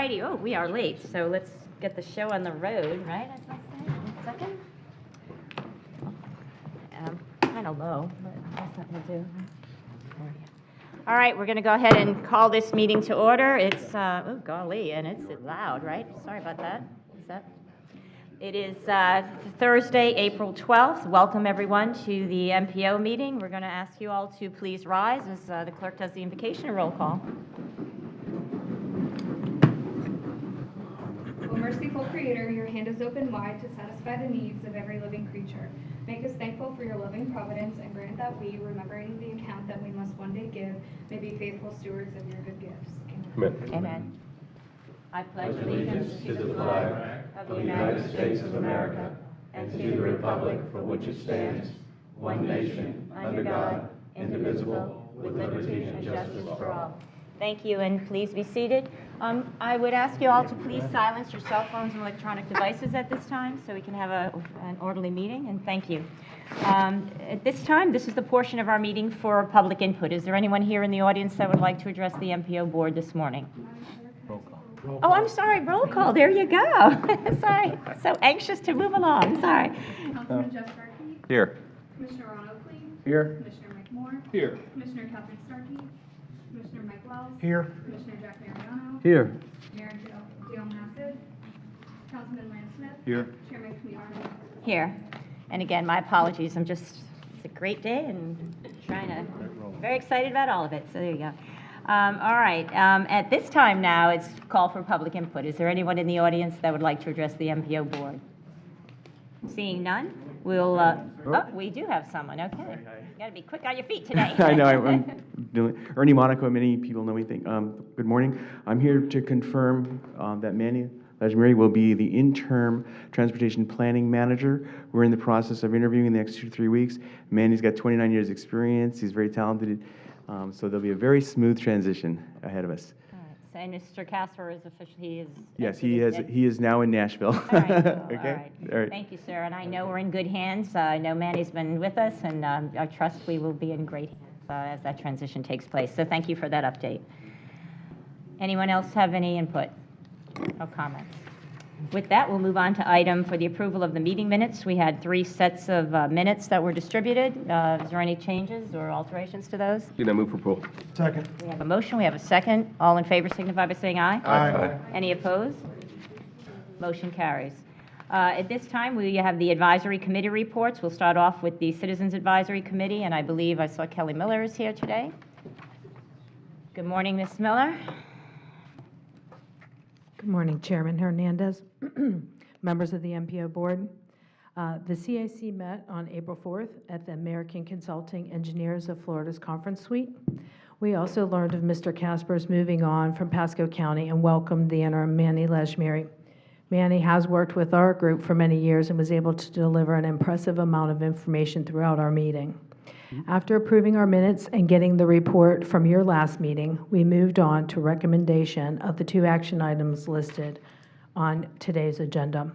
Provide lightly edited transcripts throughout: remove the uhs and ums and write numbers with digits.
righty. Oh, we are late, so let's get the show on the road, right? As I say, 1 second. Kind of low, but that's what we'll do. All right, we're going to go ahead and call this meeting to order. It's, oh golly, and it's loud, right? Sorry about that. It is Thursday, April 12th. Welcome, everyone, to the MPO meeting. We're going to ask you all to please rise as the clerk does the invocation and roll call. O merciful Creator, your hand is open wide to satisfy the needs of every living creature. Make us thankful for your loving providence and grant that we, remembering the account that we must one day give, may be faithful stewards of your good gifts. Amen. Amen. I pledge allegiance To the flag of the United States of America and to the republic for which it stands, one nation, under God, indivisible, with liberty and justice for all. Thank you, and please be seated. I would ask you all to please silence your cell phones and electronic devices at this time so we can have an orderly meeting, and thank you. At this time, this is the portion of our meeting for public input. Is there anyone here in the audience that would like to address the MPO board this morning? Oh, I'm sorry, roll call. There you go. Sorry, so anxious to move along. Sorry. Councilman Jeff Starkey. Here. Commissioner Ron Oakley. Here. Commissioner Mike Moore. Here. Commissioner Catherine Starkey. Commissioner Mike Wells. Here. Commissioner Jack Mariano. Here. Mayor Dale Nassib. Councilman Lance Smith. Here. Chairman Camille Arnold. Here. And again, my apologies. It's a great day and very excited about all of it. So there you go. All right. At this time now, it's call for public input. Is there anyone in the audience that would like to address the MPO board? Seeing none, we'll, we do have someone. Okay. You got to be quick on your feet today. I know. I'm doing Ernie Monaco. Many people know me. Good morning. I'm here to confirm that Manny Lajmiri will be the interim transportation planning manager. We're in the process of interviewing in the next 2 to 3 weeks. Manny's got 29 years experience. He's very talented. So there'll be a very smooth transition ahead of us. All right. So, and Mr. Casper is official. He is. Yes, he is now in Nashville. All right. Cool. Okay. All right. Thank you, sir. And I know we're in good hands. I know Manny's been with us, and I trust we will be in great hands as that transition takes place. So thank you for that update. Anyone else have any input? No comments. With that, we'll move on to item for the approval of the meeting minutes. We had 3 sets of minutes that were distributed. Is there any changes or alterations to those? Move for approval. Second. We have a motion. We have a second. All in favor signify by saying aye. Aye. Any opposed? Motion carries. At this time, we have the advisory committee reports. We'll start off with the Citizens Advisory Committee, and I believe I saw Kelly Miller is here today. Good morning, Ms. Miller. Good morning, Chairman Hernandez, members of the MPO Board. The CIC met on April 4th at the American Consulting Engineers of Florida's Conference Suite. We also learned of Mr. Casper's moving on from Pasco County and welcomed the interim Manny Lajmiri. Manny has worked with our group for many years and was able to deliver an impressive amount of information throughout our meeting. After approving our minutes and getting the report from your last meeting, we moved on to recommendation of the 2 action items listed on today's agenda.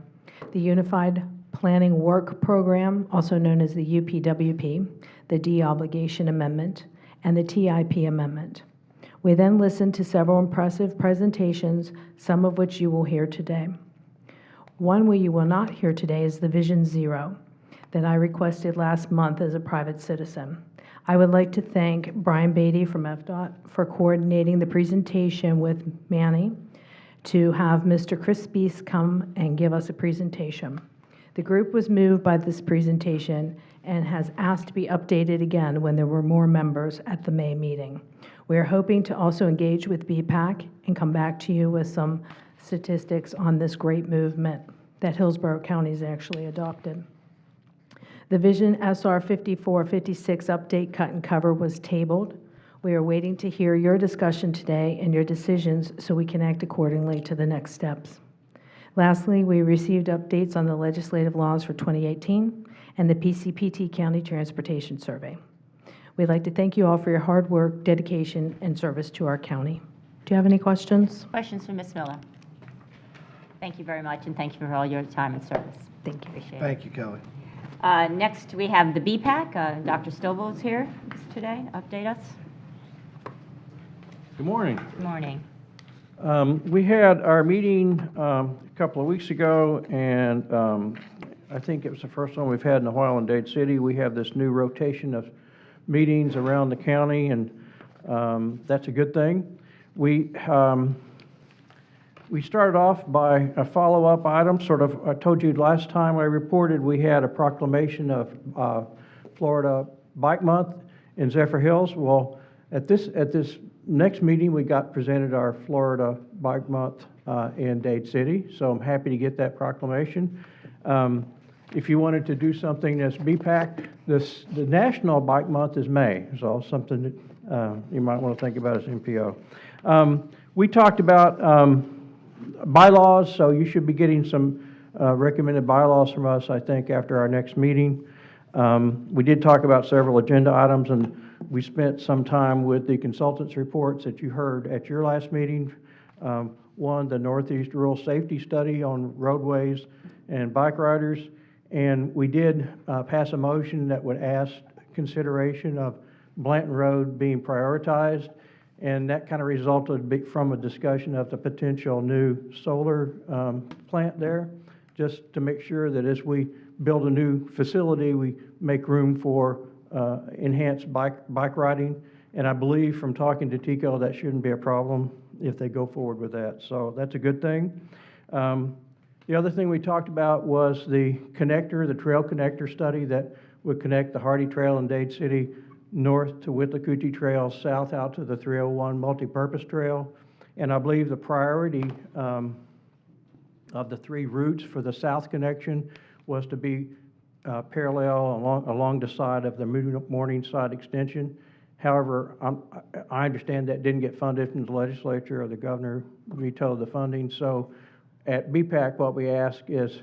The Unified Planning Work Program, also known as the UPWP, the de-obligation amendment, and the TIP amendment. We then listened to several impressive presentations, some of which you will hear today. One you will not hear today is the Vision Zero that I requested last month as a private citizen. I would like to thank Brian Beatty from FDOT for coordinating the presentation with Manny to have Mr. Chris Spees come and give us a presentation. The group was moved by this presentation and has asked to be updated again when there were more members at the May meeting. We are hoping to also engage with BPAC and come back to you with some statistics on this great movement that Hillsborough County has actually adopted. The Vision SR 5456 update cut and cover was tabled. We are waiting to hear your discussion today and your decisions so we can act accordingly to the next steps. Lastly, we received updates on the legislative laws for 2018 and the PCPT County Transportation Survey. We'd like to thank you all for your hard work, dedication, and service to our county. Do you have any questions? Questions for Ms. Miller? Thank you very much, and thank you for all your time and service. Thank you. Appreciate it. Thank you, Kelly. Next, we have the BPAC. Dr. Stovall is here today. Update us. Good morning. Good morning. We had our meeting a couple of weeks ago, and I think it was the first one we've had in a while in Dade City. We have this new rotation of meetings around the county, and that's a good thing. We started off by a follow-up item, sort of, I told you last time I reported we had a proclamation of Florida Bike Month in Zephyr Hills. Well, at this next meeting, we got presented our Florida Bike Month in Dade City, so I'm happy to get that proclamation. If you wanted to do something that's BPAC, the National Bike Month is May, so something that you might want to think about as MPO. We talked about bylaws, so you should be getting some recommended bylaws from us, I think, after our next meeting. We did talk about several agenda items, and we spent some time with the consultants' reports that you heard at your last meeting. One, the Northeast Rural Safety Study on roadways and bike riders. And we did pass a motion that would ask consideration of Blanton Road being prioritized. And that kind of resulted from a discussion of the potential new solar plant there, just to make sure that as we build a new facility, we make room for enhanced bike riding. And I believe from talking to TICO, that shouldn't be a problem if they go forward with that. So that's a good thing. The other thing we talked about was the connector, the trail connector study that would connect the Hardy Trail in Dade City north to Withlacoochee Trail, south out to the 301 multipurpose trail. And I believe the priority of the three routes for the south connection was to be parallel along the side of the Morningside extension. However, I understand that didn't get funded from the legislature, or the governor vetoed the funding. So at BPAC, what we ask is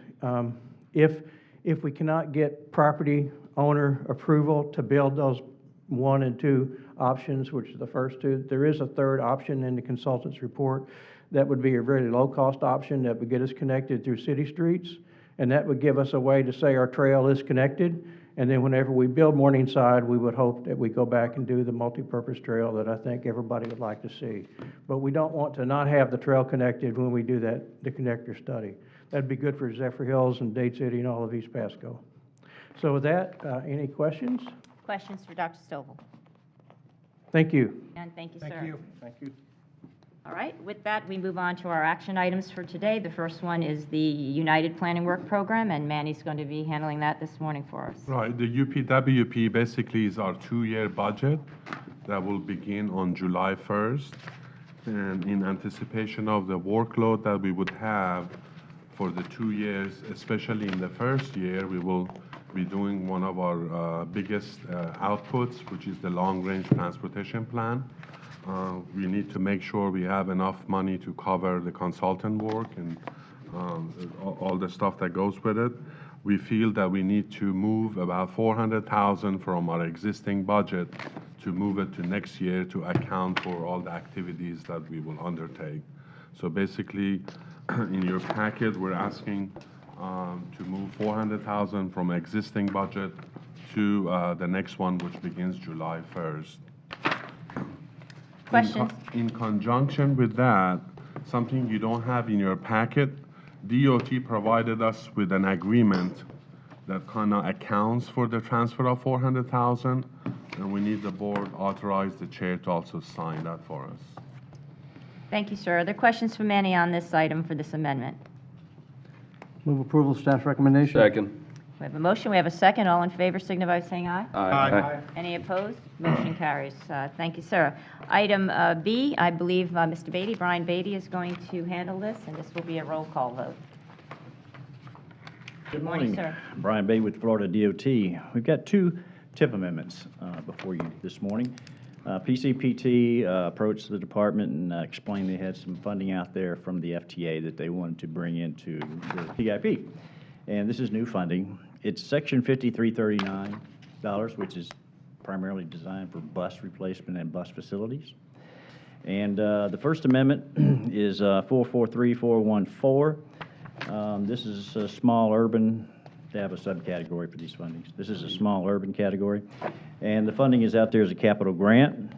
if we cannot get property owner approval to build those 1 and 2 options, which is the first two, there is a third option in the consultant's report that would be a very low-cost option that would get us connected through city streets, and that would give us a way to say our trail is connected. And then whenever we build Morningside, we would hope that we go back and do the multipurpose trail that I think everybody would like to see. But we don't want to not have the trail connected when we do the connector study. That'd be good for Zephyr Hills and Dade City and all of East Pasco. So with that, any questions? Questions for Dr. Stovall? Thank you. And thank you, sir. Thank you. All right, with that, we move on to our action items for today. The first one is the United Planning Work Program, and Manny's going to be handling that this morning for us. Right, the UPWP basically is our 2-year budget that will begin on July 1st. And in anticipation of the workload that we would have for the 2 years, especially in the first year, we will be doing one of our biggest outputs, which is the long-range transportation plan. We need to make sure we have enough money to cover the consultant work and all the stuff that goes with it. We feel that we need to move about $400,000 from our existing budget to move it to next year to account for all the activities that we will undertake. So basically, in your packet, we're asking to move $400,000 from existing budget to the next one, which begins July 1st. Questions? In conjunction with that, something you don't have in your packet, DOT provided us with an agreement that kind of accounts for the transfer of $400,000, and we need the board authorize the chair to also sign that for us. Thank you, sir. Are there questions for Manny on this item for this amendment? Move approval of staff's recommendation. Second. We have a motion, we have a second. All in favor signify by saying aye. Aye. Any opposed? Motion carries. Thank you, sir. Item B, I believe Mr. Beatty, Brian Beatty, is going to handle this, and this will be a roll call vote. Good morning, morning, sir. Brian Beatty with Florida DOT. We've got 2 TIP amendments before you this morning. PCPT approached the department and explained they had some funding out there from the FTA that they wanted to bring into the PIP. And this is new funding. It's Section 5339, which is primarily designed for bus replacement and bus facilities. And the First Amendment is 443414. This is a small urban. They have a subcategory for these fundings. This is a small urban category. And the funding is out there as a capital grant.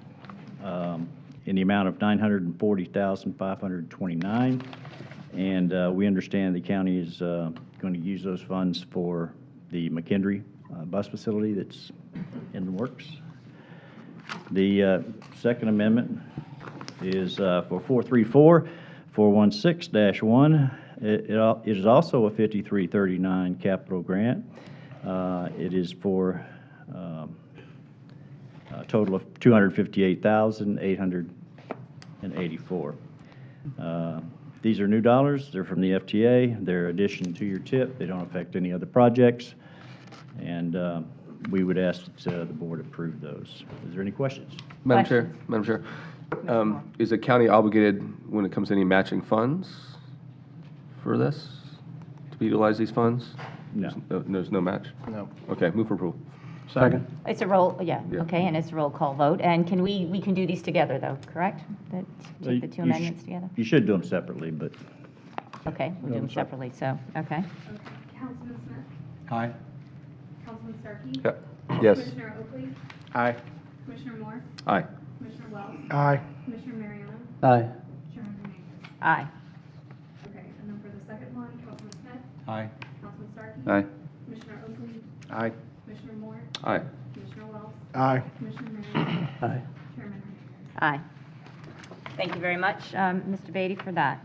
in the amount of $940,529. And we understand the county is going to use those funds for the McKendree bus facility that's in the works. The second amendment is for 434-416-1. It is also a 5339 capital grant. It is for a total of $258,884. These are new dollars. They're from the FTA. They're addition to your TIP. They don't affect any other projects. And we would ask that the board approve those. Is there any questions? Madam Chair, is the county obligated when it comes to any matching funds for this, to utilize these funds? No. There's no match? No. Okay, move for approval. Second. It's a roll, yeah, Yeah. okay, and it's a roll call vote. And can we can do these together, though, correct? Take the two You amendments together? You should do them separately, but Okay, we'll do them separately, so, okay. Okay. Councilman Smith? Aye. Councilman Starkey? Yeah. Yes. Commissioner Oakley? Aye. Commissioner Moore? Aye. Commissioner Wells? Aye. Commissioner Mariano? Aye. Chairman Hernandez? Aye. Okay, and then for the second one, Councilman Smith? Aye. Councilman Starkey? Aye. Commissioner Oakley? Aye. Commissioner Moore? Aye. Commissioner Wells? Aye. Commissioner Mariano? Aye. Chairman Hernandez? Aye. Thank you very much, Mr. Beatty, for that.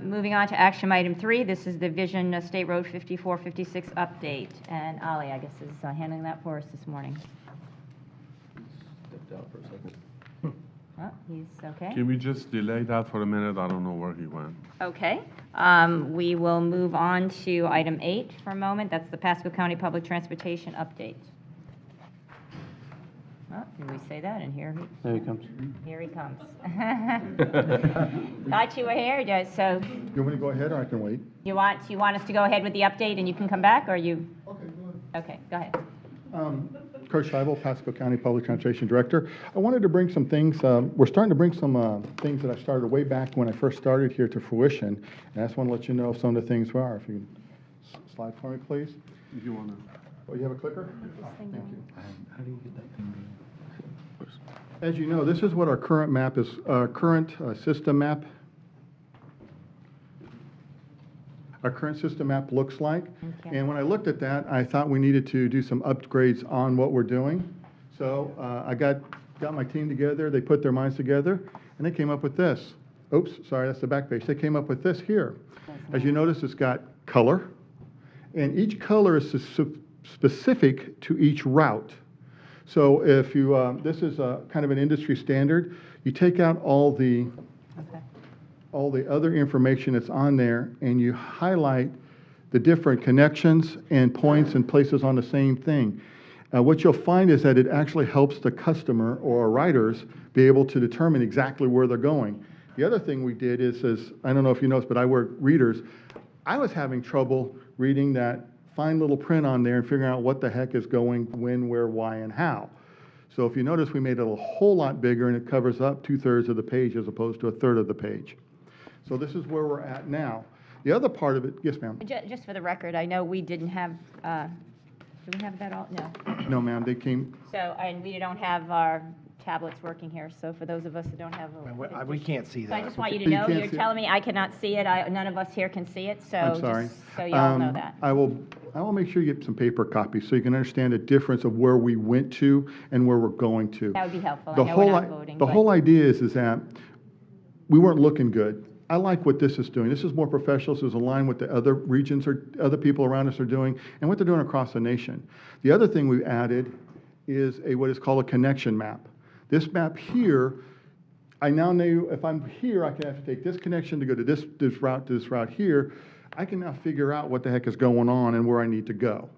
Moving on to action item 3, this is the Vision State Road 5456 update. And Ali, I guess, is handling that for us this morning. Stepped out for a second. Oh, he's okay? Can we just delay that for a minute? I don't know where he went. Okay. We will move on to item 8 for a moment. That's the Pasco County Public Transportation update. Oh, did we say that? And here There he comes. he comes. Thought you were here, so You want me to go ahead, or I can wait? you want us to go ahead with the update and you can come back, or you? Okay, go ahead. Okay, go ahead. Kurt Scheibel, Pasco County Public Transportation Director. I wanted to bring some things, we're starting to bring some things that I started way back when I first started here to fruition. And I just want to let you know some of the things we are. If you can slide for me, please. If you want to. Oh, you have a clicker? Thank you. How do you get that thing? As you know, this is what our current map is, our current system map. Our current system map looks like. Okay. And when I looked at that, I thought we needed to do some upgrades on what we're doing. So I got my team together, they put their minds together, and they came up with this. Oops, sorry, that's the back page. They came up with this here. As you notice, it's got color, and each color is specific to each route. So if you, this is kind of an industry standard, you take out all the other information that's on there, and you highlight the different connections and points and places on the same thing. What you'll find is that it actually helps the customer or our riders be able to determine exactly where they're going. The other thing we did is I don't know if you noticed, but I work readers. I was having trouble reading that fine little print on there and figuring out what the heck is going when, where, why, and how. So if you notice, we made it a whole lot bigger, and it covers up 2/3 of the page as opposed to 1/3 of the page. So this is where we're at now. The other part of it, yes, ma'am. Just for the record, I know we didn't have, do we have that all? No. No, ma'am, they came, So, and we don't have our tablets working here, so for those of us who don't have. We can't see So I that. just want you to You know, can't you're see it? telling me I cannot see it, none of us here can see it, so I'm sorry. just so y'all know that. I will make sure you get some paper copies so you can understand the difference of where we went to and where we're going to. That would be helpful. I The know we're whole not i- voting, The but- whole idea is that we weren't looking good. I like what this is doing. This is more professional. This is aligned with the other regions or other people around us are doing and what they're doing across the nation. The other thing we've added is what is called a connection map. This map here, I now know if I'm here, I can have to take this connection to go to this route to this route here. I can now figure out what the heck is going on and where I need to go.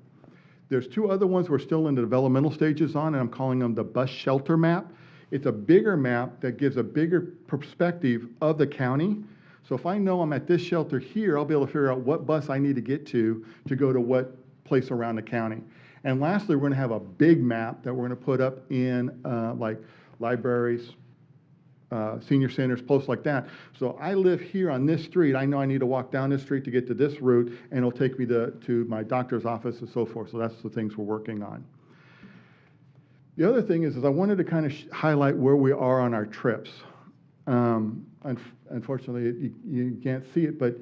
There's two other ones we're still in the developmental stages on, and I'm calling them the bus shelter map. It's a bigger map that gives a bigger perspective of the county. So if I know I'm at this shelter here, I'll be able to figure out what bus I need to get to go to what place around the county. And lastly, we're going to have a big map that we're going to put up in like libraries, senior centers, places like that. So I live here on this street. I know I need to walk down this street to get to this route, and it'll take me to my doctor's office and so forth. So that's the things we're working on. The other thing is I wanted to kind of highlight where we are on our trips. Unfortunately, you can't see it, but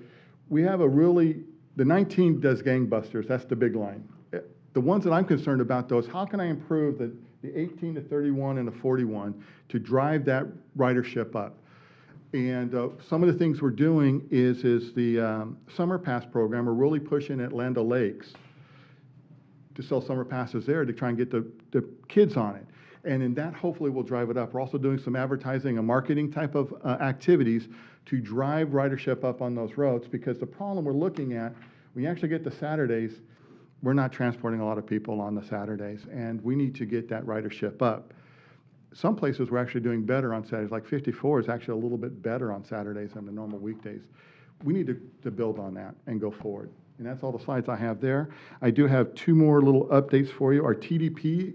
we have the 19 does gangbusters. That's the big line. The ones that I'm concerned about, though, is how can I improve the 18 to 31 and the 41 to drive that ridership up? And some of the things we're doing is the Summer Pass program. We're really pushing at Land O'Lakes to sell summer passes there to try and get the kids on it. And in that, hopefully, we'll drive it up. We're also doing some advertising and marketing type of activities to drive ridership up on those roads, because the problem we're looking at, when you actually get to Saturdays, we're not transporting a lot of people on the Saturdays, and we need to get that ridership up. Some places we're actually doing better on Saturdays, like 54 is actually a little bit better on Saturdays than the normal weekdays. We need to build on that and go forward. And that's all the slides I have there. I do have two more little updates for you. Our TDP,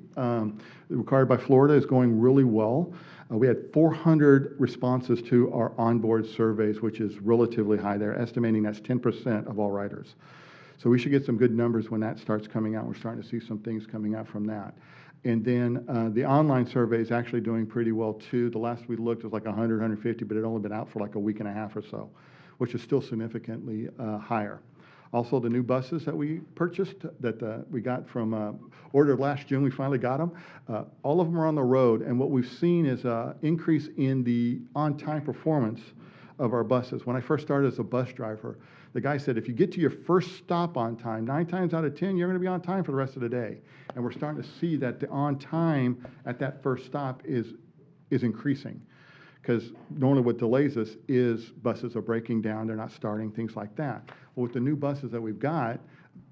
required by Florida, is going really well. We had 400 responses to our onboard surveys, which is relatively high. They're estimating that's 10% of all riders. So we should get some good numbers when that starts coming out. We're starting to see some things coming out from that. And then the online survey is actually doing pretty well, too. The last we looked was like 100, 150, but it had only been out for like a week and a half or so, which is still significantly higher. Also, the new buses that we purchased, that we got from ordered last June, we finally got them. All of them are on the road, and what we've seen is an increase in the on-time performance of our buses. When I first started as a bus driver, the guy said, if you get to your first stop on time, 9 times out of 10, you're going to be on time for the rest of the day. And we're starting to see that the on time at that first stop is increasing. Because normally what delays us is buses are breaking down, they're not starting, things like that. Well, with the new buses that we've got,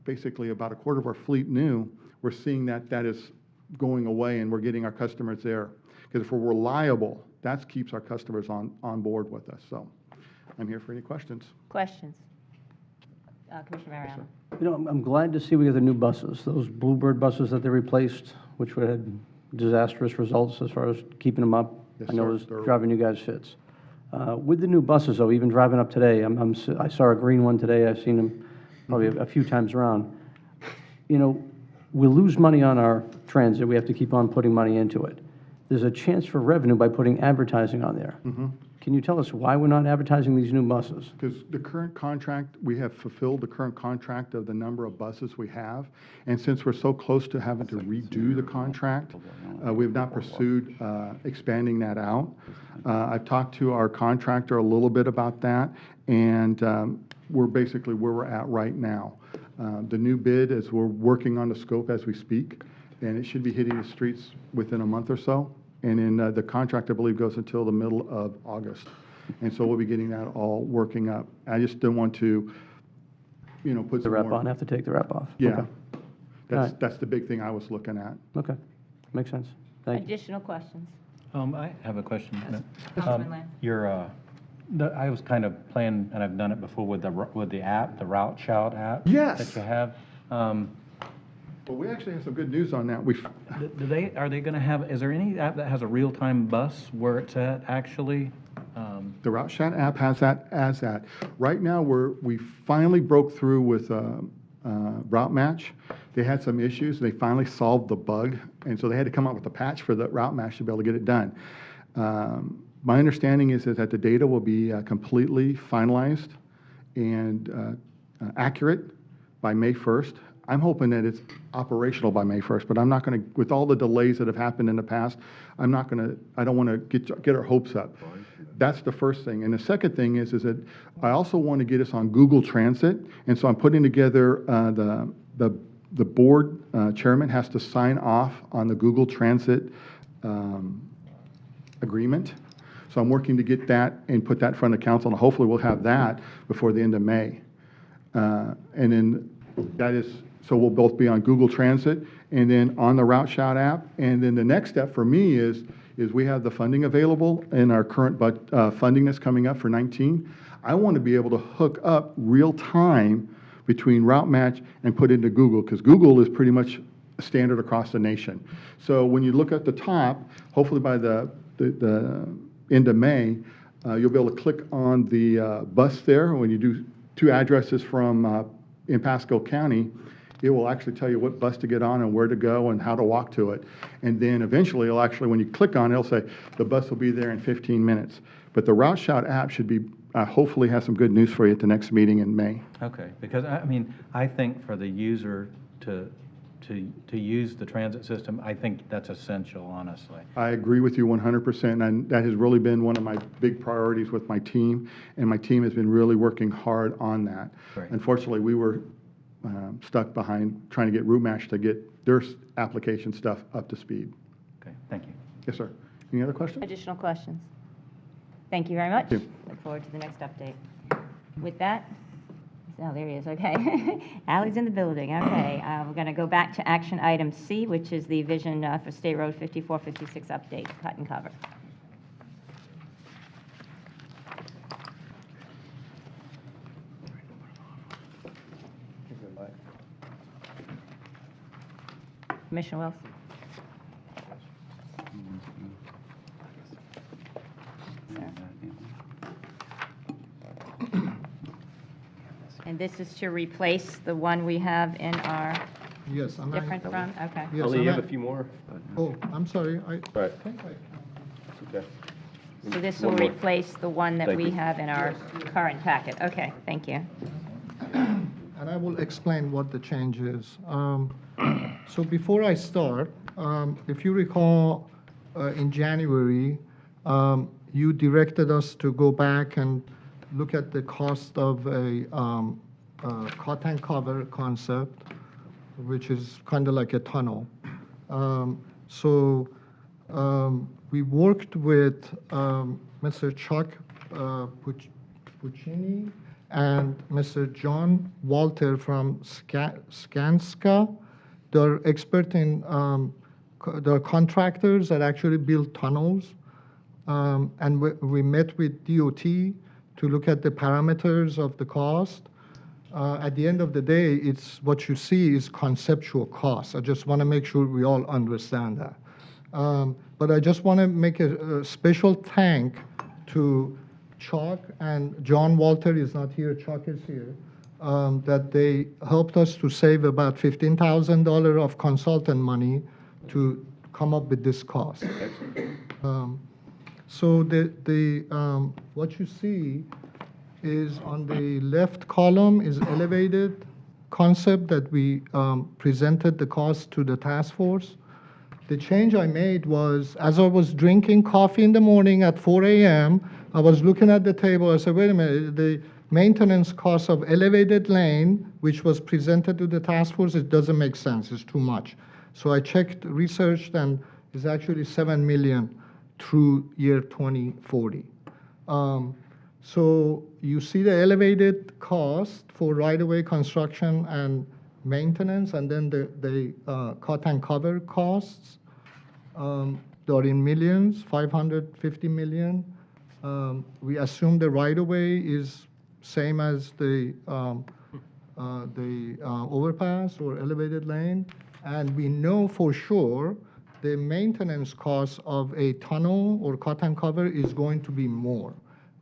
basically about a quarter of our fleet new, we're seeing that is going away, and we're getting our customers there. Because if we're reliable, that keeps our customers on board with us. So I'm here for any questions. Questions? Commissioner Mariano. You know, I'm glad to see we have the new buses, those Bluebird buses that they replaced, which had disastrous results as far as keeping them up. Yes, I know sir. it was They're- driving you guys fits. With the new buses, though, even driving up today, I saw a green one today. I've seen them probably a few times around. You know, we lose money on our transit. We have to keep on putting money into it. There's a chance for revenue by putting advertising on there. Can you tell us why we're not advertising these new buses? Because the current contract, we have fulfilled the current contract of the number of buses we have. And since we're so close to having to redo the contract, we have not pursued expanding that out. I've talked to our contractor a little bit about that, and we're basically where we're at right now. The new bid is we're working on the scope as we speak, and it should be hitting the streets within a month or so. And then the contract, I believe, goes until the middle of August. And so we'll be getting that all working up. I just don't want to, put The some rep more. on, have to take the rep off? Yeah. Okay. That's the big thing I was looking at. Okay, makes sense. Thank you. Additional questions? I have a question. Councilman Lamb. I was kind of playing, and I've done it before with the app, the Route Shout app. Yes. That you have. Well, we actually have some good news on that. Are they going to have, is there any app that has a real-time bus where it's at actually? The Route Chat app has that as that. Right now, we finally broke through with Route Match. They had some issues. They finally solved the bug, and so they had to come up with a patch for the Route Match to be able to get it done. My understanding is that the data will be completely finalized and accurate by May 1st. I'm hoping that it's operational by May 1st, but I'm not going to, with all the delays that have happened in the past, I don't want to get our hopes up. That's the first thing. And the second thing is that I also want to get us on Google Transit, and so I'm putting together the board chairman has to sign off on the Google Transit agreement. So I'm working to get that and put that in front of council, and hopefully we'll have that before the end of May. And then so we'll both be on Google Transit and then on the Route Shout app. And then the next step for me is we have the funding available in our current funding that's coming up for 19. I want to be able to hook up real time between Route Match and put into Google, because Google is pretty much standard across the nation. So when you look at the top, hopefully by the end of May, you'll be able to click on the bus there when you do 2 addresses from in Pasco County, It will actually tell you what bus to get on and where to go and how to walk to it. And then eventually, it'll actually, when you click on it, it'll say, the bus will be there in 15 minutes. But the Route Shout app should be, hopefully have some good news for you at the next meeting in May. Okay, because I mean, I think for the user to use the transit system, I think that's essential, honestly. I agree with you 100%, and that has really been one of my big priorities with my team, and my team has been really working hard on that. Great. Unfortunately, we were stuck behind trying to get RootMatch to get their application stuff up to speed. Okay, thank you. Yes, sir. Any other questions? Additional questions? Thank you very much. Thank you. Look forward to the next update. With that, oh, there he is, okay. Ally's in the building, okay. We're going to go back to action item C, which is the vision for State Road 5456 update, cut and cover. Commissioner Wells? And this is to replace the one we have in our Yes, and different from, okay. Yes, Ali, and you have I- a few more? Oh, I'm sorry, I Right, think I it's okay. So this will One more. replace the one that Thank we you. have in our current packet. Okay, thank you. and I will explain what the change is. So before I start, if you recall, in January, you directed us to go back and look at the cost of a cut and cover concept, which is kind of like a tunnel. We worked with Mr. Chuck Puccini and Mr. John Walter from Skanska. They're expert in, they're contractors that actually build tunnels. And we met with DOT to look at the parameters of the cost. At the end of the day, it's what you see is conceptual cost. I just want to make sure we all understand that. But I just want to make a special thank to Chuck, and John Walter is not here, Chuck is here, that they helped us to save about $15,000 of consultant money to come up with this cost. So what you see is on the left column is elevated concept that we presented the cost to the task force. The change I made was, as I was drinking coffee in the morning at 4 a.m., I was looking at the table, I said, wait a minute, the maintenance cost of elevated lane, which was presented to the task force, it doesn't make sense, it's too much. So I checked, researched, and it's actually $7 million through year 2040. So you see the elevated cost for right-of-way construction and maintenance, and then the cut and cover costs. They're in millions, 550 million. We assume the right-of-way is same as the overpass or elevated lane, and we know for sure the maintenance cost of a tunnel or cut and cover is going to be more.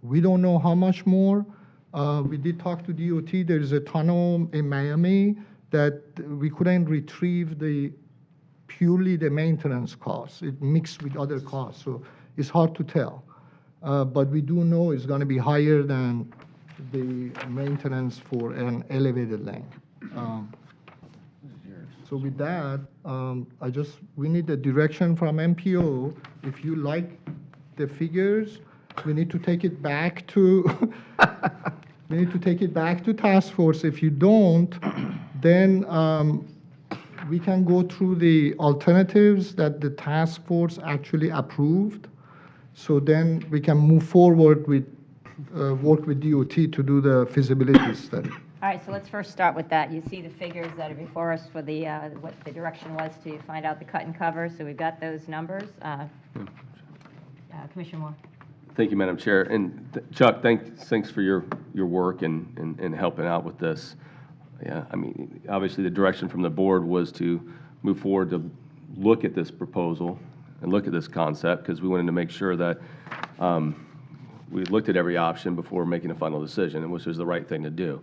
We don't know how much more. We did talk to DOT. There is a tunnel in Miami that we couldn't retrieve purely the maintenance costs. It mixed with other costs, so it's hard to tell. But we do know it's going to be higher than the maintenance for an elevated lane. So with that, we need a direction from MPO. If you like the figures, we need to take it back to task force. If you don't, then we can go through the alternatives that the task force actually approved. So then we can move forward with work with DOT to do the feasibility study. All right, so let's first start with that. You see the figures that are before us for the, what the direction was to find out the cut and cover, so we've got those numbers. Commissioner Moore. Thank you, Madam Chair. And Chuck, thanks for your work and helping out with this. Yeah, I mean, obviously the direction from the board was to move forward to look at this proposal and look at this concept, because we wanted to make sure that we looked at every option before making a final decision, and which was the right thing to do.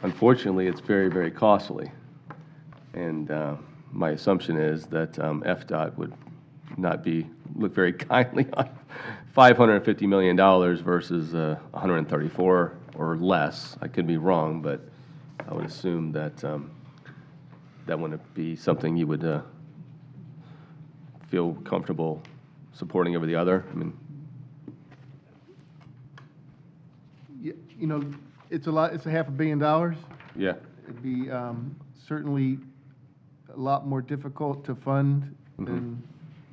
unfortunately, it's very, very costly. And my assumption is that FDOT would not look very kindly on $550 million versus 134 or less. I could be wrong, but I would assume that that wouldn't be something you would feel comfortable supporting over the other. I mean, You know, it's a lot, it's a $500 million. yeah, It'd be certainly a lot more difficult to fund than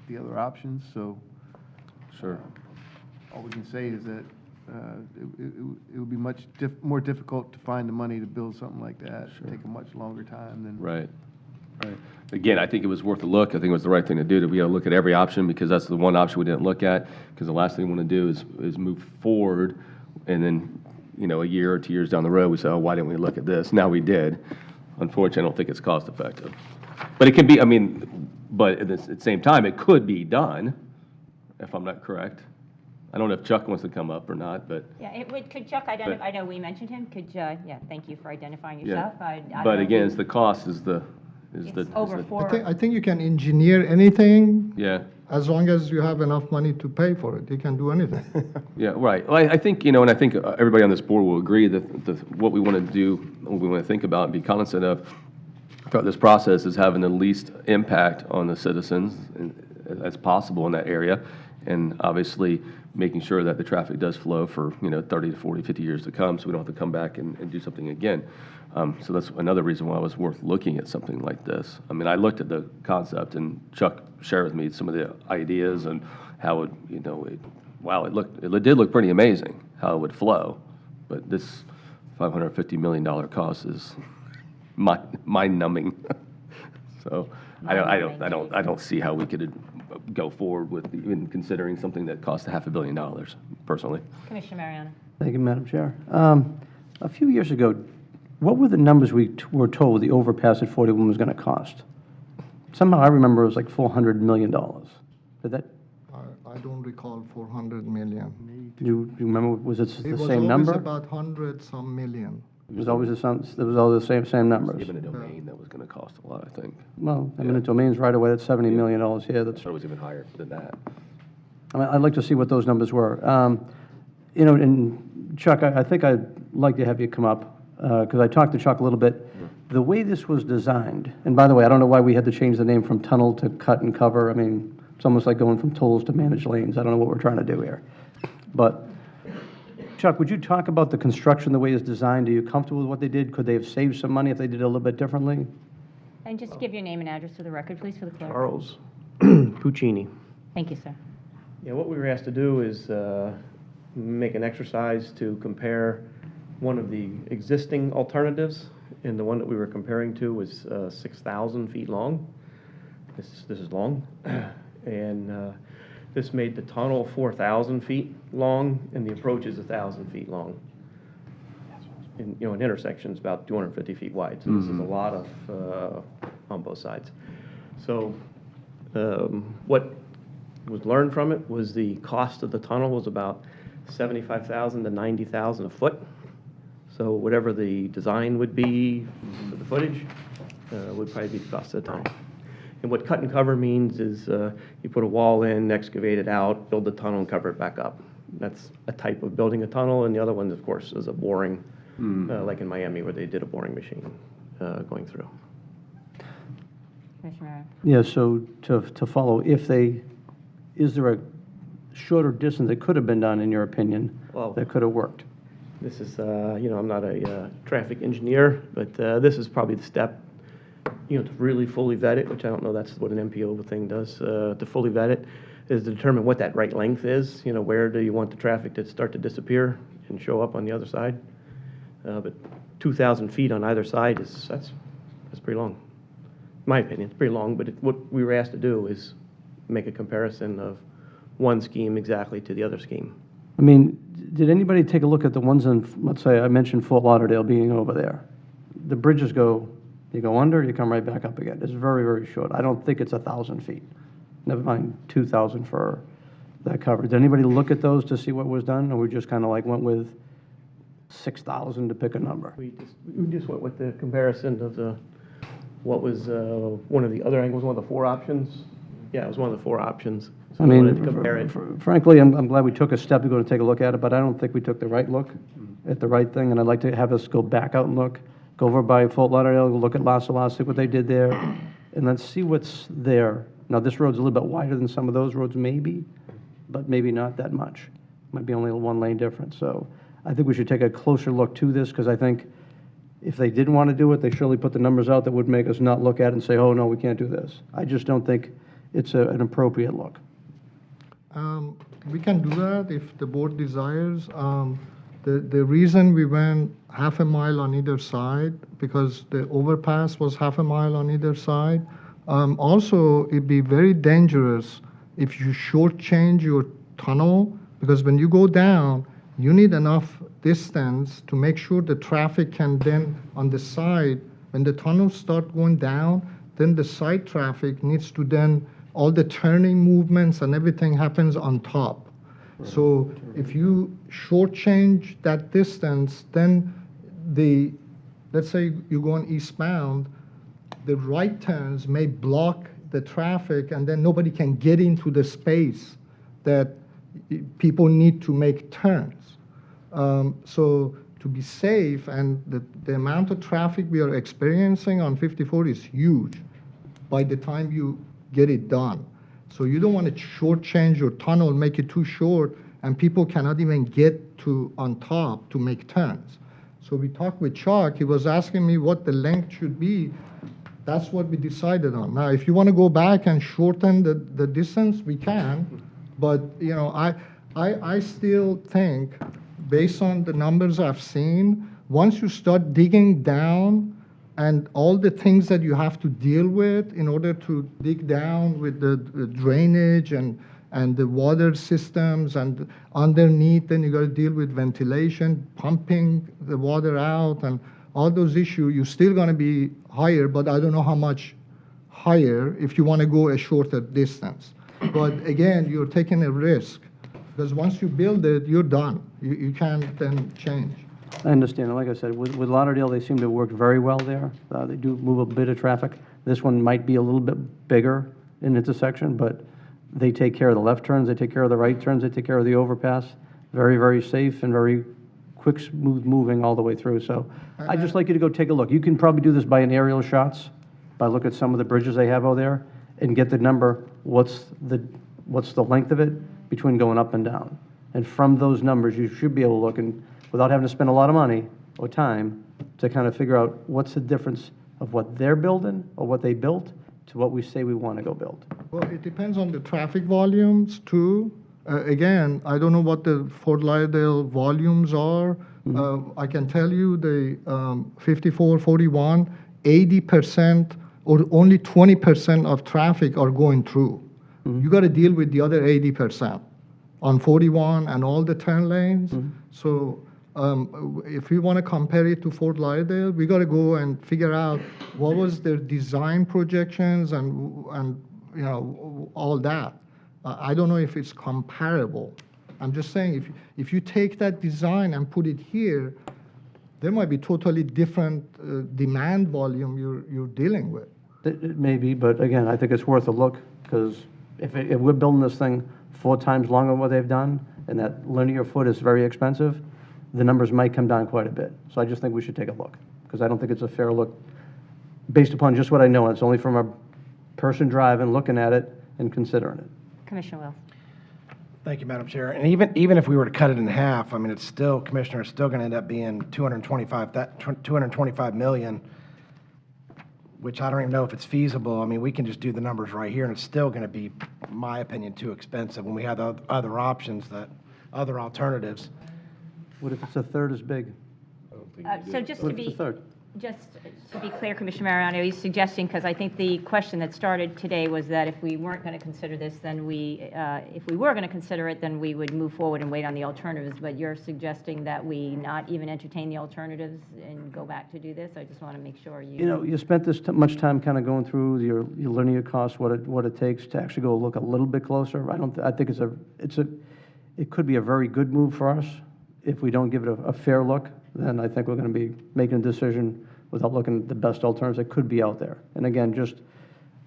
the other options, so sure. all we can say is that it would be much more difficult to find the money to build something like that. It'd take a much longer time than. Right, right. Again, I think it was worth a look. I think it was the right thing to do, to be able to look at every option, because that's the one option we didn't look at, because the last thing we want to do is move forward, and then, you know, a year or 2 years down the road, we say, oh, why didn't we look at this? Now we did. Unfortunately, I don't think it's cost effective. But it can be, I mean, but at the same time, it could be done, if I'm not correct. I don't know if Chuck wants to come up or not, but. Yeah, could Chuck identify, I know we mentioned him, yeah, thank you for identifying Yeah. yourself. I don't But know if again, you- it's the cost is the. It's over four. I think you can engineer anything Yeah. as long as you have enough money to pay for it. You can do anything. Yeah, right. Well, I think, you know, and I think everybody on this board will agree that what we want to do, what we want to think about and be cognizant of throughout this process is having the least impact on the citizens as possible in that area, and obviously making sure that the traffic does flow for, you know, 30 to 40, 50 years to come, so we don't have to come back and do something again. So that's another reason why it was worth looking at something like this. I mean, I looked at the concept, and Chuck shared with me some of the ideas and how it, you know, wow, it did look pretty amazing how it would flow. But this $550 million cost is mind-numbing. So I don't see how we could go forward with even considering something that cost $500 million, personally. Commissioner Mariano. Thank you, Madam Chair. A few years ago, what were the numbers we were told the overpass at 41 was going to cost? Somehow I remember it was like $400 million. Did that, I don't recall 400 million. do you remember, was it the same It number? was always about 100-some million. It was always it was all the same numbers. Given a domain, that was going to cost a lot, I think. Well, eminent domains right away, that's $70 million here, I that's, thought it was even higher than that. I mean, I'd like to see what those numbers were. You know, and Chuck, I think I'd like to have you come up, because I talked to Chuck a little bit. The way this was designed, and by the way, I don't know why we had to change the name from tunnel to cut and cover. I mean, it's almost like going from tolls to managed lanes. I don't know what we're trying to do here. But Chuck, would you talk about the construction, the way it's designed? Are you comfortable with what they did? Could they have saved some money if they did it a little bit differently? And just give your name and address for the record, please, for the clerk. Charles Puccini. Thank you, sir. Yeah, what we were asked to do is make an exercise to compare one of the existing alternatives, and the one that we were comparing to was 6,000 feet long. This is long, and this made the tunnel 4,000 feet long, and the approach is 1,000 feet long. And, you know, an intersection is about 250 feet wide, so this is a lot of on both sides. So what was learned from it was the cost of the tunnel was about $75,000 to $90,000 a foot. So whatever the design would be for the footage would probably be the cost of the tunnel. And what cut and cover means is you put a wall in, excavate it out, build the tunnel, and cover it back up. That's a type of building a tunnel, and the other one, of course, is a boring, like in Miami where they did a boring machine going through. Commissioner Mariano. Yeah, so to follow, is there a shorter distance that could have been done, in your opinion, Well, that could have worked? This is, you know, I'm not a traffic engineer, but this is probably the step, you know, to really fully vet it, which I don't know that's what an MPO thing does, to fully vet it, is to determine what that right length is. You know, where do you want the traffic to start to disappear and show up on the other side? But 2,000 feet on either side that's pretty long. In my opinion, it's pretty long, but what we were asked to do is make a comparison of one scheme exactly to the other scheme. I mean, did anybody take a look at the ones in, let's say, I mentioned Fort Lauderdale being over there? The bridges you go under, you come right back up again. It's very, very short. I don't think it's 1,000 feet. Never mind 2,000 for that coverage. Did anybody look at those to see what was done, or we just kind of like went with 6,000 to pick a number. We just went with the comparison of what was one of the other angles, one of the four options. Yeah, it was one of the four options. So I we mean, wanted to compare it. frankly, I'm glad we took a step to go and take a look at it, but I don't think we took the right look at the right thing, and I'd like to have us go back out and look, go over by Fort Lauderdale, look at Las Salas, see what they did there, and then see what's there. Now, this road's a little bit wider than some of those roads, maybe, but maybe not that much. Might be only a one-lane difference. So I think we should take a closer look to this, because I think if they didn't want to do it, they surely put the numbers out that would make us not look at it and say, oh, no, we can't do this. I just don't think it's an appropriate look. We can do that if the board desires. The reason we went half a mile on either side, because the overpass was half a mile on either side. Also, it'd be very dangerous if you shortchange your tunnel, because when you go down, you need enough distance to make sure the traffic can then, on the side, when the tunnels start going down, then the side traffic needs to then, all the turning movements and everything happens on top. So if you shortchange that distance, then let's say you're going eastbound, the right turns may block the traffic, and then nobody can get into the space that people need to make turns. So to be safe, and the amount of traffic we are experiencing on 54 is huge by the time you get it done. So you don't want to shortchange your tunnel, make it too short, and people cannot even get to on top to make turns. So we talked with Chuck. He was asking me what the length should be. That's what we decided on. Now, if you want to go back and shorten the distance, we can. But you know, I still think, based on the numbers I've seen, once you start digging down and all the things that you have to deal with in order to dig down with the drainage and the water systems, and underneath, then you got to deal with ventilation, pumping the water out, and all those issues, you're still going to be higher, but I don't know how much higher if you want to go a shorter distance. But again, you're taking a risk, because once you build it, you're done. You can't then change. I understand. And like I said, with Lauderdale, they seem to have worked very well there. They do move a bit of traffic. This one might be a little bit bigger in intersection, but they take care of the left turns, they take care of the right turns, they take care of the overpass. Very, very safe and very quick, smooth moving all the way through. So I'd just like you to go take a look. You can probably do this by an aerial shots, by look at some of the bridges they have out there, and get the number, what's the length of it between going up and down. And from those numbers, you should be able to look, and without having to spend a lot of money or time, to kind of figure out what's the difference of what they're building or what they built to what we say we want to go build. Well, it depends on the traffic volumes too. Again, I don't know what the Fort Lauderdale volumes are. I can tell you the 5441, 80% or only 20% of traffic are going through. You got to deal with the other 80% on 41 and all the turn lanes. So if we want to compare it to Fort Lauderdale, we got to go and figure out what was their design projections and you know, all that. I don't know if it's comparable. I'm just saying, if you take that design and put it here, there might be totally different demand volume you're dealing with. It may be, but again, I think it's worth a look, because if we're building this thing 4 times longer than what they've done, and that linear foot is very expensive, the numbers might come down quite a bit. So I just think we should take a look, because I don't think it's a fair look based upon just what I know. It's only from a person driving, looking at it, and considering it. Commissioner Wells. Thank you, Madam Chair. And even if we were to cut it in half, I mean, it's still, Commissioner, it's still going to end up being 225 million, which I don't even know if it's feasible. I mean, we can just do the numbers right here, and it's still going to be, in my opinion, too expensive when we have the other options, other alternatives. What if it's a third as big? So just What if it's a third? Just to be clear, Commissioner Mariano, he's suggesting, because I think the question that started today was that if we weren't going to consider this, then if we were going to consider it, then we would move forward and wait on the alternatives. But you're suggesting that we not even entertain the alternatives and go back to do this? I just want to make sure you... You know, you spent this much time kind of going through your linear costs, what it takes to actually go look a little bit closer. I think it could be a very good move for us if we don't give it a fair look then I think we're going to be making a decision without looking at the best alternatives that could be out there. And again, just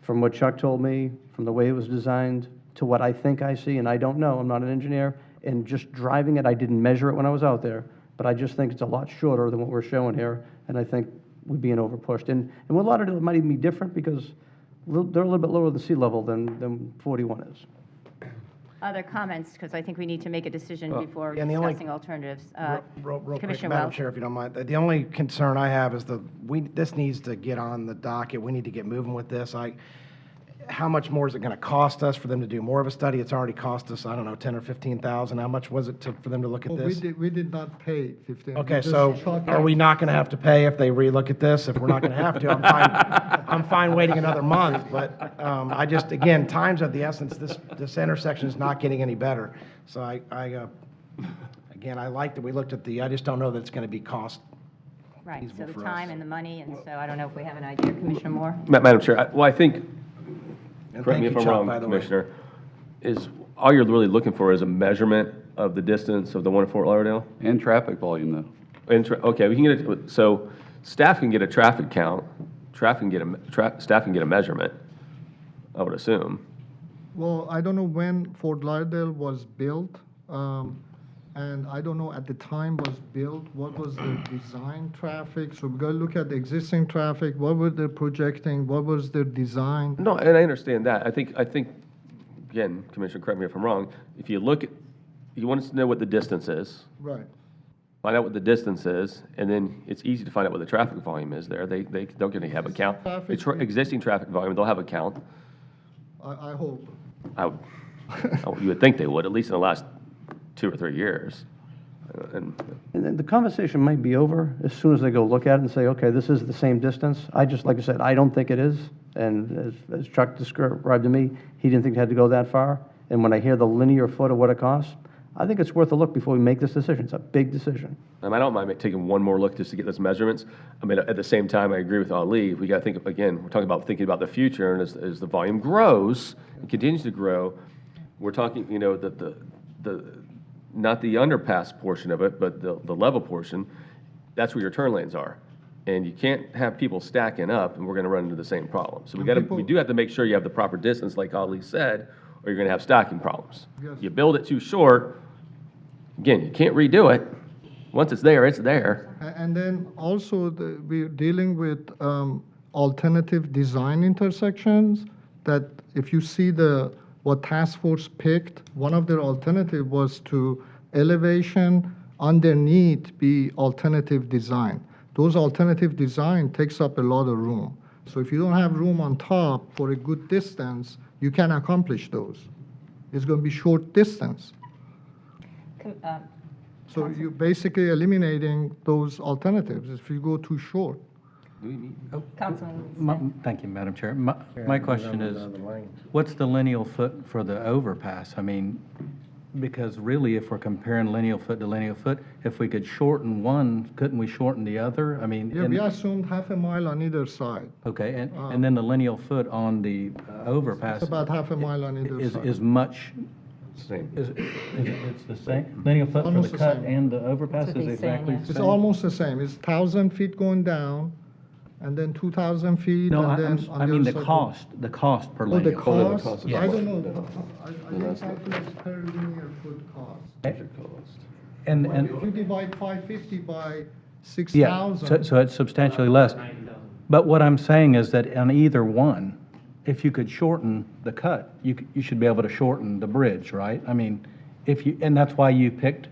from what Chuck told me, from the way it was designed, to what I think I see, and I don't know, I'm not an engineer, and just driving it, I didn't measure it when I was out there, but I just think it's a lot shorter than what we're showing here, and I think we're being overpushed. And a lot of it might even be different because they're a little bit lower than sea level than 41 is. Other comments, because I think we need to make a decision before and the only- discussing alternatives. Real quick, Commissioner Madam Welch. Chair, if you don't mind. The only concern I have is this needs to get on the docket. We need to get moving with this. How much more is it going to cost us for them to do more of a study? It's already cost us, I don't know, 10 or 15,000. How much was it for them to look at Oh, this? we did not pay 15. Okay, Just so short- are we not going to have to pay if they relook at this? If we're not going to have to, I'm fine, I'm fine waiting another month. But I just, again, time's of the essence. This intersection is not getting any better. So again, I like that we looked at I just don't know that it's going to be cost. Right, so feasible the for us. time and the money, and so I don't know if we have an idea. Commissioner Moore? Madam Chair, I think, And correct me thank if you, I'm Chuck, wrong, by the way. Commissioner, is all you're really looking for is a measurement of the distance of the one in Fort Lauderdale? And traffic volume, though. Okay, we can get it, so staff can get a traffic count, staff can get a measurement, I would assume. Well, I don't know when Fort Lauderdale was built, and I don't know at the time was built, what was the design traffic? So we got to look at the existing traffic, what were they projecting, what was their design? No, and I understand that. I think, again, Commissioner, correct me if I'm wrong, if you look at, you want us to know what the distance is, Right. find out what the distance is, and then it's easy to find out what the traffic volume is there. They're going to have a count. Traffic- Existing traffic volume, they'll have a count. I hope. You would think they would, at least in the last 2 or 3 years. And And then the conversation might be over as soon as they go look at it and say, okay, this is the same distance. Like I said, I don't think it is. And as Chuck described to me, he didn't think it had to go that far. And when I hear the linear foot of what it costs, I think it's worth a look before we make this decision. It's a big decision. I don't mind taking one more look just to get those measurements. I mean, at the same time, I agree with Ali. We got to think, again, we're talking about thinking about the future, and as the volume grows and continues to grow, we're talking, not the underpass portion of it, but the level portion, that's where your turn lanes are. And you can't have people stacking up, and we're going to run into the same problem. So we do have to make sure you have the proper distance, like Ali said, or you're going to have stacking problems. Yes. You build it too short, again, you can't redo it. Once it's there, it's there. And then also, we're dealing with alternative design intersections, that if you see what task force picked, one of their alternative was to elevation underneath be alternative design. Those alternative design takes up a lot of room. So if you don't have room on top for a good distance, you can accomplish those. It's going to be short distance. So you're basically eliminating those alternatives if you go too short. Councilman. Thank you, Madam Chair. My question is, what's the lineal foot for the overpass? I mean, because really, if we're comparing lineal foot to lineal foot, if we could shorten one, couldn't we shorten the other? I mean. Yeah, we assumed half a mile on either side. Okay, and then the lineal foot on the overpass. It's about half a mile on either side. Is much, Same. it's the same? Lineal foot for Almost the the cut same. and the overpass That's what is he's saying, exactly yeah. the It's same? almost the same. It's 1,000 feet going down, and then 2,000 feet, No, and then on I mean other the side. cost per Oh, the lineal foot. cost? is I what- don't know. I didn't calculate per linear foot cost. And, If you divide 550 by yeah, 6,000. so it's substantially less. But what I'm saying is that on either one, if you could shorten the cut, you should be able to shorten the bridge, right? I mean, and that's why you picked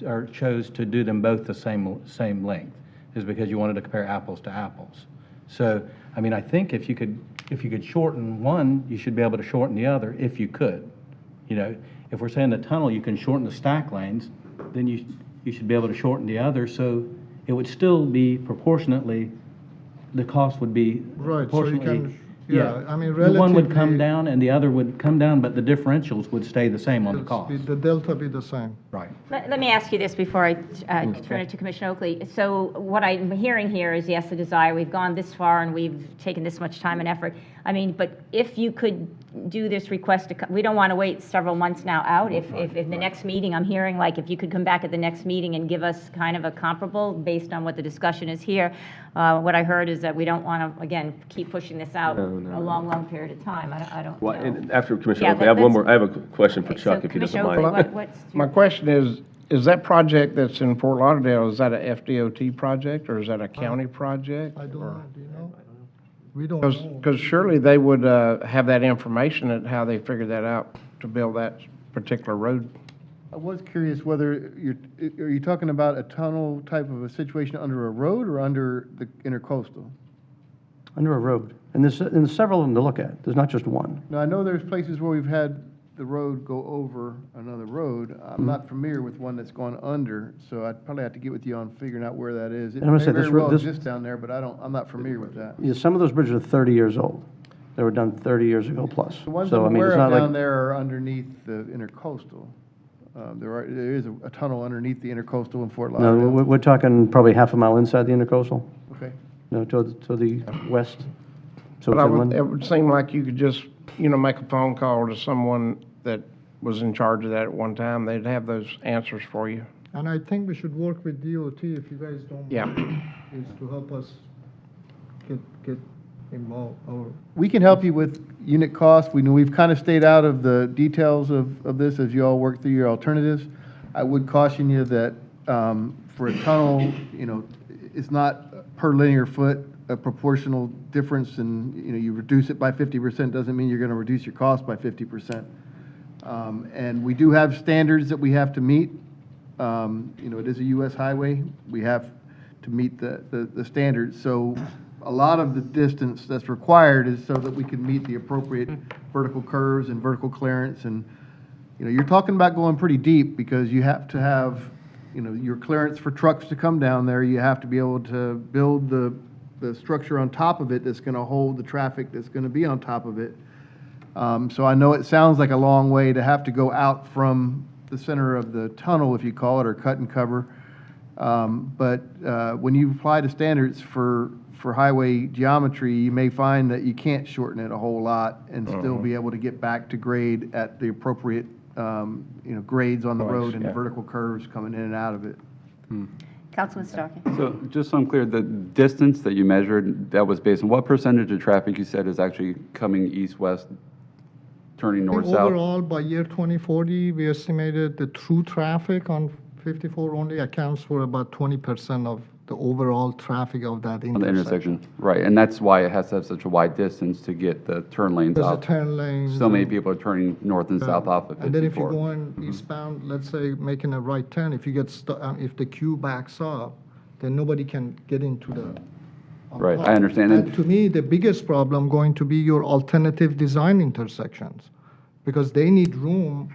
or chose to do them both the same length, is because you wanted to compare apples to apples. So, I mean, I think if you could shorten one, you should be able to shorten the other if you could. If we're saying the tunnel, you can shorten the stack lanes, then you should be able to shorten the other, so it would still be proportionately, the cost would be Right, so you proportionately. can, yeah, I mean, The one would come relatively- down and the other would come down, but the differentials would stay the same on the cost. The delta be the same. Right. Let me ask you this before I turn it to Commissioner Oakley. So what I'm hearing here is, yes, a desire. We've gone this far and we've taken this much time and effort. I mean, but if you could do this request, we don't want to wait several months now out. If the next meeting, I'm hearing like if you could come back at the next meeting and give us kind of a comparable based on what the discussion is here. What I heard is that we don't want to, again, keep pushing this out a long, long period of time. I don't Well, know. and after Commissioner Yeah, Oakley, I have one let's- more, I have a question for Okay, Chuck, so if he doesn't Commissioner mind. Oakley, what's My question is that project that's in Fort Lauderdale, is that a FDOT project or is that a county project? I don't know, do you know? We don't know. Because surely they would have that information at how they figured that out to build that particular road. I was curious whether are you talking about a tunnel type of a situation under a road or under the intercoastal? Under a road. And there's several of them to look at. There's not just one. Now, I know there's places where we've had the road go over another road. I'm not familiar with one that's gone under, so I'd probably have to get with you on figuring out where that is. It And I'm gonna may say very this well road- this- exist down there, but I'm not familiar with that. Yeah, some of those bridges are 30 years old. They were done 30 years ago plus. The ones So, I'm I mean, aware it's of not like- down there are underneath the intercoastal. There is a tunnel underneath the intercoastal in Fort No, Lauderdale. we're talking probably half a mile inside the intercoastal, Okay. no, to the west. So But it's inland. it would seem like you could just, make a phone call to someone that was in charge of that at one time. They'd have those answers for you. And I think we should work with DOT, if you guys don't Yeah. mind, is to help us get involved, or We can help you with unit costs. We've kind of stayed out of the details of this as you all work through your alternatives. I would caution you that for a tunnel, it's not per linear foot a proportional difference, and, you reduce it by 50% doesn't mean you're going to reduce your cost by 50%. And we do have standards that we have to meet. It is a US highway. We have to meet the standards. So a lot of the distance that's required is so that we can meet the appropriate vertical curves and vertical clearance. And, you're talking about going pretty deep because you have to have, your clearance for trucks to come down there. You have to be able to build the structure on top of it that's going to hold the traffic that's going to be on top of it. So I know it sounds like a long way to have to go out from the center of the tunnel, if you call it, or cut and cover. But when you apply the standards for highway geometry, you may find that you can't shorten it a whole lot and still be able to get back to grade at the appropriate, grades on the road and the vertical curves coming in and out of it. Councilman Starkey. So just so I'm clear, the distance that you measured, that was based on what percentage of traffic you said is actually coming east-west, turning north-south? overall, by year 2040, we estimated the through traffic on 54 only accounts for about 20% of the overall traffic of that On the intersection, right, and that's why it has to have such a wide distance to get the turn lanes There's off. the turn lanes. So many and- people are turning north and south off of 54. And then if you're going eastbound, let's say making a right turn, if you get if the queue backs up, then nobody can get into the. on Right, top. I understand. And to me, the biggest problem going to be your alternative design intersections, because they need room.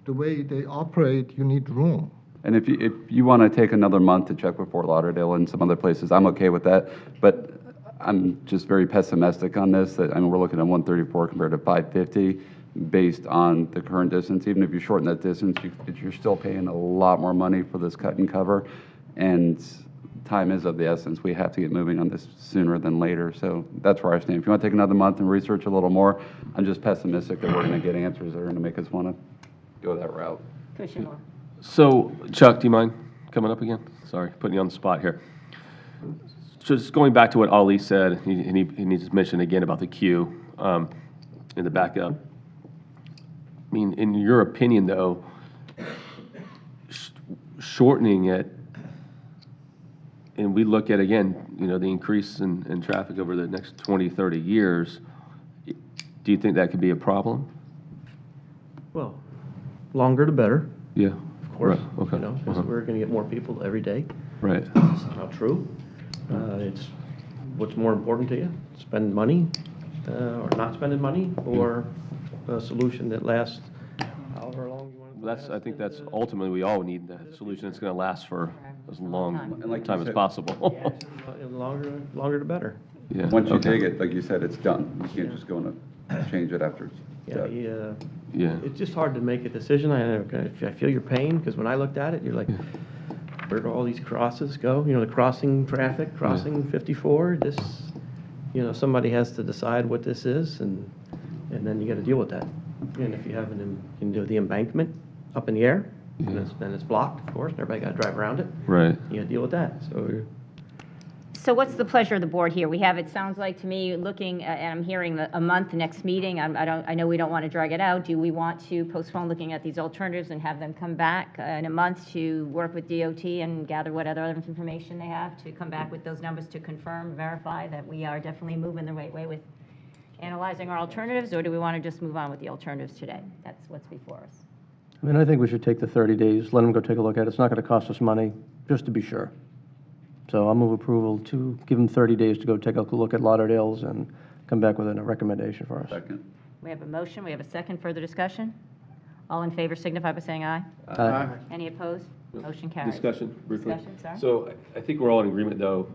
The way they operate, you need room. And if you want to take another month to check with Fort Lauderdale and some other places, I'm okay with that. But I'm just very pessimistic on this, that, we're looking at 134 compared to 550 based on the current distance. Even if you shorten that distance, you're still paying a lot more money for this cut and cover. And time is of the essence. We have to get moving on this sooner than later. So that's where I stand. If you want to take another month and research a little more, I'm just pessimistic that we're going to get answers that are going to make us want to go that route. Commissioner Moore. So, Chuck, do you mind coming up again? Sorry, putting you on the spot here. Just going back to what Ali said, and he just mentioned again about the queue in the backup. I mean, in your opinion, though, shortening it, and we look at, again, the increase in traffic over the next 20, 30 years, do you think that could be a problem? Well, longer the better, Yeah. of course. Right, okay. Because we're going to get more people every day. Right. It's not true. It's what's more important to you, spend money or not spending money, or a solution that lasts however long you want it to I think that's ultimately, we all need that solution that's going to last for as long And like you time as said- possible. Longer the better. Yeah, Once you okay. take it, like you said, it's done. You can't just go and change it after it's Yeah. It's just hard to make a decision. I feel your pain, because when I looked at it, you're like, where do all these crosses go? You know, the crossing traffic, crossing 54, somebody has to decide what this is, and then you got to deal with that. And if you have the embankment up in the air, then it's blocked, of course, and everybody got to drive around it. Right. You got to deal with that. So what's the pleasure of the board here? We have, it sounds like to me, looking, and I'm hearing a month next meeting. I know we don't want to drag it out. Do we want to postpone looking at these alternatives and have them come back in a month to work with DOT and gather what other information they have to come back with those numbers to confirm, verify that we are definitely moving the right way with analyzing our alternatives, or do we want to just move on with the alternatives today? That's what's before us. I mean, I think we should take the 30 days, let them go take a look at it. It's not going to cost us money, just to be sure. So I'll move approval to give them 30 days to go take a look at Lauderdale's and come back with a recommendation for us. Second. We have a motion, we have a second. Further discussion? All in favor signify by saying aye. Aye. Any opposed? Motion carries. Discussion, briefly. Discussion, sorry. So I think we're all in agreement, though,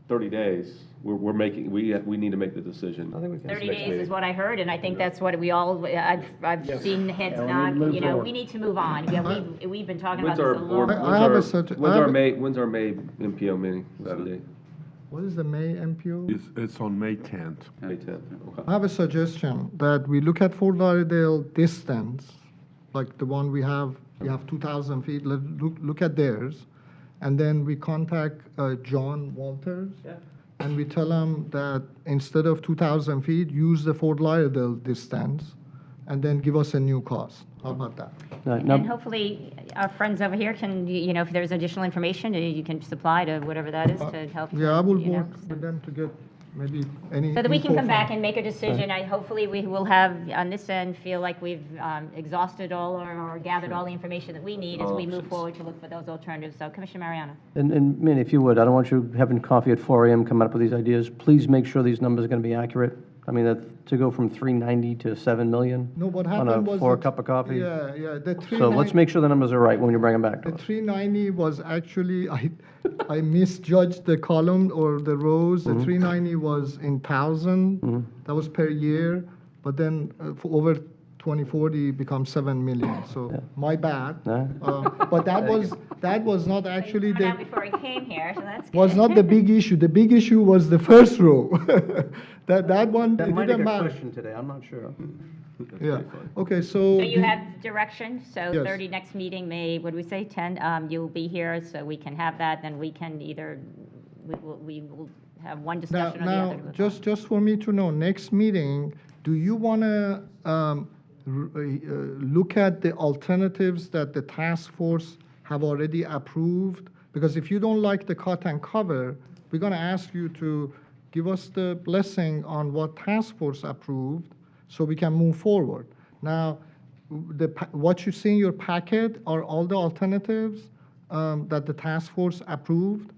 30 days, we need to make the decision. I think we can. 30 days is what I heard, and I think that's what we all, I've seen heads nod, we need to move on. Yeah, we've been talking about When's this our a board, long. when's our May MPO meeting, Saturday? What is the May MPO? It's on May 10th. May 10th, okay. I have a suggestion that we look at Fort Lauderdale distance, like the one we have 2,000 feet, look at theirs, and then we contact John Walters, and we tell him that instead of 2,000 feet, use the Fort Lauderdale distance, and then give us a new cost. How about that? And hopefully, our friends over here can, if there's additional information, you can supply to whatever that is to help. Yeah, I will work with them to get maybe any. So that we can info come back from- and make a decision. Hopefully, we will have, on this end, feel like we've exhausted all or gathered all the information that we need as we move forward to look for those alternatives. So Commissioner Mariano. And Manny, if you would, I don't want you having coffee at 4 a.m. coming up with these ideas. Please make sure these numbers are going to be accurate. I mean, to go from 390 to 7 million No, what on happened was. a 4 that- cup of coffee. Yeah, the So let's make sure the numbers are right when you bring them back to The us. 390 was actually, I misjudged the column or the rows. The 390 was in 1,000. That was per year. But then for over 2040 becomes 7 million. So my bad. But that was not actually Found out the before he came here, so that's was good. not the big issue. The big issue was the first row. that one That it might didn't make a matter. question today, I'm not sure. Yeah. Okay. So. So you the- have direction, so Yes. 30 next meeting, May, what do we say, 10? You'll be here, so we can have that, then we can either, we will have one Now, discussion or the other. now, just for me to know, next meeting, do you want to look at the alternatives that the task force have already approved? Because if you don't like the cut and cover, we're going to ask you to give us the blessing on what task force approved so we can move forward. Now, what you see in your packet are all the alternatives that the task force approved.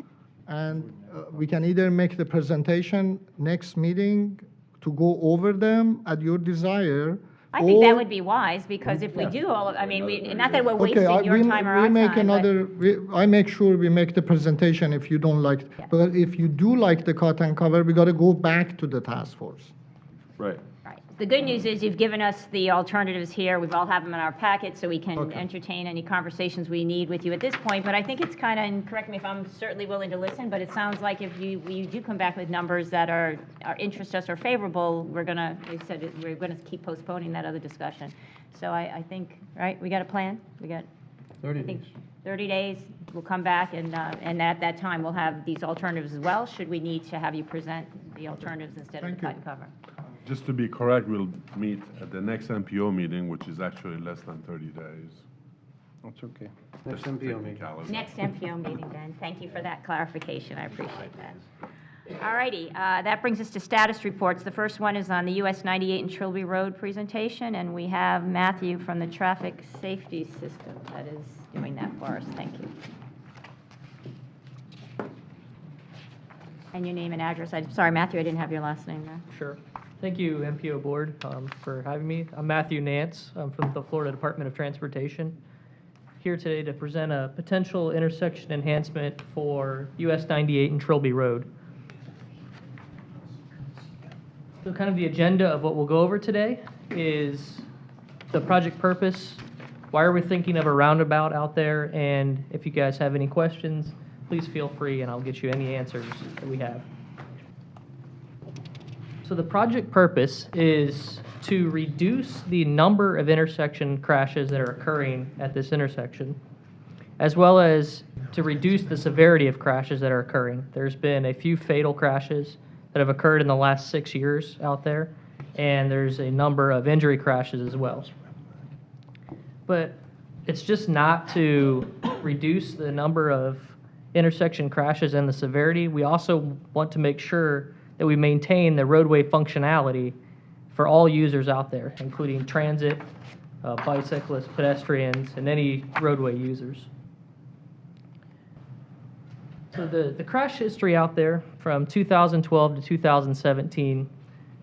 And we can either make the presentation next meeting to go over them at your desire. I think that or- would be wise, because if we do all of, not that we're Okay, wasting your we- time or we our make time, but I make sure we make the presentation if you don't like, but if you do like the cut and cover, we got to go back to the task force. Right. right. The good news is you've given us the alternatives here. We've all have them in our packet, so we can Okay. entertain any conversations we need with you at this point. But I think it's kind of, and correct me if I'm certainly willing to listen, but it sounds like if you do come back with numbers that are interest us or favorable, we're gonna, we said we're gonna keep postponing that other discussion. So I think, right, we got a plan? We got, 30 days. 30 days, we'll come back, and at that time, we'll have these alternatives as well, should we need to have you present the alternatives instead of the cut and cover. Just to be correct, we'll meet at the next MPO meeting, which is actually less than 30 days. That's okay. Just Next MPO meeting. technicality. Next MPO meeting, then. Thank you for that clarification. I appreciate that. All righty, that brings us to status reports. The first one is on the US 98 and Trilby Road presentation, and we have Matthew from the Traffic Safety System that is doing that for us. Thank you. And your name and address. I'm sorry, Matthew, I didn't have your last name there. Sure. Thank you, MPO Board, for having me. I'm Matthew Nance. I'm from the Florida Department of Transportation. Here today to present a potential intersection enhancement for US 98 and Trilby Road. So kind of the agenda of what we'll go over today is the project purpose, why are we thinking of a roundabout out there, and if you guys have any questions, please feel free and I'll get you any answers that we have. So the project purpose is to reduce the number of intersection crashes that are occurring at this intersection, as well as to reduce the severity of crashes that are occurring. There's been a few fatal crashes that have occurred in the last 6 years out there, and there's a number of injury crashes as well. But it's just not to reduce the number of intersection crashes and the severity. We also want to make sure that we maintain the roadway functionality for all users out there, including transit, bicyclists, pedestrians, and any roadway users. So the crash history out there from 2012 to 2017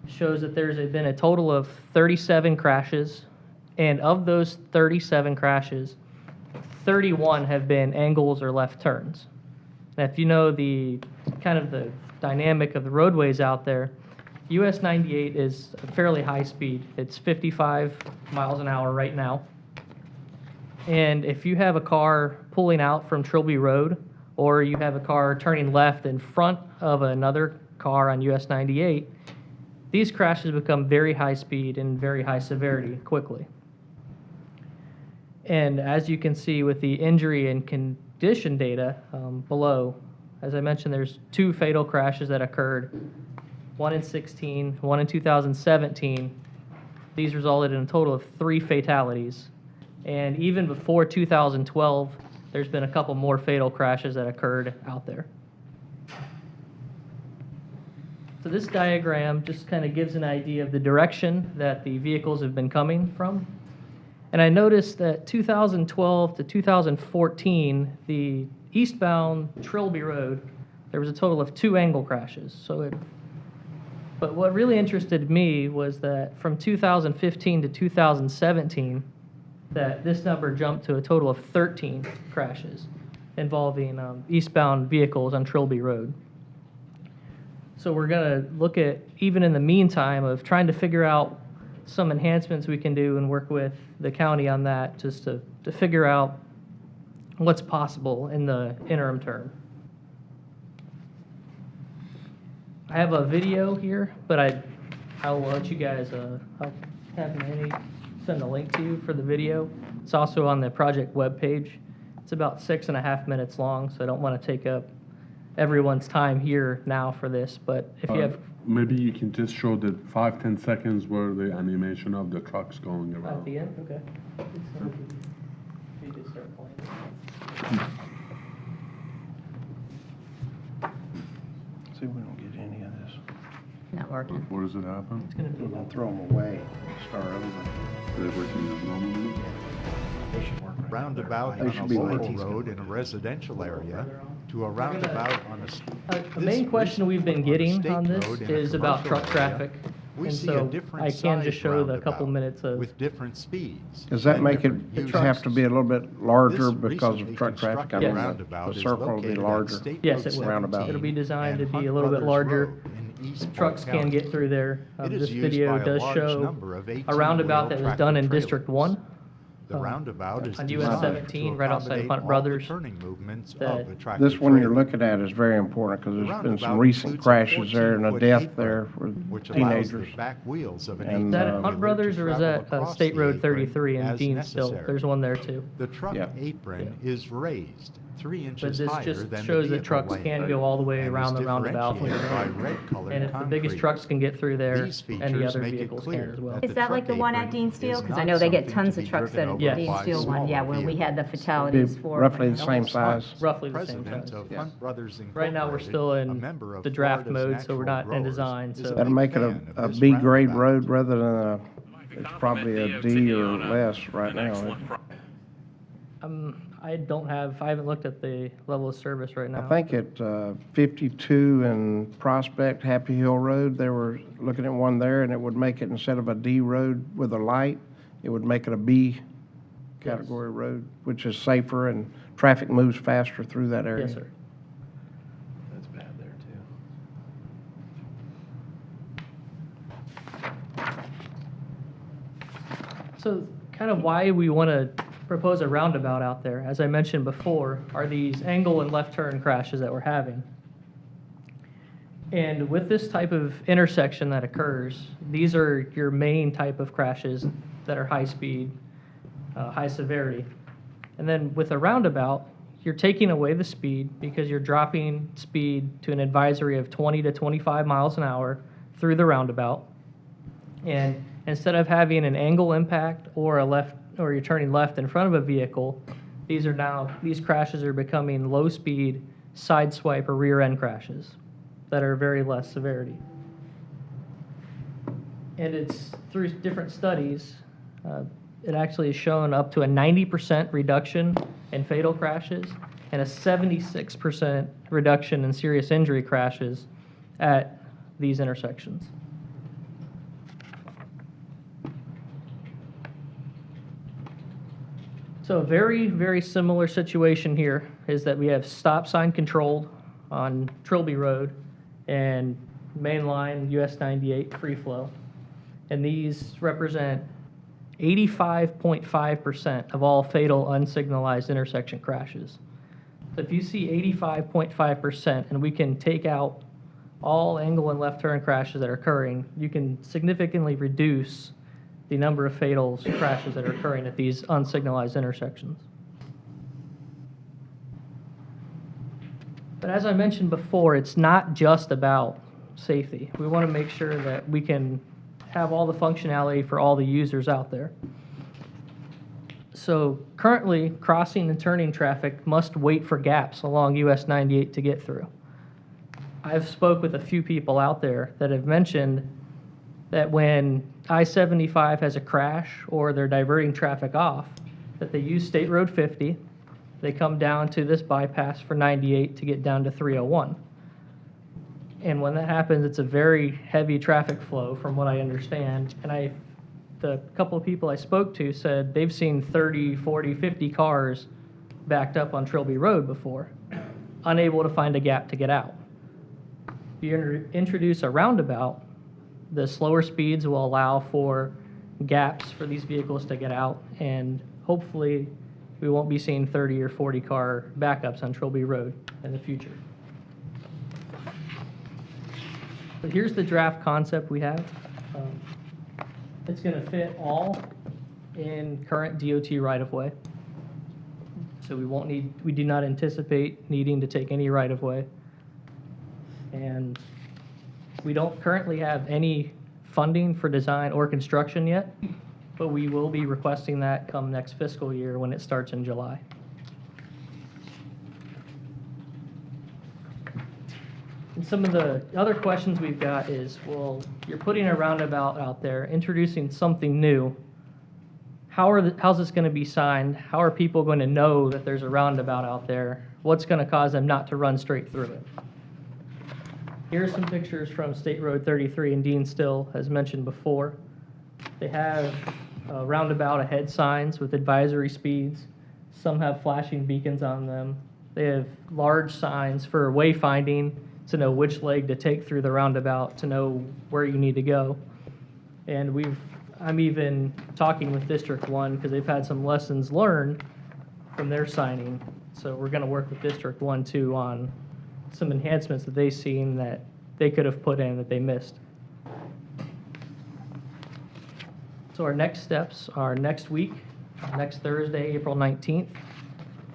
shows that there's been a total of 37 crashes, and of those 37 crashes, 31 have been angles or left turns. Now, if you know the kind of the dynamic of the roadways out there, US 98 is a fairly high speed. It's 55 miles an hour right now. And if you have a car pulling out from Trilby Road, or you have a car turning left in front of another car on US 98, these crashes become very high speed and very high severity quickly. And as you can see with the injury and condition data below, as I mentioned, there's 2 fatal crashes that occurred, one in 16, one in 2017. These resulted in a total of 3 fatalities. And even before 2012, there's been a couple more fatal crashes that occurred out there. So this diagram just kind of gives an idea of the direction that the vehicles have been coming from. And I noticed that 2012 to 2014, the eastbound Trilby Road, there was a total of 2 angle crashes. But what really interested me was that from 2015 to 2017, that this number jumped to a total of 13 crashes involving eastbound vehicles on Trilby Road. So we're going to look at, even in the meantime, of trying to figure out some enhancements we can do and work with the county on that, just to figure out what's possible in the interim term. I have a video here, but I'll let you guys, I'll have Manny send a link to you for the video. It's also on the project webpage. It's about 6.5 minutes long, so I don't want to take up everyone's time here now for this, but if you have... Maybe you can just show the 5-10 seconds where the animation of the trucks going around. At the end? Okay. You can start playing. See, we don't get any of this. Not working. Where does it happen? It's going to be... I'll throw them away, start over. They're working as normally? They should work right. Roundabout They on should a be local like- road in a residential area to a roundabout on a... The main question we've been getting on this road in a is about truck commercial area, traffic. we And see so a different I can just size show the couple roundabout minutes of... with different speeds. Does that and make different it use have to be a little bit larger This because recently of truck traffic? I constructed mean, roundabout the is circle will be located at larger. State Yes, Road it will. Roundabout. It'll be designed to and be a Hunt little bit Brothers larger. Road in East Trucks Polk can get County. through there. It is This used video by a does large show number of a roundabout that was done in 18-wheel District trailers. 1. The roundabout is on designed US 17, to right outside accommodate Hunt all Brothers, the turning movements that- of a tractor This one you're trailer. looking at is very important because there's been some roundabout recent includes a crashes there and a 14-foot death apron, there with which allows teenagers. the back wheels of an And, Is that at 18-wheeler Hunt Brothers to or is travel that across State the Road apron 33 in as Deansville? necessary. There's one there too. The truck Yeah. apron is raised 3 But inches this higher just than shows the that trucks vehicle can lane go all the way and around is the roundabout. differentiated by red-colored And if the biggest concrete. trucks can get through there, These and the features other make it vehicles can clear as well. Is that like the truck one at apron Dean Steel? is Because I not know they get something tons to of be trucks that driven are over Yes. Dean by Steel one, yeah, smaller where we had the vehicles. fatalities Be for. roughly the same size. Roughly the same President size. of Yes. Hunt Brothers Right now, we're Incorporated, still a in member of the draft Florida's mode, so we're Natural not in Growers, design, is so- That'll big make it fan a of this B-grade roundabout. road rather than it's probably a D or less right now. I haven't looked at the level of service right now. I think at 52 and Prospect, Happy Hill Road, they were looking at one there, and it would make it, instead of a D road with a light, it would make it a B category road, which is safer and traffic moves faster through that area. Yes, sir. That's bad there too. So kind of why we want to propose a roundabout out there, as I mentioned before, are these angle and left turn crashes that we're having. And with this type of intersection that occurs, these are your main type of crashes that are high speed, high severity. And then with a roundabout, you're taking away the speed because you're dropping speed to an advisory of 20 to 25 miles an hour through the roundabout. And instead of having an angle impact or or you're turning left in front of a vehicle, these crashes are becoming low speed side swipe or rear end crashes that are very less severity. And it's through different studies, it actually has shown up to a 90% reduction in fatal crashes and a 76% reduction in serious injury crashes at these intersections. So a very, very similar situation here is that we have stop sign controlled on Trilby Road and mainline US 98 free flow. And these represent 85.5% of all fatal unsignalized intersection crashes. So if you see 85.5% and we can take out all angle and left turn crashes that are occurring, you can significantly reduce the number of fatal crashes that are occurring at these unsignalized intersections. But as I mentioned before, it's not just about safety. We want to make sure that we can have all the functionality for all the users out there. So currently, crossing and turning traffic must wait for gaps along US 98 to get through. I've spoke with a few people out there that have mentioned that when I-75 has a crash or they're diverting traffic off, that they use State Road 50, they come down to this bypass for 98 to get down to 301. And when that happens, it's a very heavy traffic flow from what I understand. And the couple of people I spoke to said they've seen 30, 40, 50 cars backed up on Trilby Road before, unable to find a gap to get out. If you introduce a roundabout, the slower speeds will allow for gaps for these vehicles to get out, and hopefully we won't be seeing 30 or 40 car backups on Trilby Road in the future. But here's the draft concept we have. It's going to fit all in current DOT right-of-way. So we do not anticipate needing to take any right-of-way. And we don't currently have any funding for design or construction yet, but we will be requesting that come next fiscal year when it starts in July. And some of the other questions we've got is, well, you're putting a roundabout out there, introducing something new. How's this going to be signed? How are people going to know that there's a roundabout out there? What's going to cause them not to run straight through it? Here's some pictures from State Road 33 in Dean Still, as mentioned before. They have roundabout ahead signs with advisory speeds. Some have flashing beacons on them. They have large signs for wayfinding to know which leg to take through the roundabout, to know where you need to go. And I'm even talking with District 1 because they've had some lessons learned from their signing. So we're going to work with District 1 too on some enhancements that they've seen that they could have put in that they missed. So our next steps are next week, next Thursday, April 19th,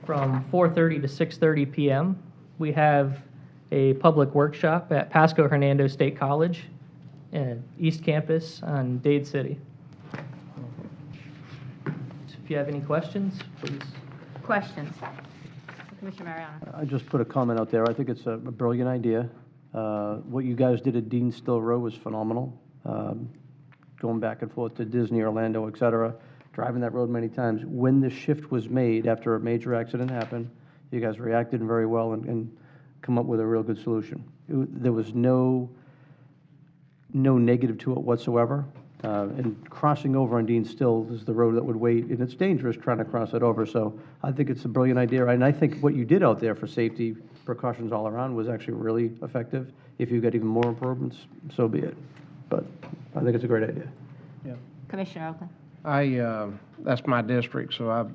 from 4:30 to 6:30 p.m. We have a public workshop at Pasco Hernando State College, East Campus on Dade City. If you have any questions, please. Questions? Commissioner Mariano. I just put a comment out there. I think it's a brilliant idea. What you guys did at Dean Still Road was phenomenal. Going back and forth to Disney, Orlando, et cetera, driving that road many times. When the shift was made after a major accident happened, you guys reacted very well and come up with a real good solution. There was no negative to it whatsoever. And crossing over on Dean Still is the road that would wait, and it's dangerous trying to cross it over. So I think it's a brilliant idea, and I think what you did out there for safety precautions all around was actually really effective. If you get even more improvements, so be it. But I think it's a great idea. Yeah. Commissioner Oakland. That's my district, so I've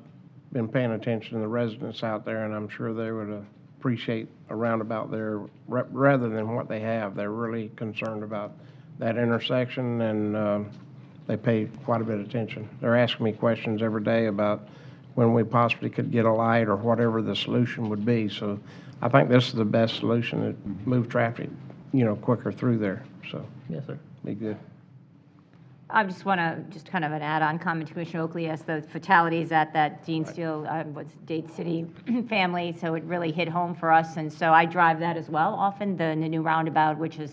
been paying attention to the residents out there, and I'm sure they would appreciate a roundabout there rather than what they have. They're really concerned about that intersection, and they pay quite a bit of attention. They're asking me questions every day about when we possibly could get a light or whatever the solution would be. So I think this is the best solution to move traffic, quicker through there. So Yes, sir. be good. I just want to, just kind of an add-on comment to Commissioner Oakley, as the fatalities at that Dean Steele, Dade City family, so it really hit home for us. And so I drive that as well often, the new roundabout, which and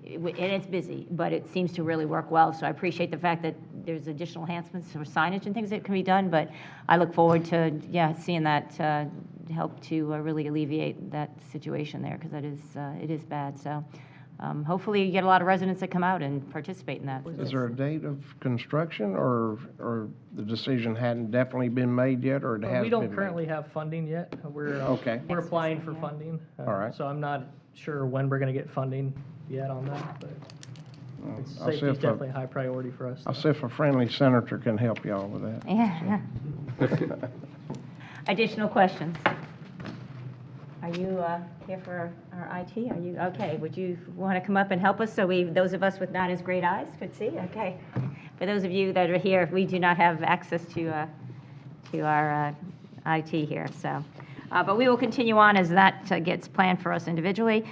it's busy, but it seems to really work well. So I appreciate the fact that there's additional enhancements or signage and things that can be done, but I look forward to, seeing that help to really alleviate that situation there, because it is bad. So hopefully you get a lot of residents that come out and participate in that. Is there a date of construction, or the decision hadn't definitely been made yet, or it has been made? We don't currently have funding yet. We're applying for funding. All right. So I'm not sure when we're going to get funding yet on that, but I'll see safety is if definitely a high priority for us. I'll see if a friendly senator can help y'all with that. Yeah. Additional questions? Are you here for our IT? Are you, okay, would you want to come up and help us so those of us with not as great eyes could see? Okay. For those of you that are here, we do not have access to our IT here, so. But we will continue on as that gets planned for us individually.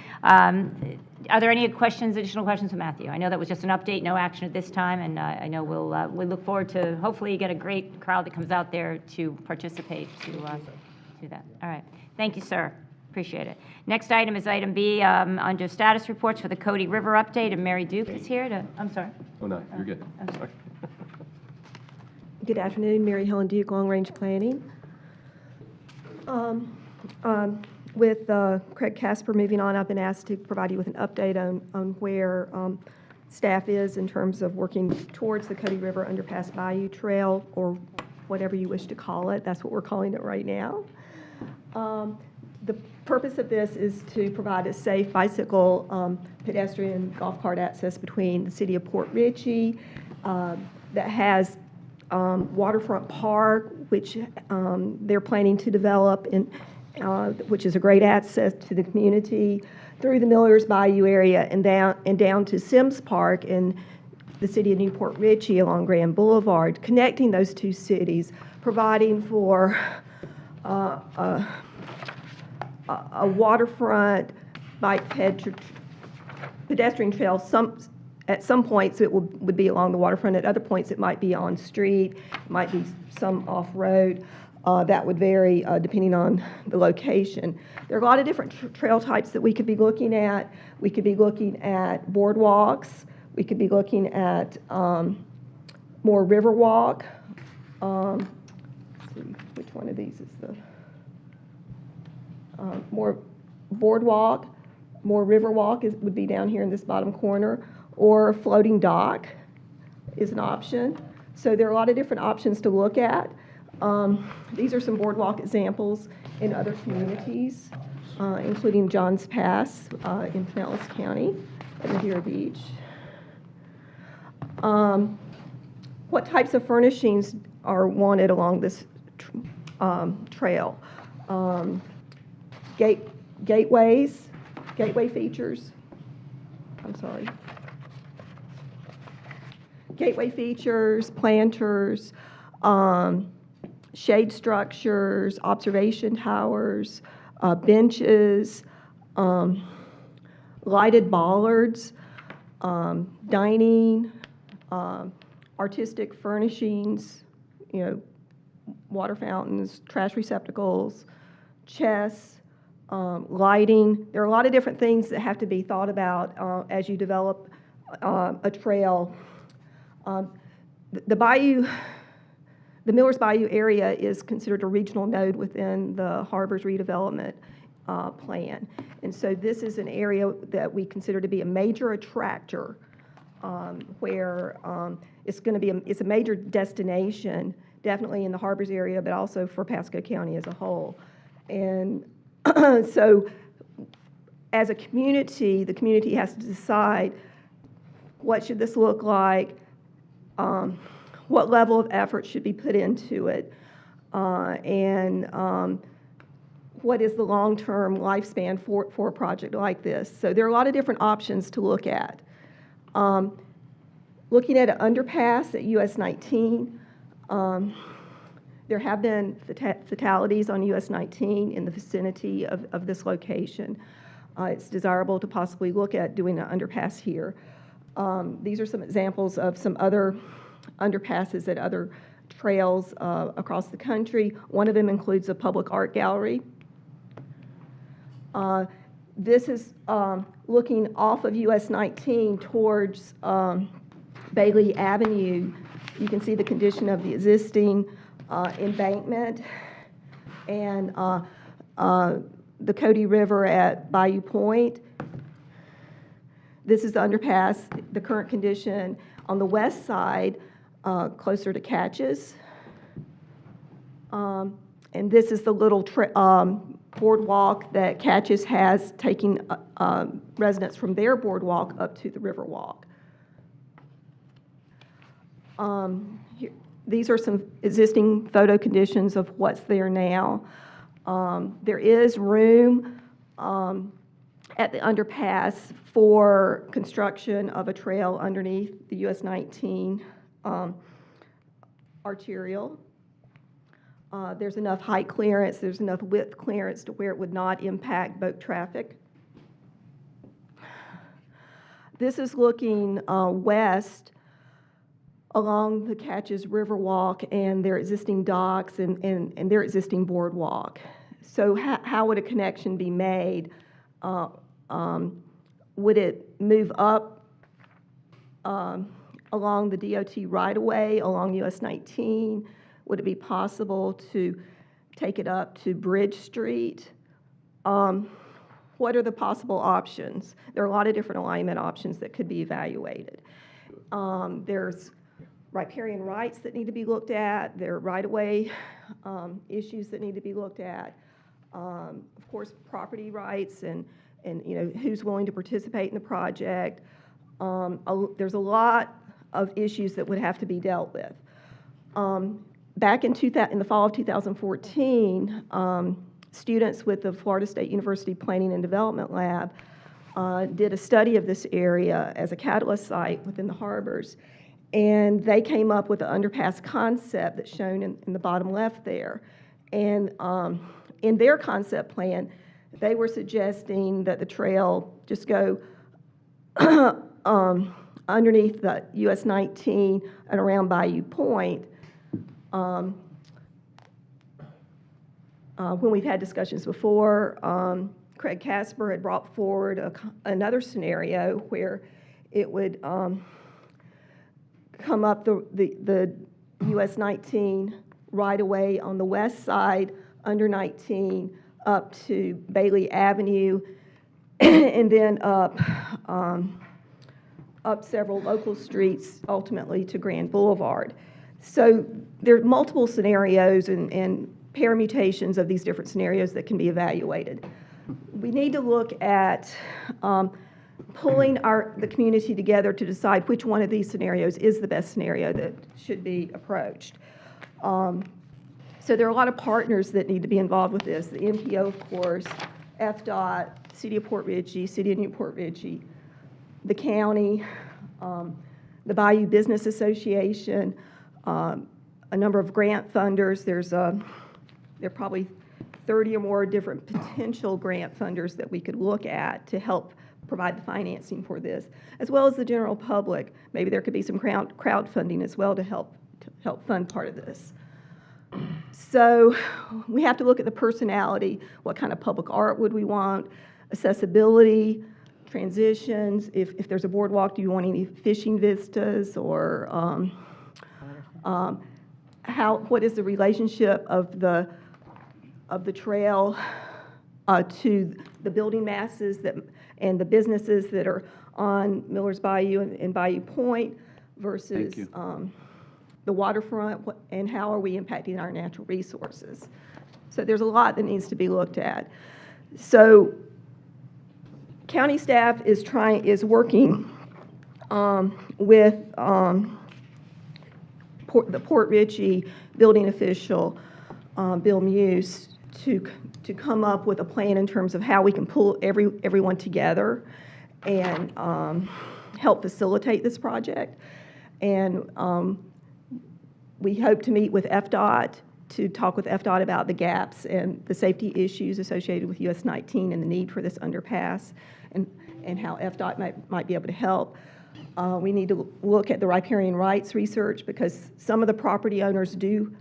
Are there any additional questions for Matthew? I know that was just an update, no action at this time, and I know we'll look forward to hopefully get a great crowd that comes out there to participate to that. All right. Thank you, sir. Appreciate it. Next item is item B, under status reports for the Cody River update, and Mary Duke is here to, I'm sorry. Oh, no, you're good. I'm sorry. Good afternoon, Mary Helen Duke, Long Range Planning. With Craig Casper moving on, I've been asked to provide you with an update on where staff is in terms of working towards the Cody River Underpass Bayou Trail, or whatever you wish to call it. That's what we're calling it right now. The purpose of this is to provide a safe bicycle, pedestrian, golf cart access between the city of Port Richey that has Waterfront Park, which they're planning to develop, which is a great access to the community, through the Millers Bayou area and down to Sims Park in the city of Newport Richey along Grand Boulevard, connecting those two cities, providing for a waterfront bike pedestrian trail. At some points, it would be along the waterfront. At other points, it might be on street, it might be some off-road. That would vary depending on the location. There are a lot of different trail types that we could be looking at. We could be looking at boardwalks. We could be looking at more river walk. Let's see, which one of these is the more boardwalk, more river walk would be down here in this bottom corner, or floating dock is an option. So there are a lot of different options to look at. These are some boardwalk examples in other communities, including Johns Pass in Pinellas County at Madeira Beach. What types of furnishings are wanted along this trail? Gateway features. I'm sorry. Gateway features, planters, shade structures, observation towers, benches, lighted bollards, dining, artistic furnishings, water fountains, trash receptacles, chests, lighting. There are a lot of different things that have to be thought about as you develop a trail. The Millers Bayou area is considered a regional node within the harbor's redevelopment plan. And so this is an area that we consider to be a major attractor, where it's going to be it's a major destination, definitely in the harbor's area, but also for Pasco County as a whole. And so as a community, the community has to decide, what should this look like? what level of effort should be put into it, and what is the long-term lifespan for a project like this. So there are a lot of different options to look at. Looking at an underpass at US 19, there have been fatalities on US 19 in the vicinity of this location. It's desirable to possibly look at doing an underpass here. These are some examples of some other underpasses at other trails across the country. One of them includes a public art gallery. This is looking off of US 19 towards Bailey Avenue. You can see the condition of the existing embankment and the Cody River at Bayou Point. This is the underpass, the current condition on the west side, closer to Catches. And this is the little boardwalk that Catches has, taking residents from their boardwalk up to the Riverwalk. These are some existing photo conditions of what's there now. There is room at the underpass for construction of a trail underneath the US 19 arterial. There's enough height clearance, there's enough width clearance to where it would not impact boat traffic. This is looking west along the Catches Riverwalk and their existing docks and their existing boardwalk. So how would a connection be made? Would it move up along the DOT right-of-way along US 19? Would it be possible to take it up to Bridge Street? What are the possible options? There are a lot of different alignment options that could be evaluated. There's riparian rights that need to be looked at. There are right-of-way issues that need to be looked at. Of course, property rights and who's willing to participate in the project. There's a lot of issues that would have to be dealt with. Back in the fall of 2014, students with the Florida State University Planning and Development Lab did a study of this area as a catalyst site within the harbors. And they came up with an underpass concept that's shown in the bottom left there. And in their concept plan, they were suggesting that the trail just go underneath the US 19 and around Bayou Point. When we've had discussions before, Craig Casper had brought forward another scenario where it would come up the US 19 right away on the west side under 19 up to Bailey Avenue and then up several local streets ultimately to Grand Boulevard. So there are multiple scenarios and permutations of these different scenarios that can be evaluated. We need to look at pulling the community together to decide which one of these scenarios is the best scenario that should be approached. So there are a lot of partners that need to be involved with this. The MPO, of course, FDOT, City of Port Ridgey, City of Newport Ridgey, the county, the Bayou Business Association, a number of grant funders. There are probably 30 or more different potential grant funders that we could look at to help provide the financing for this, as well as the general public. Maybe there could be some crowdfunding as well to help fund part of this. So we have to look at the personality. What kind of public art would we want? Accessibility, transitions. If there's a boardwalk, do you want any fishing vistas or what is the relationship of the trail to the building masses and the businesses that are on Miller's Bayou and Bayou Point versus the waterfront, and how are we impacting our natural resources? So there's a lot that needs to be looked at. So county staff is working with the Port Ritchie building official, Bill Muse, to come up with a plan in terms of how we can pull everyone together and help facilitate this project. And we hope to meet with FDOT to talk with FDOT about the gaps and the safety issues associated with US 19 and the need for this underpass and how FDOT might be able to help. We need to look at the riparian rights research because some of the property owners do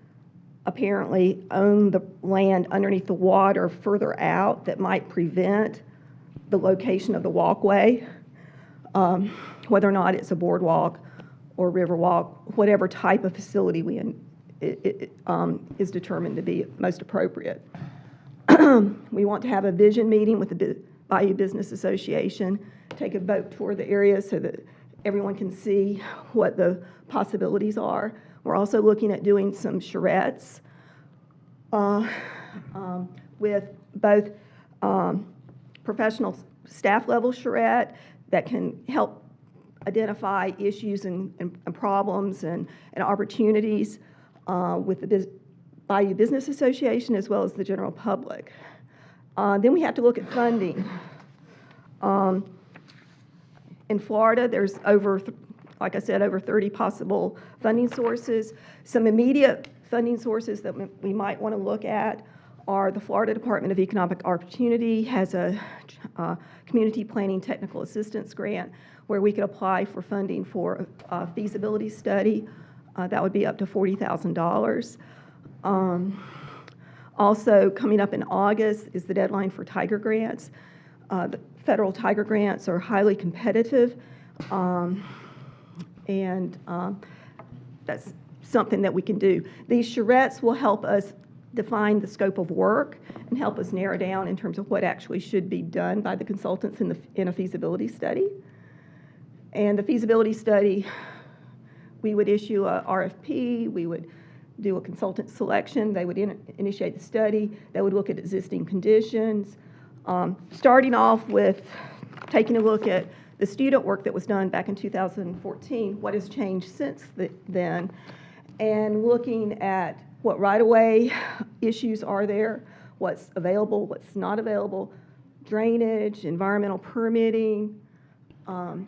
apparently own the land underneath the water further out that might prevent the location of the walkway, whether or not it's a boardwalk or riverwalk, whatever type of facility is determined to be most appropriate. We want to have a vision meeting with the Bayou Business Association, take a boat tour of the area so that everyone can see what the possibilities are. We're also looking at doing some charrettes with both professional staff level charrette that can help identify issues and problems and opportunities with the Bayou Business Association as well as the general public. Then we have to look at funding. In Florida, there's like I said, over 30 possible funding sources. Some immediate funding sources that we might want to look at are the Florida Department of Economic Opportunity has a community planning technical assistance grant where we could apply for funding for a feasibility study. That would be up to $40,000. Also, coming up in August is the deadline for Tiger grants. The federal Tiger grants are highly competitive, and that's something that we can do. These charrettes will help us define the scope of work and help us narrow down in terms of what actually should be done by the consultants in a feasibility study. And the feasibility study, we would issue a RFP, we would do a consultant selection, they would initiate the study, they would look at existing conditions, starting off with taking a look at the student work that was done back in 2014, what has changed since then, and looking at what right-of-way issues are there, what's available, what's not available, drainage, environmental permitting,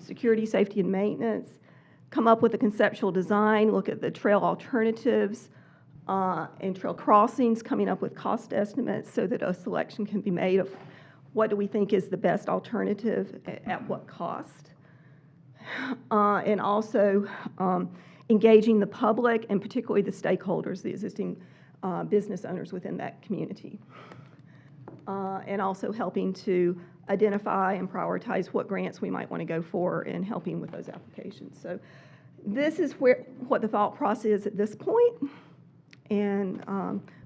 security, safety, and maintenance, come up with a conceptual design, look at the trail alternatives and trail crossings, coming up with cost estimates so that a selection can be made of what do we think is the best alternative at what cost. And also engaging the public and particularly the stakeholders, the existing business owners within that community. And also helping to identify and prioritize what grants we might want to go for and helping with those applications. So this is what the thought process is at this point. And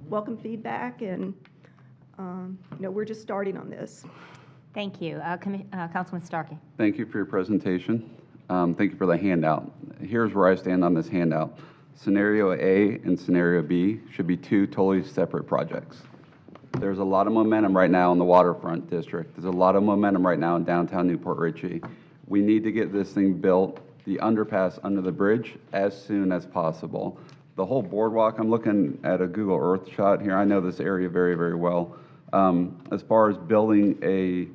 welcome feedback, and we're just starting on this. Thank you. Councilman Starkey. Thank you for your presentation. Thank you for the handout. Here's where I stand on this handout. Scenario A and Scenario B should be two totally separate projects. There's a lot of momentum right now in the waterfront district. There's a lot of momentum right now in downtown Newport Richey. We need to get this thing built, the underpass under the bridge, as soon as possible. The whole boardwalk, I'm looking at a Google Earth shot here. I know this area very, very well. As far as building a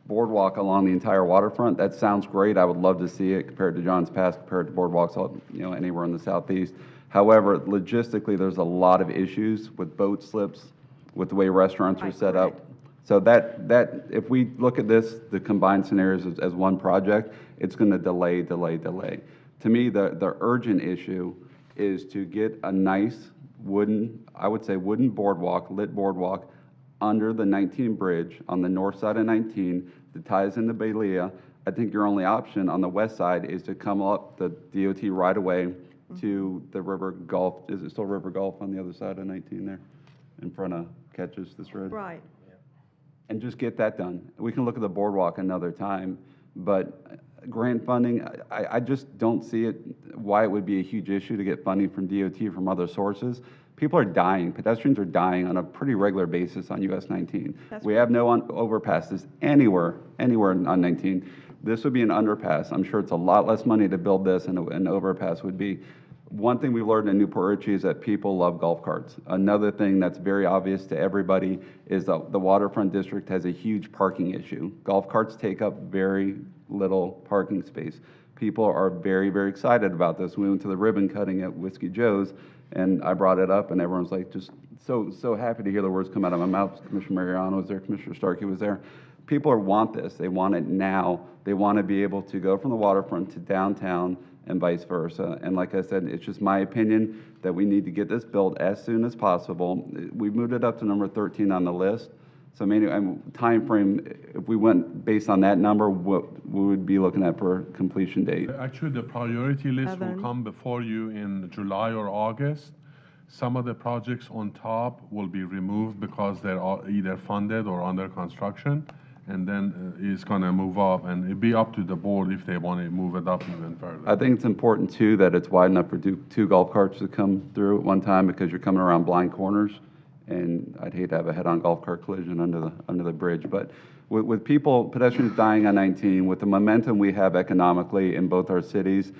boardwalk along the entire waterfront, that sounds great. I would love to see it compared to John's Pass, compared to boardwalks, anywhere in the southeast. However, logistically, there's a lot of issues with boat slips, with the way restaurants are set up. So that if we look at this, the combined scenarios as one project, it's going to delay. To me, the urgent issue is to get a nice wooden, I would say wooden boardwalk, lit boardwalk, under the 19 bridge on the north side of 19 that ties into Bailea. I think your only option on the west side is to come up the DOT right away to the River Gulf. Is it still River Gulf on the other side of 19 there, in front of Catches this road? Right. And just get that done. We can look at the boardwalk another time, but grant funding, I just don't see it, why it would be a huge issue to get funding from DOT from other sources. People are dying, pedestrians are dying on a pretty regular basis on US 19. We have no overpasses anywhere on 19. This would be an underpass. I'm sure it's a lot less money to build this, and an overpass would be One thing we learned in Newport Richey is that people love golf carts. Another thing that's very obvious to everybody is that the waterfront district has a huge parking issue. Golf carts take up very little parking space. People are very, very excited about this. We went to the ribbon cutting at Whiskey Joe's, and I brought it up, and everyone's like just so happy to hear the words come out of my mouth. Commissioner Mariano was there, Commissioner Starkey was there. People want this. They want it now. They want to be able to go from the waterfront to downtown and vice versa. And like I said, it's just my opinion that we need to get this built as soon as possible. We've moved it up to number 13 on the list. So maybe time frame, if we went based on that number, what we would be looking at for completion date? Actually, the priority list will come before you in July or August. Some of the projects on top will be removed because they're either funded or under construction, and then it's going to move up, and it'd be up to the board if they want to move it up even further. I think it's important too that it's wide enough for two golf carts to come through at one time, because you're coming around blind corners, and I'd hate to have a head-on golf cart collision under the bridge. But with pedestrians dying on 19, with the momentum we have economically in both our cities,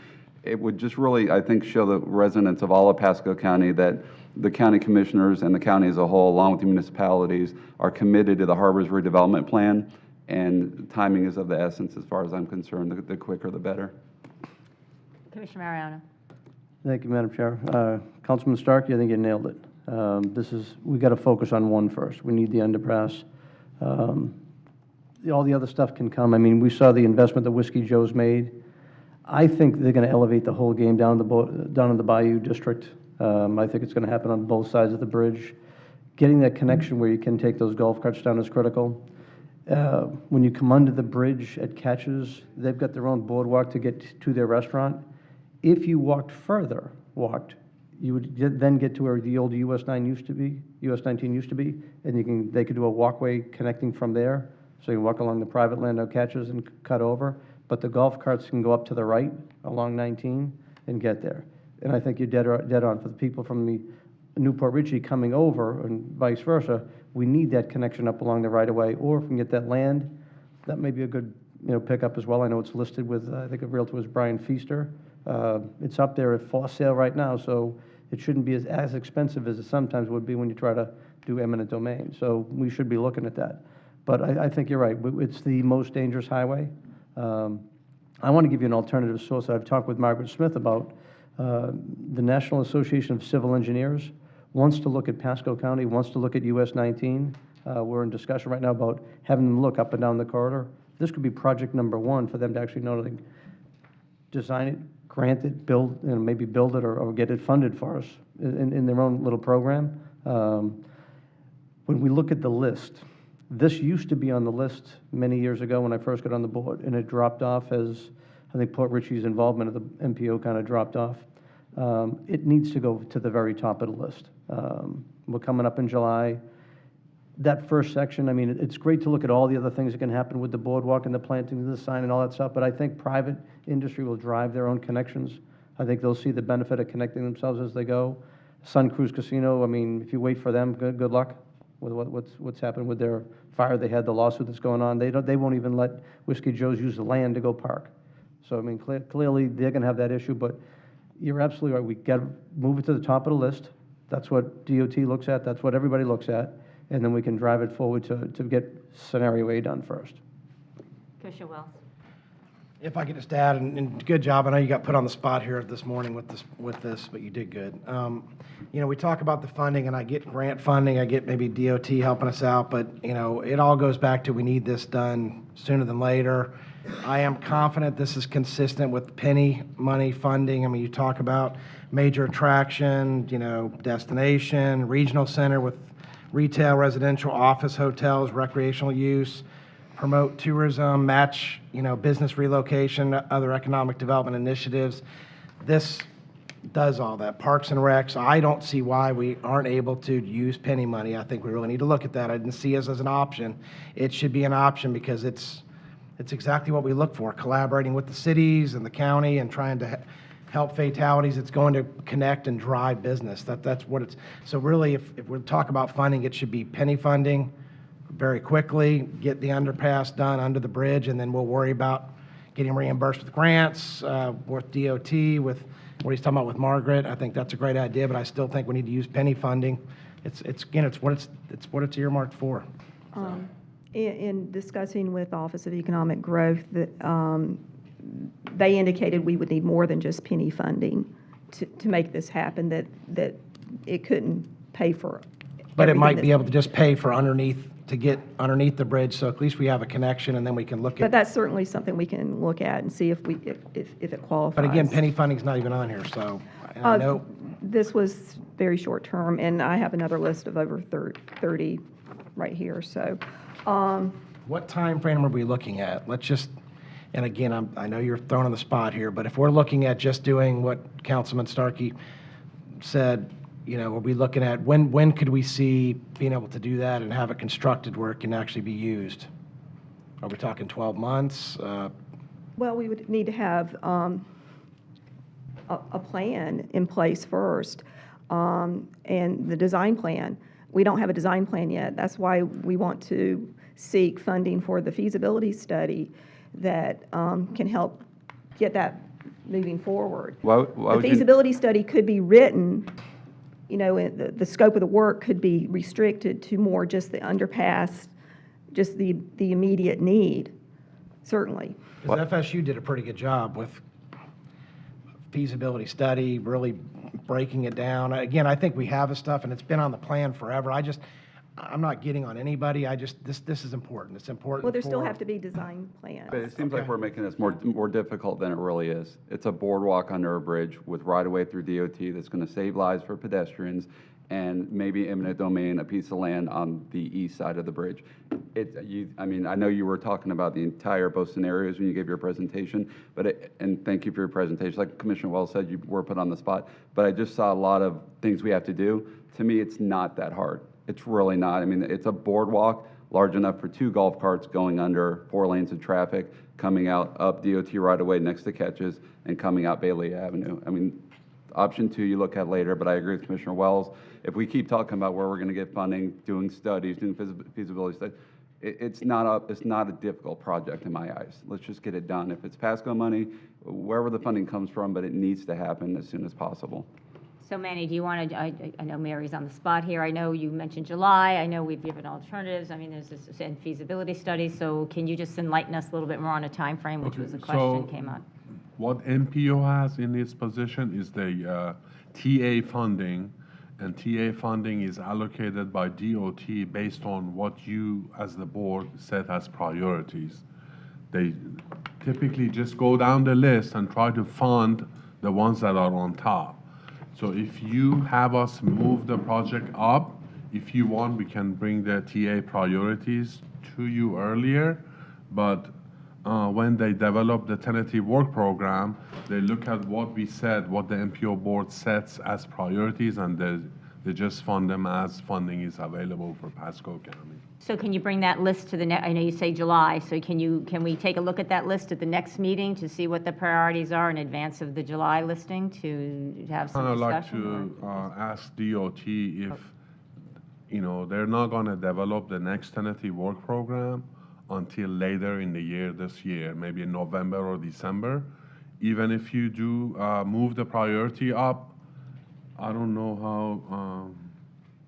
it would just really, I think, show the residents of all of Pasco County that the county commissioners and the county as a whole, along with the municipalities, are committed to the harbor's redevelopment plan, and timing is of the essence as far as I'm concerned. The quicker, the better. Commissioner Mariano. Thank you, Madam Chair. Councilman Starkey, I think you nailed it. We got to focus on one first. We need the underpass. All the other stuff can come. I mean, we saw the investment that Whiskey Joe's made. I think they're going to elevate the whole game down in the Bayou District. I think it's going to happen on both sides of the bridge. Getting that connection where you can take those golf carts down is critical. When you come under the bridge at Catches, they've got their own boardwalk to get to their restaurant. If you walked further, you would then get to where the old US 19 used to be, and they could do a walkway connecting from there. So you walk along the private land of Catches and cut over, but the golf carts can go up to the right along 19 and get there. And I think you're dead on. For the people from the Newport Richey coming over and vice versa, we need that connection up along the right-of-way, or if we can get that land, that may be a good pickup as well. I know it's listed with, I think a realtor was Brian Feaster. It's up there for sale right now, so it shouldn't be as expensive as it sometimes would be when you try to do eminent domain. So we should be looking at that. But I think you're right. It's the most dangerous highway. I want to give you an alternative source. I've talked with Margaret Smith about the National Association of Civil Engineers wants to look at Pasco County, wants to look at US 19. We're in discussion right now about having them look up and down the corridor. This could be project number one for them to actually know to design it, grant it, build, maybe build it or get it funded for us in their own little program. When we look at the list, this used to be on the list many years ago when I first got on the board, and it dropped off as I think Port Richey's involvement of the MPO kind of dropped off. It needs to go to the very top of the list. We're coming up in July. That first section, I mean, it's great to look at all the other things that can happen with the boardwalk and the planting of the sign and all that stuff, but I think private industry will drive their own connections. I think they'll see the benefit of connecting themselves as they go. Sun Cruise Casino, I mean, if you wait for them, good luck with what's happened with their fire. They had the lawsuit that's going on. They won't even let Whiskey Joe's use the land to go park. So, I mean, clearly they're going to have that issue, but you're absolutely right. We got to move it to the top of the list. That's what DOT looks at. That's what everybody looks at. And then we can drive it forward to get scenario A done first. Commissioner Wells. If I could just add, and good job. I know you got put on the spot here this morning with this, but you did good. We talk about the funding, and I get grant funding. I get maybe DOT helping us out, but it all goes back to we need this done sooner than later. I am confident this is consistent with penny money funding. I mean, you talk about major attraction, destination, regional center with retail, residential, office, hotels, recreational use, promote tourism, match, business relocation, other economic development initiatives. This does all that. Parks and Recs, I don't see why we aren't able to use penny money. I think we really need to look at that. I didn't see us as an option. It should be an option because it's exactly what we look for, collaborating with the cities and the county and trying to help fatalities. It's going to connect and drive business. That's what it's. So really, if we talk about funding, it should be penny funding very quickly, get the underpass done under the bridge, and then we'll worry about getting reimbursed with grants, with DOT, with what he's talking about with Margaret. I think that's a great idea, but I still think we need to use penny funding. Again, it's what it's earmarked for. In discussing with Office of Economic Growth, that they indicated we would need more than just penny funding to make this happen, that it couldn't pay for But it everything might be that's- able to just pay for to get underneath the bridge, so at least we have a connection, and then we can look But at. that's certainly something we can look at and see if it qualifies. But again, penny funding's not even on here, so I know. This was very short-term, and I have another list of over 30 right here, so. What time frame are we looking at? Let's just, and again, I know you're thrown on the spot here, but if we're looking at just doing what Councilman Starkey said, are we looking at, when could we see being able to do that and have it constructed where it can actually be used? Are we talking 12 months? Well, we would need to have a plan in place first, and the design plan. We don't have a design plan yet. That's why we want to seek funding for the feasibility study that can help get that moving forward. Why The would you- feasibility study could be written, the scope of the work could be restricted to more just the underpass, just the immediate need, certainly. Because FSU did a pretty good job with feasibility study, really breaking it down. Again, I think we have the stuff, and it's been on the plan forever. I'm not getting on anybody. This is important. It's important. Well, there still have to be design plans. But it seems like we're making this more difficult than it really is. It's a boardwalk under a bridge with right-of-way through DOT that's going to save lives for pedestrians and maybe eminent domain, a piece of land on the east side of the bridge. I know you were talking about the entire both scenarios when you gave your presentation, and thank you for your presentation. Like Commissioner Wells said, you were put on the spot, but I just saw a lot of things we have to do. To me, it's not that hard. It's really not. I mean, it's a boardwalk large enough for 2 golf carts going under 4 lanes of traffic, coming out up DOT right away next to Catches and coming out Bailey Avenue. I mean, option 2 you look at later, but I agree with Commissioner Wells. If we keep talking about where we're going to get funding, doing studies, doing feasibility studies, it's not a difficult project in my eyes. Let's just get it done. If it's Pasco money, wherever the funding comes from, but it needs to happen as soon as possible. So Manny, do you want to, I know Mary's on the spot here. I know you mentioned July. I know we've given alternatives. I mean, there's this feasibility study. So can you just enlighten us a little bit more on a time frame, which was a question came up? What MPO has in its position is the TA funding, and TA funding is allocated by DOT based on what you, as the board, set as priorities. They typically just go down the list and try to fund the ones that are on top. So if you have us move the project up, if you want, we can bring the TA priorities to you earlier, but when they develop the tentative work program, they look at what we said, what the MPO board sets as priorities, and they just fund them as funding is available for Pasco County. So can you bring that list to the next, I know you say July, so can we take a look at that list at the next meeting to see what the priorities are in advance of the July listing to have some discussion? I'd like to ask DOT if, they're not going to develop the next tentative work program until later in the year, this year, maybe in November or December. Even if you do move the priority up, I don't know how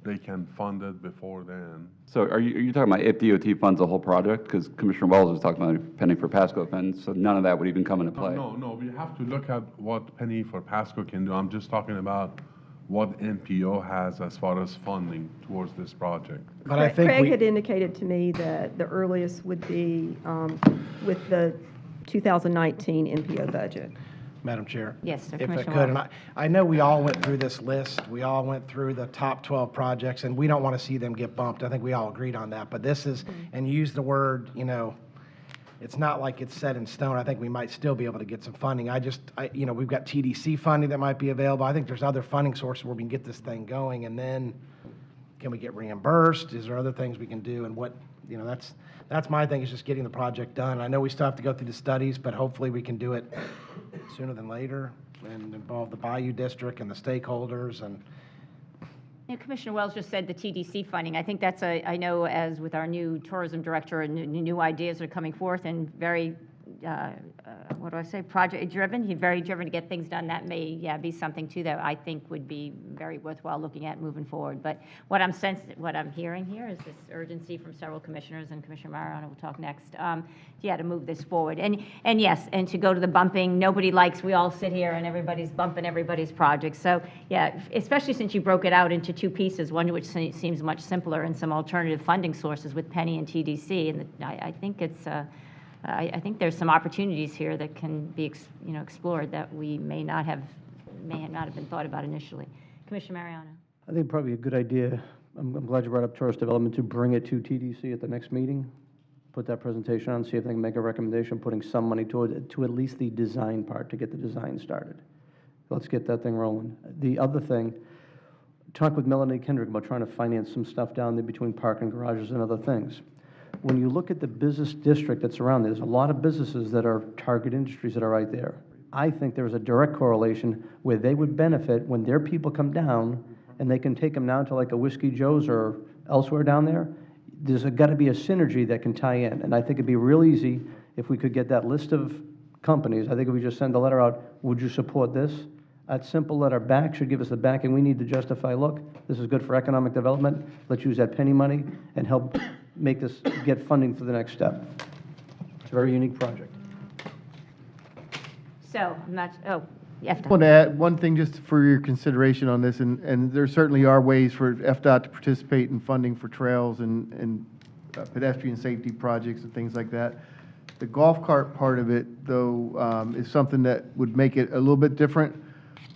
they can fund it before then. So are you talking about if DOT funds the whole project? Because Commissioner Wells was talking about Penny for Pasco funds, so none of that would even come into play. No, we have to look at what Penny for Pasco can do. I'm just talking about what MPO has as far as funding towards this project. But I think Craig had indicated to me that the earliest would be with the 2019 MPO budget. Madam Chair. Yes, sir, If I Commissioner could, and Wells. I know we all went through this list, we all went through the top 12 projects, and we don't want to see them get bumped. I think we all agreed on that, but this is, and you use the word, it's not like it's set in stone. I think we might still be able to get some funding. We've got TDC funding that might be available. I think there's other funding sources where we can get this thing going, and then can we get reimbursed? Is there other things we can do? And that's my thing, is just getting the project done. I know we still have to go through the studies, but hopefully we can do it sooner than later and involve the Bayou District and the stakeholders. And Commissioner Wells just said the TDC funding. I think that's I know as with our new tourism director, new ideas are coming forth, and very what do I say, project-driven. He's very driven to get things done. That may, yeah, be something too that I think would be very worthwhile looking at moving forward. But what I'm hearing here is this urgency from several commissioners, and Commissioner Mariano will talk next, yeah, to move this forward. And yes, and to go to the bumping, nobody likes, we all sit here and everybody's bumping everybody's projects. So, yeah, especially since you broke it out into two pieces, one which seems much simpler and some alternative funding sources with Penny and TDC. And I think it's, I think there's some opportunities here that can be, explored that we may not have been thought about initially. Commissioner Mariano. I think probably a good idea, I'm glad you brought up tourist development, to bring it to TDC at the next meeting, put that presentation on, see if they can make a recommendation, putting some money toward it, to at least the design part, to get the design started. Let's get that thing rolling. The other thing, talk with Melanie Kendrick about trying to finance some stuff down there between parking garages and other things. When you look at the business district that's around there, there's a lot of businesses that are target industries that are right there. I think there's a direct correlation where they would benefit when their people come down and they can take them down to like a Whiskey Joe's or elsewhere down there. There's got to be a synergy that can tie in. And I think it'd be real easy if we could get that list of companies. I think if we just send a letter out, would you support this? That simple letter back should give us the backing we need to justify, look, this is good for economic development. Let's use that penny money and help make this, get funding for the next step. It's a very unique project. So, I'm not, oh, I want to add one thing just for your consideration on this, and there certainly are ways for FDOT to participate in funding for trails and pedestrian safety projects and things like that. The golf cart part of it, though, is something that would make it a little bit different.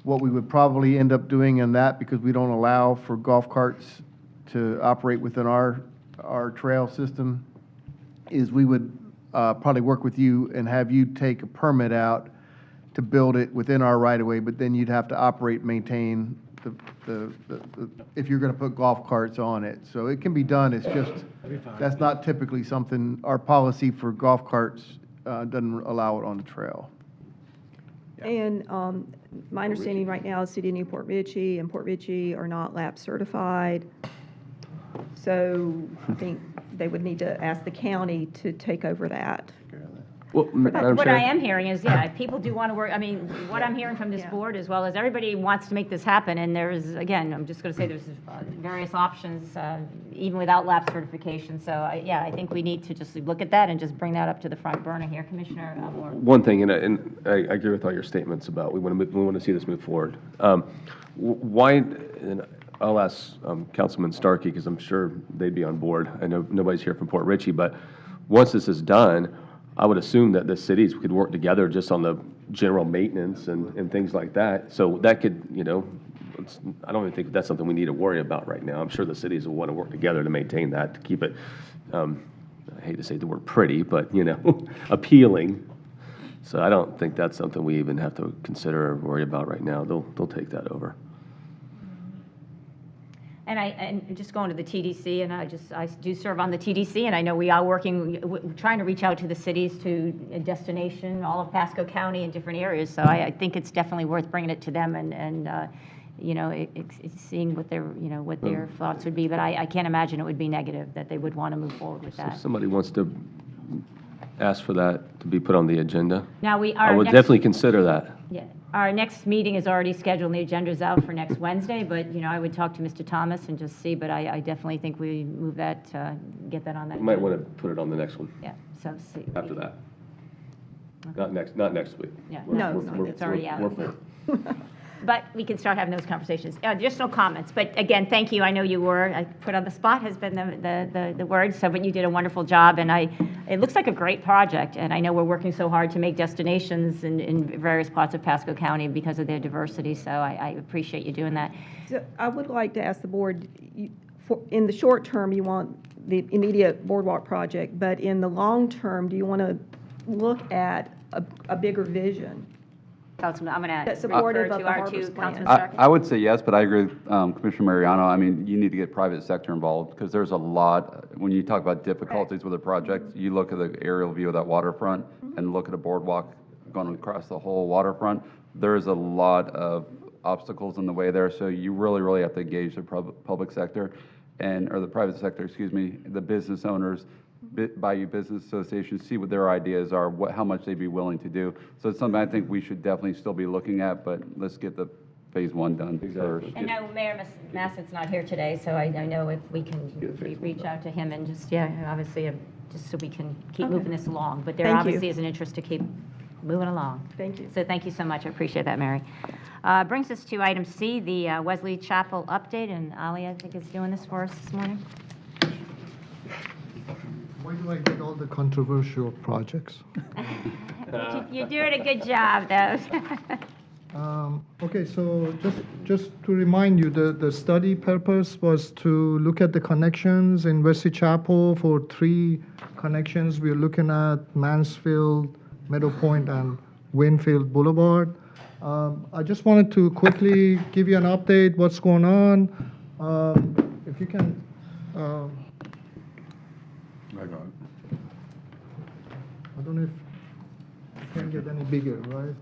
What we would probably end up doing in that, because we don't allow for golf carts to operate within our trail system, is we would probably work with you and have you take a permit out to build it within our right-of-way, but then you'd have to operate, maintain if you're going to put golf carts on it. So it can be done, it's just, that's not typically something, our policy for golf carts doesn't allow it on the trail. And my understanding right now is City of Newport Richey and Port Richey are not LAP certified. So I think they would need to ask the county to take over that. Well, Madam What Chair? I am hearing is, yeah, people do want to work, I mean, what I'm hearing from this board, as well as everybody wants to make this happen, and there's, again, I'm just going to say there's various options, even without lab certification, so, yeah, I think we need to just look at that and just bring that up to the front burner here. Commissioner Moore. One thing, and I agree with all your statements about we want to see this move forward. Why, and I'll ask Councilman Starkey, because I'm sure they'd be on board. I know nobody's here from Port Richey, but once this is done, I would assume that the cities could work together just on the general maintenance and things like that. So that could, I don't even think that's something we need to worry about right now. I'm sure the cities will want to work together to maintain that, to keep it, I hate to say the word pretty, but, appealing. So I don't think that's something we even have to consider or worry about right now. They'll take that over. And just going to the TDC, and I do serve on the TDC, and I know we are working, trying to reach out to the cities, to a destination, all of Pasco County and different areas. So I think it's definitely worth bringing it to them and seeing what their thoughts would be. But I can't imagine it would be negative, that they would want to move forward with that. If somebody wants to ask for that to be put on the agenda, Now I would definitely consider that. Yeah, our next meeting is already scheduled, and the agenda's out for next Wednesday, but, I would talk to Mr. Thomas and just see, but I definitely think we move that, get that on that. You might want to put it on the next one. Yeah, so see. After that. Not next week. Yeah, No, it's already out. We're full. But we can start having those conversations. Additional comments, but again, thank you. I know you were, I put on the spot has been the word, so, but you did a wonderful job, and it looks like a great project, and I know we're working so hard to make destinations in various parts of Pasco County because of their diversity, so I appreciate you doing that. So I would like to ask the board, in the short term, you want the immediate boardwalk project, but in the long term, do you want to look at a bigger vision? Councilman, I'm going That's to supportive refer of to the our Harbor's two plan. Councilman Starkey. I would say yes, but I agree with Commissioner Mariano. I mean, you need to get private sector involved, because there's a lot, when you talk about difficulties with a project, you look at the aerial view of that waterfront and look at a boardwalk going across the whole waterfront. There's a lot of obstacles in the way there, so you really have to engage the public sector or the private sector, excuse me, the business owners, Bayou Business Association, see what their ideas are, how much they'd be willing to do. So it's something I think we should definitely still be looking at, but let's get the phase one done first. And no, Mayor Massett's not here today, so I know if we can reach out to him and just, obviously, just so we can keep moving this along. But there Thank you. obviously is an interest to keep moving along. Thank you. So thank you so much. I appreciate that, Mary. Brings us to item C, the Wesley Chapel update, and Ali, I think, is doing this for us this morning. Why do I get all the controversial projects? You're doing a good job, though. Okay, so just to remind you, the study purpose was to look at the connections in Wesley Chapel for 3 connections. We're looking at Mansfield, Meadow Point, and Winfield Boulevard. I just wanted to quickly give you an update, what's going on. If you can, I got it. I don't know if it can get any bigger, right?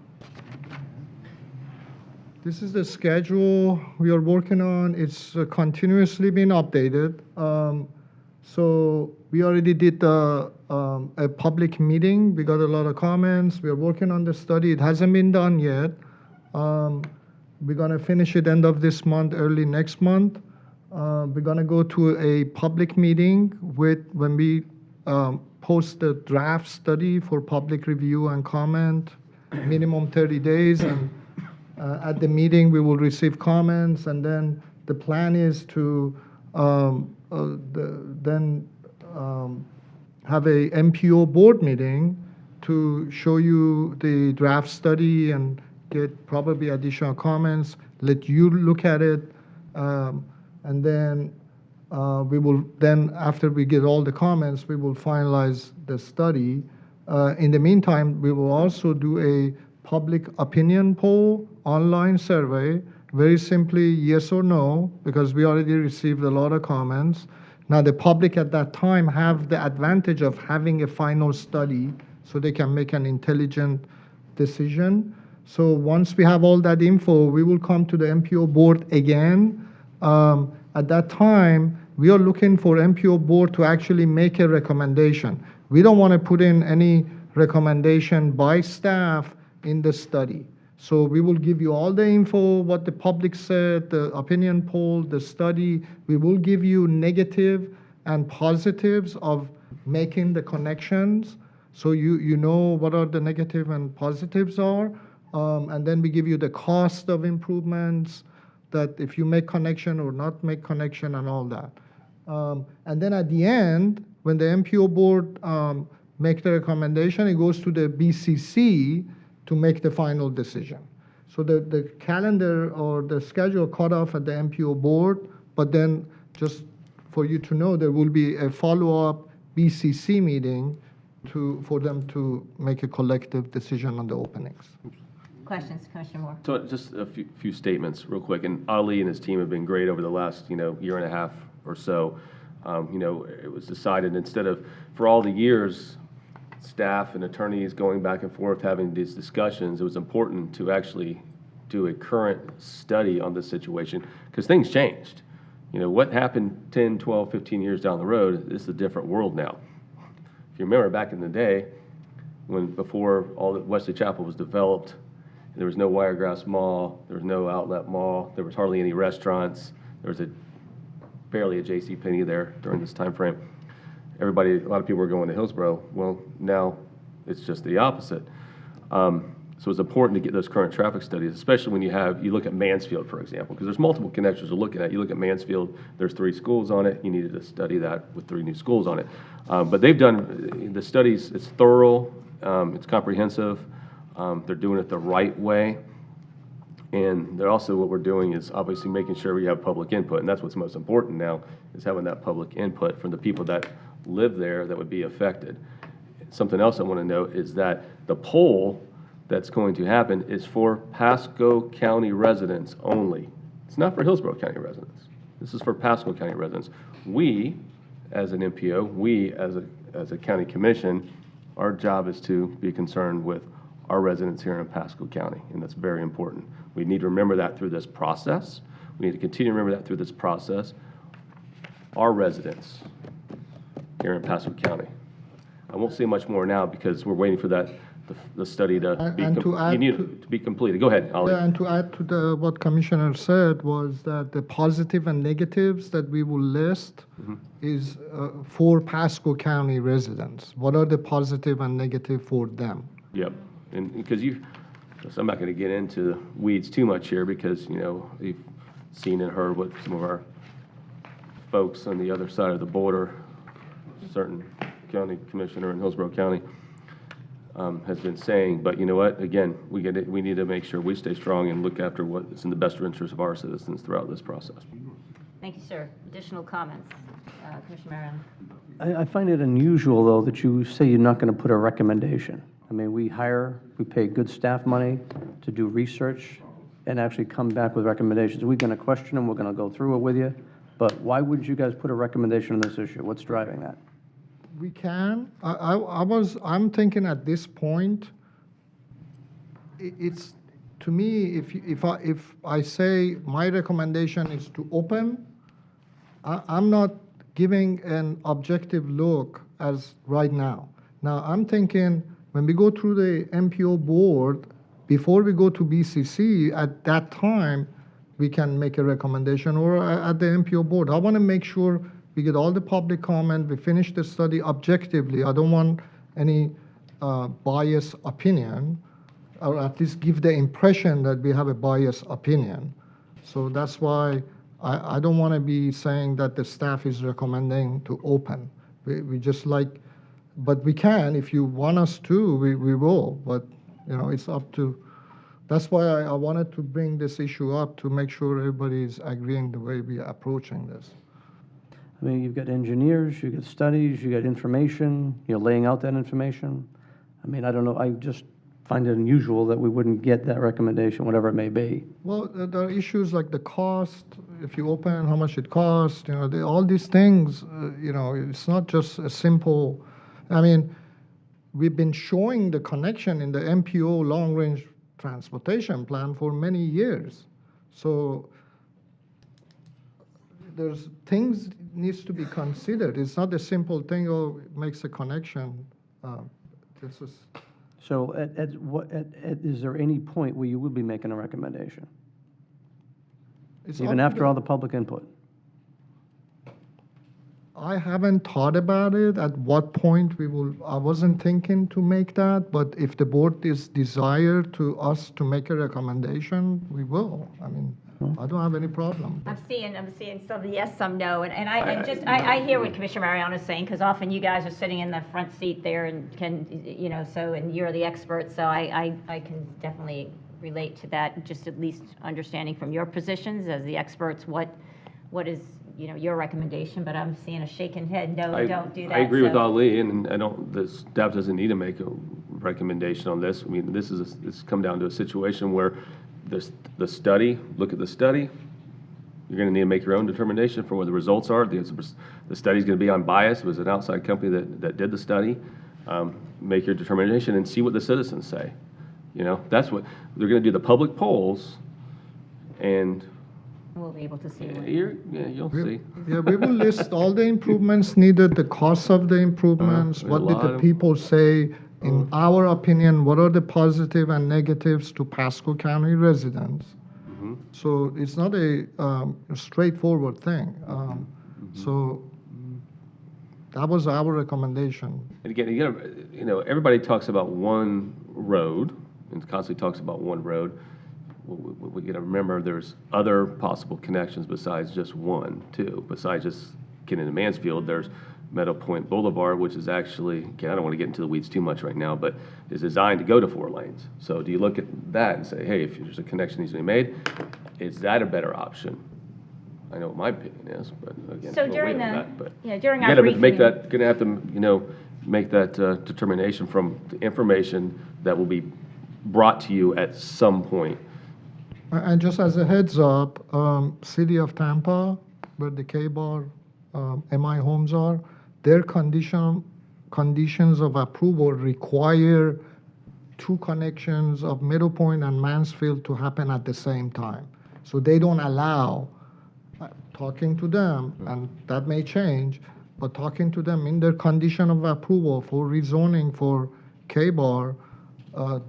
This is the schedule we are working on. It's continuously being updated. So we already did a public meeting. We got a lot of comments. We are working on the study. It hasn't been done yet. We're gonna finish it end of this month, early next month. We're gonna go to a public meeting when we post the draft study for public review and comment, minimum 30 days. And at the meeting, we will receive comments, and then the plan is to have a MPO board meeting to show you the draft study and get probably additional comments, let you look at it, and then we will after we get all the comments, we will finalize the study. In the meantime, we will also do a public opinion poll, online survey, very simply yes or no, because we already received a lot of comments. Now, the public at that time have the advantage of having a final study so they can make an intelligent decision. So once we have all that info, we will come to the MPO board again. At that time, we are looking for MPO board to actually make a recommendation. We don't want to put in any recommendation by staff in the study. So we will give you all the info, what the public said, the opinion poll, the study. We will give you negative and positives of making the connections. So you know what are the negative and positives are. And then we give you the cost of improvements, that if you make connection or not make connection and all that. And then at the end, when the MPO board make the recommendation, it goes to the BCC to make the final decision. So the calendar or the schedule cut off at the MPO board, but then just for you to know, there will be a follow-up BCC meeting for them to make a collective decision on the openings. Questions, Commissioner Moore? So just a few statements real quick. And Ali and his team have been great over the last, year and a half or so. It was decided instead of, for all the years, staff and attorneys going back and forth having these discussions, it was important to actually do a current study on this situation because things changed. What happened 10, 12, 15 years down the road, this is a different world now. If you remember back in the day, before all the Wesley Chapel was developed, there was no Wiregrass Mall, there was no Outlet Mall, there was hardly any restaurants, there was barely a JCPenney there during this time frame. A lot of people were going to Hillsborough. Well, now it's just the opposite. So it's important to get those current traffic studies, especially when you look at Mansfield, for example, because there's multiple connections to look at. You look at Mansfield, there's 3 schools on it. You needed to study that with 3 new schools on it. But they've done the studies. It's thorough. It's comprehensive. They're doing it the right way. And they're also, what we're doing is obviously making sure we have public input. And that's what's most important now, is having that public input from the people that live there that would be affected. Something else I want to note is that the poll that's going to happen is for Pasco County residents only. It's not for Hillsborough County residents. This is for Pasco County residents. We, as an MPO, we as a county commission, our job is to be concerned with our residents here in Pasco County, and that's very important. We need to remember that through this process. We need to continue to remember that through this process. Our residents, here in Pasco County. I won't say much more now because we're waiting for the study to be, And to add continue to- to be completed. Go ahead, Ollie. Yeah, and to add to what Commissioner said was that the positive and negatives that we will list is for Pasco County residents. What are the positive and negative for them? Yep, and because so I'm not going to get into the weeds too much here because, you've seen and heard what some of our folks on the other side of the border, certain county commissioner in Hillsborough County, has been saying. But you know what? Again, we need to make sure we stay strong and look after what is in the best interest of our citizens throughout this process. Thank you, sir. Additional comments? Commissioner Marion? I find it unusual, though, that you say you're not going to put a recommendation. I mean, we pay good staff money to do research and actually come back with recommendations. We're going to question them, we're going to go through it with you, but why would you guys put a recommendation on this issue? What's driving that? We can. I'm thinking at this point, it's, to me, if I say my recommendation is to open, I'm not giving an objective look as right now. Now, I'm thinking when we go through the MPO board, before we go to BCC, at that time, we can make a recommendation, or at the MPO board. I want to make sure we get all the public comment, we finish the study objectively. I don't want any biased opinion, or at least give the impression that we have a biased opinion. So that's why I don't want to be saying that the staff is recommending to open. We just like, but we can, if you want us to, we will, but it's up to, that's why I wanted to bring this issue up, to make sure everybody is agreeing the way we are approaching this. I mean, you've got engineers, you've got studies, you've got information, you're laying out that information. I mean, I don't know, I just find it unusual that we wouldn't get that recommendation, whatever it may be. Well, there are issues like the cost, if you open, how much it costs, all these things, it's not just a simple, I mean, we've been showing the connection in the MPO long-range transportation plan for many years. So there's things needs to be considered. It's not a simple thing, it makes a connection. This is. So is there any point where you will be making a recommendation? Even after all the public input? I haven't thought about it, at what point we will, I wasn't thinking to make that, but if the board is desired to us to make a recommendation, we will. I mean, I don't have any problem. I'm seeing some yes, some no, and I hear what Commissioner Mariano is saying, because often you guys are sitting in the front seat there and can, and you're the expert, so I can definitely relate to that, just at least understanding from your positions as the experts what is, your recommendation, but I'm seeing a shaking head, no, don't do that. I agree with Ali, and the staff doesn't need to make a recommendation on this. I mean, this come down to a situation where the study, look at the study, you're going to need to make your own determination for what the results are. The study's going to be unbiased. It was an outside company that did the study. Make your determination and see what the citizens say. That's what, they're going to do the public polls, and we'll be able to see. You'll see. Yeah, we will list all the improvements needed, the costs of the improvements, what did the people say, in our opinion, what are the positive and negatives to Pasco County residents. So it's not a straightforward thing. So that was our recommendation. And again, everybody talks about one road, and constantly talks about one road. We got to remember there's other possible connections besides just one, too. Besides just getting to Mansfield, there's Meadow Point Boulevard, which is actually, I don't want to get into the weeds too much right now, but is designed to go to 4 lanes. So do you look at that and say, hey, if there's a connection that needs to be made, is that a better option? I know what my opinion is, but again, So we'll during wait on the, that, but yeah, during you our gotta briefing. gonna have to, make that determination from the information that will be brought to you at some point. And just as a heads up, City of Tampa, where the K-Bar, MI homes are, their conditions of approval require 2 connections of Meadow Point and Mansfield to happen at the same time. So they don't allow, talking to them, and that may change, but talking to them in their condition of approval for rezoning for K-bar,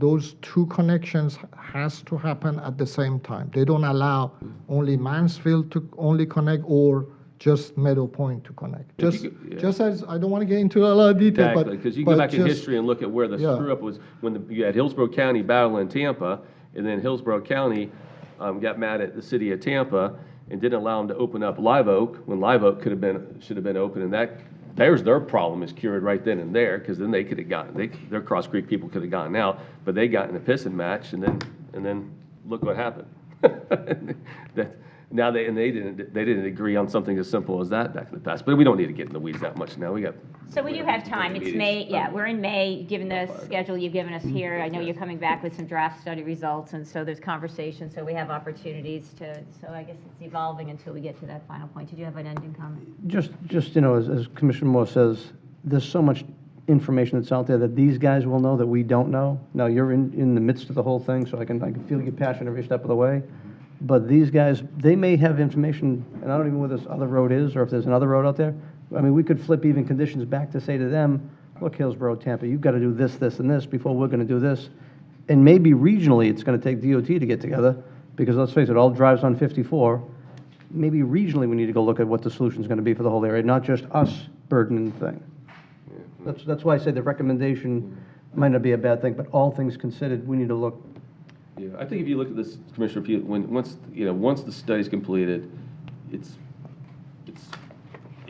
those two connections has to happen at the same time. They don't allow only Mansfield to only connect or just Meadow Point to connect. Just as, I don't want to get into a lot of detail, but. Exactly, because you go back in just- history and look at where the Yeah. screw-up was, when you had Hillsborough County battling Tampa, and then Hillsborough County got mad at the city of Tampa and didn't allow them to open up Live Oak, when Live Oak should have been open, and there's their problem is cured right then and there, because then they could have gotten, their Cross Creek people could have gotten out, but they got in a pissing match, and then look what happened. Now they didn't agree on something as simple as that back in the past, but we don't need to get in the weeds that much now. We got. So we do have time. It's May, yeah, we're in May, given the schedule you've given us here. I know you're coming back with some draft study results, and so there's conversation, so we have opportunities so I guess it's evolving until we get to that final point. Did you have an ending comment? Just, as Commissioner Moore says, there's so much information that's out there that these guys will know that we don't know. Now, you're in the midst of the whole thing, so I can feel your passion every step of the way. But these guys, they may have information, and I don't even know where this other road is, or if there's another road out there. I mean, we could flip even conditions back to say to them, look, Hillsborough, Tampa, you've got to do this, this, and this before we're going to do this. And maybe regionally, it's going to take DOT to get together, because let's face it, all drives on 54. Maybe regionally, we need to go look at what the solution's going to be for the whole area, not just us burdening the thing. That's why I say the recommendation might not be a bad thing, but all things considered, we need to look. Yeah, I think if you look at this, Commissioner, once the study's completed, it's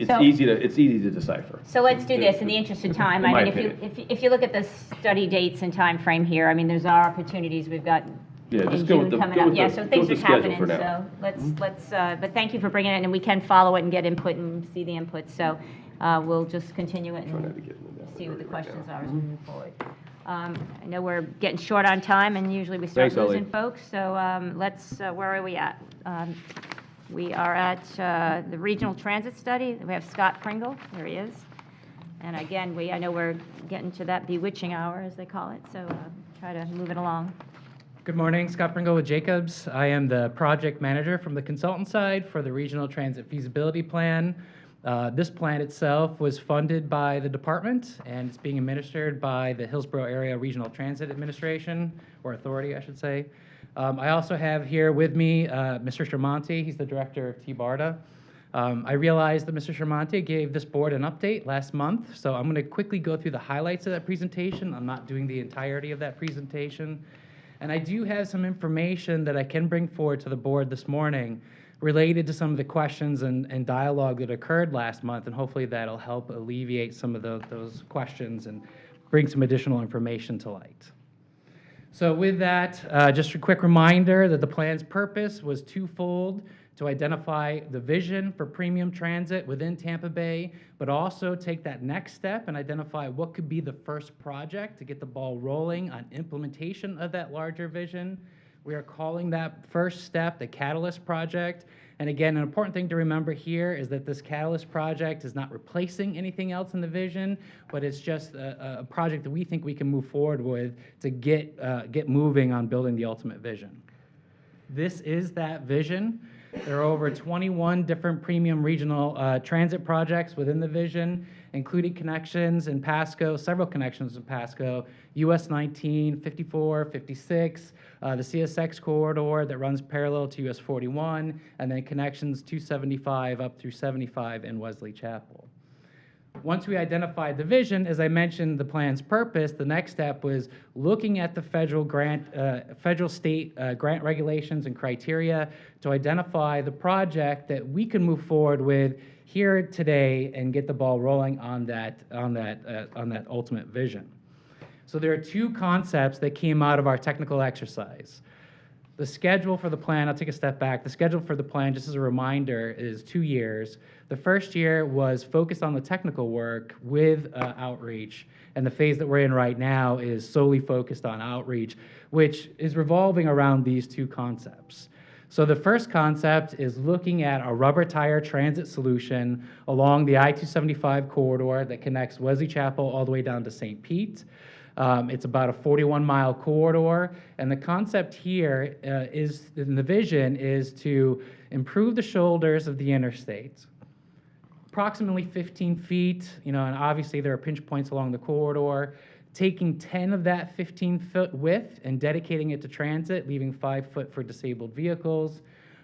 So- easy to decipher. So let's do this in the interest of time. In my I mean, if you look at the study dates and time frame here, I mean, there's our opportunities. We've got Yeah, just in go with June the- coming go up. with Yeah, the- so go things with are the schedule happening, for now. so let's, but thank you for bringing it, and we can follow it and get input and see the input. So we'll just continue it and see what the questions are as we move forward. I know we're getting short on time, and usually we start Thanks, Ellie. losing folks, so where are we at? We are at the Regional Transit Study. We have Scott Pringle, there he is. And again, I know we're getting to that bewitching hour, as they call it, so try to move it along. Good morning, Scott Pringle with Jacobs. I am the project manager from the consultant side for the Regional Transit Feasibility Plan. This plan itself was funded by the department, and it's being administered by the Hillsborough Area Regional Transit Administration, or Authority, I should say. I also have here with me Mr. Tremonti. He's the director of T-BARDA. I realized that Mr. Tremonti gave this board an update last month, so I'm going to quickly go through the highlights of that presentation. I'm not doing the entirety of that presentation. And I do have some information that I can bring forward to the board this morning related to some of the questions and dialogue that occurred last month, and hopefully that'll help alleviate some of those questions and bring some additional information to light. So with that, just a quick reminder that the plan's purpose was twofold: to identify the vision for premium transit within Tampa Bay, but also take that next step and identify what could be the first project to get the ball rolling on implementation of that larger vision. We are calling that first step the Catalyst Project. And again, an important thing to remember here is that this Catalyst Project is not replacing anything else in the vision, but it's just a project that we think we can move forward with to get moving on building the ultimate vision. This is that vision. There are over 21 different premium regional transit projects within the vision, including connections in Pasco, several connections in Pasco, US 19, 54, 56, the CSX corridor that runs parallel to US 41, and then connections 275 up through 75 in Wesley Chapel. Once we identified the vision, as I mentioned, the plan's purpose, the next step was looking at the federal state grant regulations and criteria to identify the project that we can move forward with here today and get the ball rolling on that ultimate vision. So there are two concepts that came out of our technical exercise. The schedule for the plan, I'll take a step back. The schedule for the plan, just as a reminder, is 2 years. The first year was focused on the technical work with outreach, and the phase that we're in right now is solely focused on outreach, which is revolving around these two concepts. So the first concept is looking at a rubber tire transit solution along the I-275 corridor that connects Wesley Chapel all the way down to St. Pete. It's about a 41-mile corridor, and the concept here in the vision is to improve the shoulders of the interstate, approximately 15 feet, and obviously there are pinch points along the corridor. Taking 10 of that 15-foot width and dedicating it to transit, leaving 5 foot for disabled vehicles.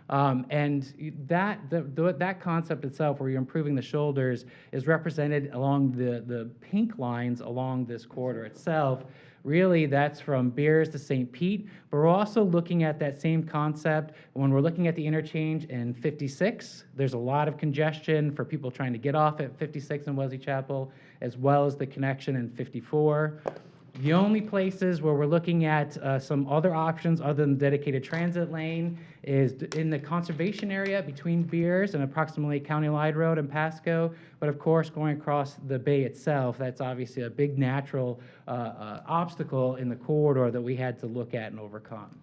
And that concept itself, where you're improving the shoulders, is represented along the pink lines along this corridor itself. Really, that's from Beers to St. Pete, but we're also looking at that same concept when we're looking at the interchange in 56. There's a lot of congestion for people trying to get off at 56 in Wesley Chapel, as well as the connection in 54. The only places where we're looking at some other options other than dedicated transit lane is in the conservation area between Beers and approximately County Line Road and Pasco. But of course, going across the bay itself, that's obviously a big natural obstacle in the corridor that we had to look at and overcome.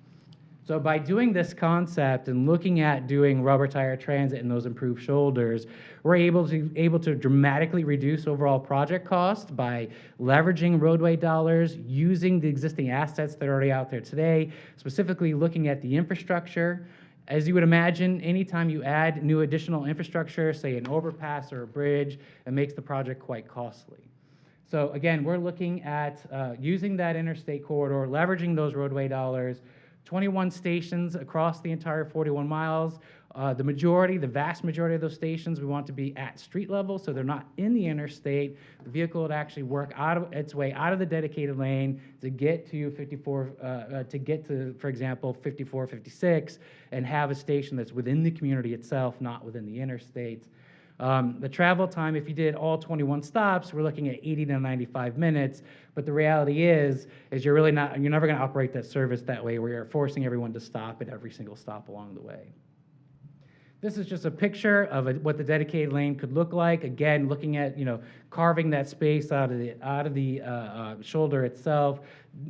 So by doing this concept and looking at doing rubber tire transit and those improved shoulders, we're able to dramatically reduce overall project cost by leveraging roadway dollars, using the existing assets that are already out there today, specifically looking at the infrastructure. As you would imagine, anytime you add new additional infrastructure, say an overpass or a bridge, it makes the project quite costly. So again, we're looking at using that interstate corridor, leveraging those roadway dollars, 21 stations across the entire 41 miles. The vast majority of those stations we want to be at street level, so they're not in the interstate. The vehicle would actually work its way out of the dedicated lane to get to 54, for example, 54, 56, and have a station that's within the community itself, not within the interstate. The travel time, if you did all 21 stops, we're looking at 80 to 95 minutes. But the reality is you're never going to operate that service that way, where you're forcing everyone to stop at every single stop along the way. This is just a picture of what the dedicated lane could look like. Again, looking at carving that space out of the shoulder itself,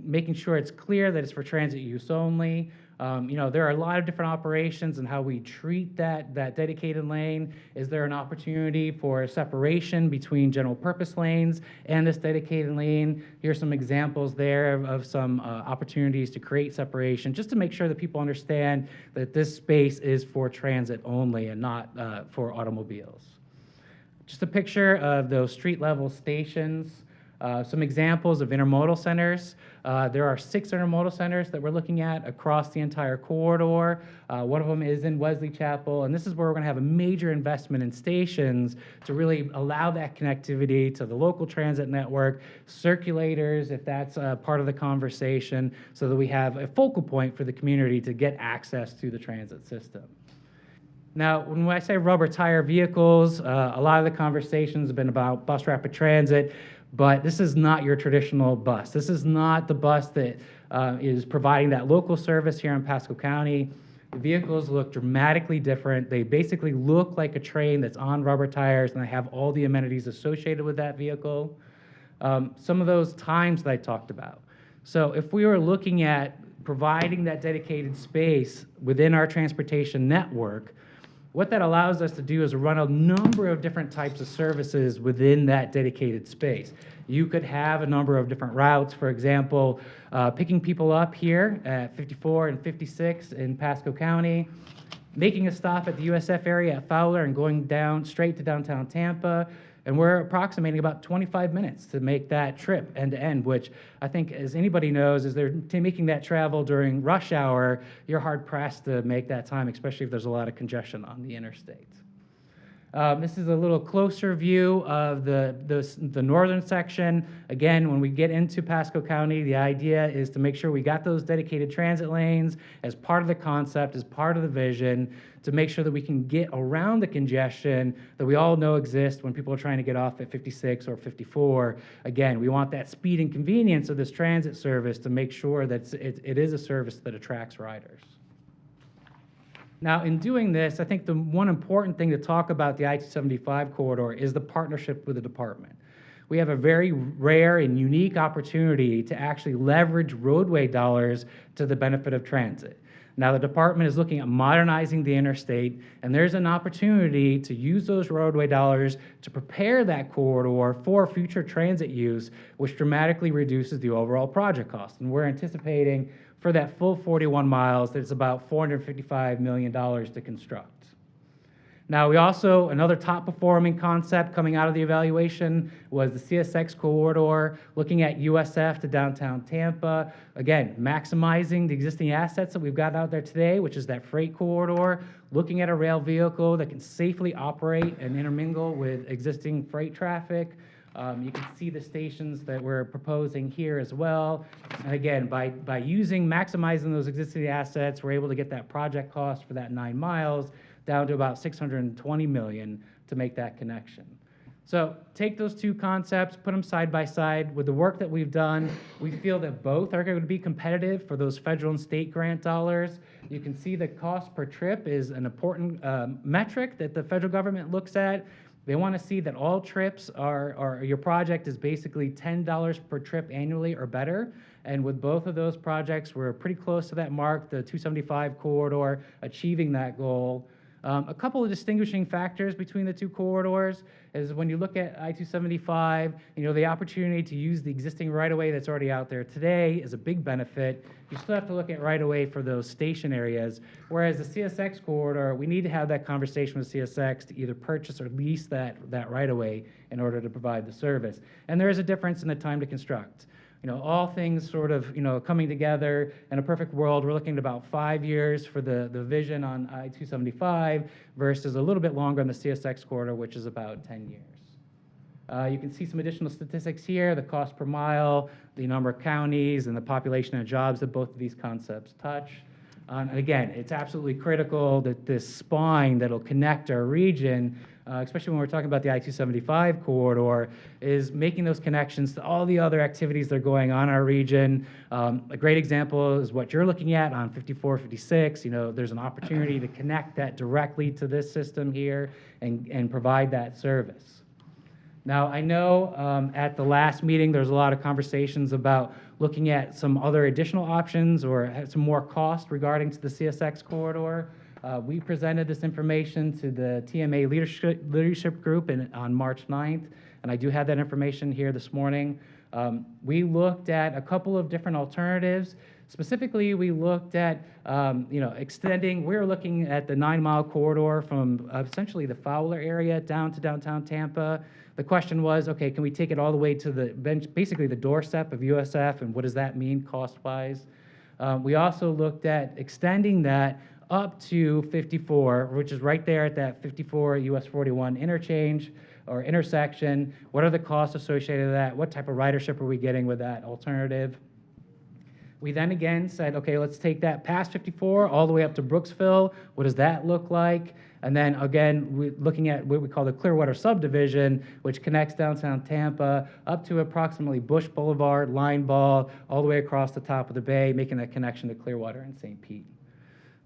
making sure it's clear that it's for transit use only. There are a lot of different operations and how we treat that dedicated lane. Is there an opportunity for separation between general purpose lanes and this dedicated lane? Here's some examples there of some opportunities to create separation, just to make sure that people understand that this space is for transit only and not for automobiles. Just a picture of those street level stations. Some examples of intermodal centers. There are 6 intermodal centers that we're looking at across the entire corridor. One of them is in Wesley Chapel, and this is where we're going to have a major investment in stations to really allow that connectivity to the local transit network, circulators, if that's part of the conversation, so that we have a focal point for the community to get access to the transit system. Now, when I say rubber tire vehicles, a lot of the conversations have been about bus rapid transit. But this is not your traditional bus. This is not the bus that is providing that local service here in Pasco County. The vehicles look dramatically different. They basically look like a train that's on rubber tires, and they have all the amenities associated with that vehicle. Some of those times that I talked about. So if we were looking at providing that dedicated space within our transportation network, what that allows us to do is run a number of different types of services within that dedicated space. You could have a number of different routes, for example, picking people up here at 54 and 56 in Pasco County, making a stop at the USF area at Fowler and going down straight to downtown Tampa. And we're approximating about 25 minutes to make that trip end to end, which I think, as anybody knows, is they're making that travel during rush hour, you're hard pressed to make that time, especially if there's a lot of congestion on the interstate. This is a little closer view of the northern section. Again, when we get into Pasco County, the idea is to make sure we got those dedicated transit lanes as part of the concept, as part of the vision, to make sure that we can get around the congestion that we all know exists when people are trying to get off at 56 or 54. Again, we want that speed and convenience of this transit service to make sure that it is a service that attracts riders. Now, in doing this, I think the one important thing to talk about the I-275 corridor is the partnership with the department. We have a very rare and unique opportunity to actually leverage roadway dollars to the benefit of transit. Now, the department is looking at modernizing the interstate, and there's an opportunity to use those roadway dollars to prepare that corridor for future transit use, which dramatically reduces the overall project cost. And we're anticipating for that full 41 miles that it's about $455 million to construct. Now, we also, another top-performing concept coming out of the evaluation was the CSX corridor, looking at USF to downtown Tampa. Again, maximizing the existing assets that we've got out there today, which is that freight corridor, looking at a rail vehicle that can safely operate and intermingle with existing freight traffic. You can see the stations that we're proposing here as well. And again, by maximizing those existing assets, we're able to get that project cost for that 9 miles down to about $620 million to make that connection. So take those two concepts, put them side by side. With the work that we've done, we feel that both are going to be competitive for those federal and state grant dollars. You can see the cost per trip is an important metric that the federal government looks at. They want to see that all trips your project is basically $10 per trip annually or better. And with both of those projects, we're pretty close to that mark, the 275 corridor, achieving that goal. A couple of distinguishing factors between the two corridors is when you look at I-275, the opportunity to use the existing right-of-way that's already out there today is a big benefit. You still have to look at right-of-way for those station areas, whereas the CSX corridor, we need to have that conversation with CSX to either purchase or lease that right-of-way in order to provide the service. And there is a difference in the time to construct. All things sort of, coming together. In a perfect world, we're looking at about 5 years for the vision on I-275 versus a little bit longer on the CSX corridor, which is about 10 years. You can see some additional statistics here, the cost per mile, the number of counties, and the population and jobs that both of these concepts touch. And again, it's absolutely critical that this spine that'll connect our region, especially when we're talking about the I-275 corridor, is making those connections to all the other activities that are going on in our region. A great example is what you're looking at on 54, 56. There's an opportunity to connect that directly to this system here and provide that service. Now, I know at the last meeting, there's a lot of conversations about looking at some other additional options or some more cost regarding to the CSX corridor. We presented this information to the TMA leadership group on March 9th, and I do have that information here this morning. We looked at a couple of different alternatives. Specifically, we looked at extending. We're looking at the 9-mile corridor from essentially the Fowler area down to downtown Tampa. The question was, okay, can we take it all the way to basically the doorstep of USF, and what does that mean cost-wise? We also looked at extending that up to 54, which is right there at that 54 US 41 interchange or intersection. What are the costs associated with that? What type of ridership are we getting with that alternative? We then again said, okay, let's take that past 54 all the way up to Brooksville. What does that look like? And then again, we're looking at what we call the Clearwater subdivision, which connects downtown Tampa up to approximately Bush Boulevard, Line Ball, all the way across the top of the bay, making that connection to Clearwater and St. Pete.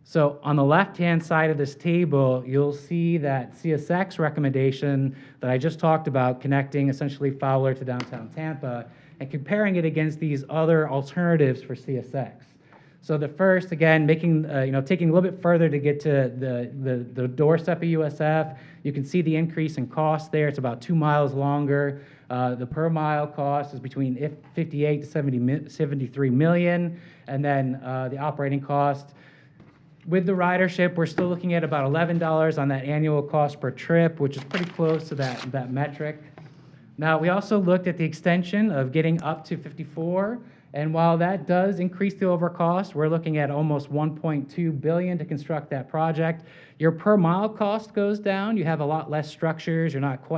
So on the left-hand side of this table, you'll see that CSX recommendation that I just talked about, connecting essentially Fowler to downtown Tampa, and comparing it against these other alternatives for CSX. So the first, again, taking a little bit further to get to the doorstep of USF, you can see the increase in cost there. It's about 2 miles longer. The per mile cost is between 58 to 73 million, and then the operating cost. With the ridership, we're still looking at about $11 on that annual cost per trip, which is pretty close to that metric. Now, we also looked at the extension of getting up to 54, and while that does increase the overall cost, we're looking at almost $1.2 billion to construct that project. Your per mile cost goes down. You have a lot less structures.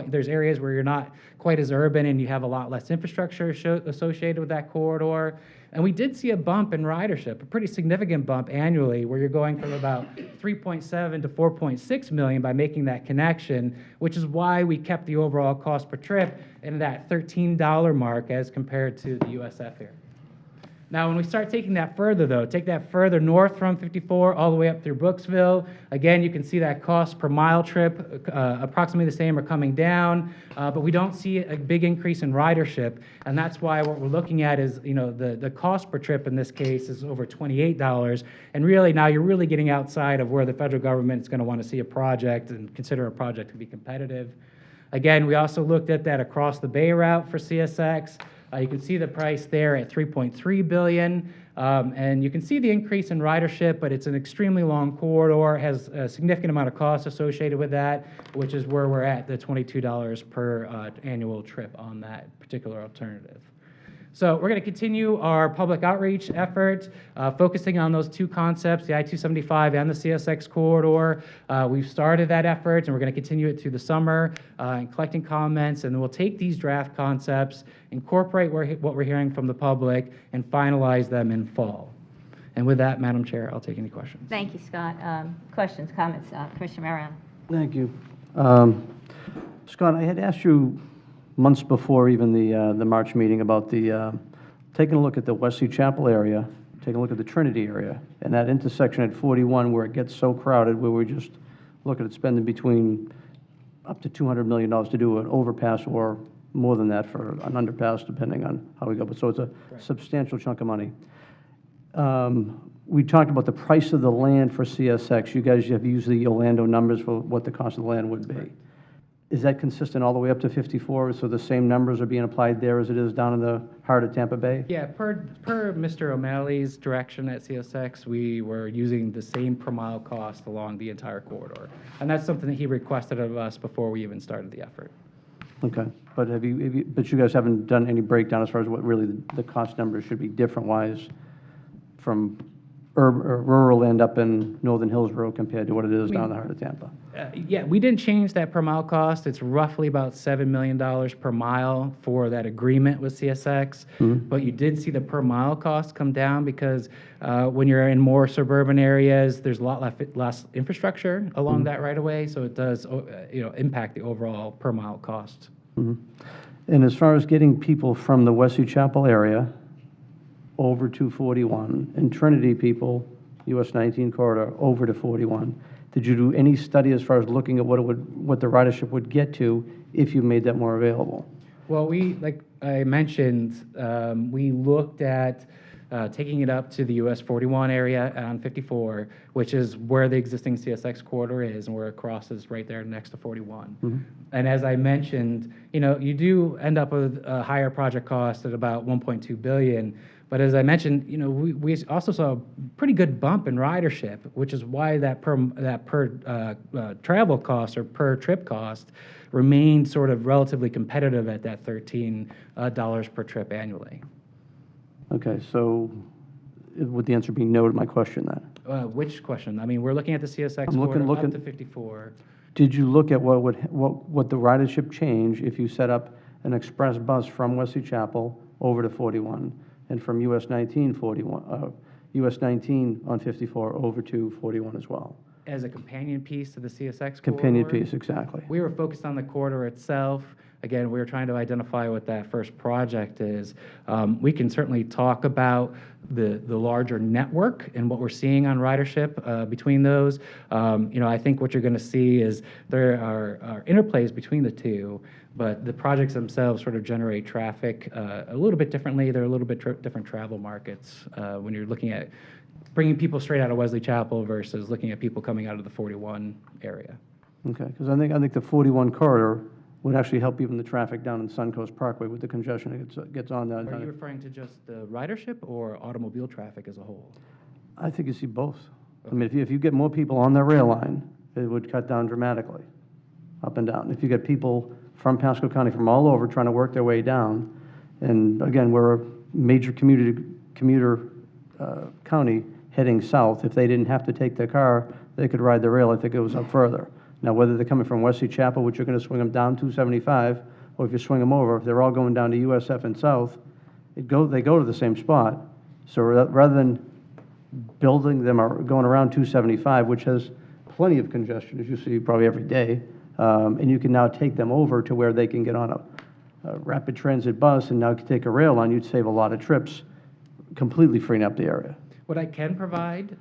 There's areas where you're not quite as urban, and you have a lot less infrastructure associated with that corridor. And we did see a bump in ridership, a pretty significant bump annually, where you're going from about 3.7 to 4.6 million by making that connection, which is why we kept the overall cost per trip in that $13 mark as compared to the USF area. Now, when we start taking that further, though, take that further north from 54 all the way up through Brooksville, again, you can see that cost per mile trip approximately the same or coming down, but we don't see a big increase in ridership, and that's why what we're looking at is, the cost per trip in this case is over $28, and really now you're really getting outside of where the federal government is going to want to see a project and consider a project to be competitive. Again, we also looked at that across the bay route for CSX. You can see the price there at $3.3 billion. And you can see the increase in ridership, but it's an extremely long corridor, has a significant amount of costs associated with that, which is where we're at, the $22 per annual trip on that particular alternative. So we're going to continue our public outreach effort, focusing on those two concepts, the I-275 and the CSX corridor. We've started that effort, and we're going to continue it through the summer, and collecting comments, and then we'll take these draft concepts, incorporate what we're hearing from the public, and finalize them in fall. And with that, Madam Chair, I'll take any questions. Thank you, Scott. Questions, comments? Commissioner Mariano. Thank you. Scott, I had asked you months before even the March meeting about taking a look at the Wesley Chapel area, taking a look at the Trinity area, and that intersection at 41 where it gets so crowded, where we just look at spending between up to $200 million to do an overpass or more than that for an underpass, depending on how we go. But so it's a substantial chunk of money. We talked about the price of the land for CSX. You guys have used the Orlando numbers for what the cost of the land would be. Right. Is that consistent all the way up to 54? So the same numbers are being applied there as it is down in the heart of Tampa Bay? Yeah, per Mr. O'Malley's direction at CSX, we were using the same per mile cost along the entire corridor. And that's something that he requested of us before we even started the effort. Okay, but but you guys haven't done any breakdown as far as what really the cost numbers should be different-wise from rural land up in Northern Hillsborough compared to what it is down in the heart of Tampa? Yeah, we didn't change that per mile cost. It's roughly about $7 million per mile for that agreement with CSX. But you did see the per mile cost come down because when you're in more suburban areas, there's a lot less infrastructure along that right of way, so it does impact the overall per mile cost. And as far as getting people from the Wesley Chapel area over to 41, and Trinity people, US 19 corridor, over to 41. Did you do any study as far as looking at what the ridership would get to if you made that more available? Well, like I mentioned, we looked at taking it up to the US 41 area on 54, which is where the existing CSX corridor is, and where it crosses right there next to 41. And as I mentioned, you do end up with a higher project cost at about $1.2 billion. But as I mentioned, we also saw a pretty good bump in ridership, which is why that per travel cost or per trip cost remained sort of relatively competitive at that $13 per trip annually. Okay, so would the answer be no to my question then? Which question? I mean, we're looking at the CSX corridor up to 54. Did you look at what the ridership change if you set up an express bus from Wesley Chapel over to 41? And from US 19 on 54 over to 41 as well? As a companion piece to the CSX Companion corridor? piece, exactly. We were focused on the corridor itself. Again, we were trying to identify what that first project is. We can certainly talk about the larger network and what we're seeing on ridership between those. I think what you're going to see is there are interplays between the two, but the projects themselves sort of generate traffic a little bit differently. They're a little bit different travel markets when you're looking at bringing people straight out of Wesley Chapel versus looking at people coming out of the 41 area. Okay, because I think the 41 corridor would actually help even the traffic down in Suncoast Parkway with the congestion it gets on that. Are you referring to just the ridership or automobile traffic as a whole? I think you see both. I mean, if you get more people on the rail line, it would cut down dramatically, up and down. If you get people from Pasco County from all over trying to work their way down, and again, we're a major commuter county heading south. If they didn't have to take their car, they could ride the rail. I think it goes up further. Now, whether they're coming from Wesley Chapel, which you're going to swing them down 275, or if you swing them over, if they're all going down to USF and south, they go to the same spot. So rather than building them or going around 275, which has plenty of congestion, as you see probably every day, and you can now take them over to where they can get on a rapid transit bus and now take a rail line, you'd save a lot of trips, completely freeing up the area. What I can provide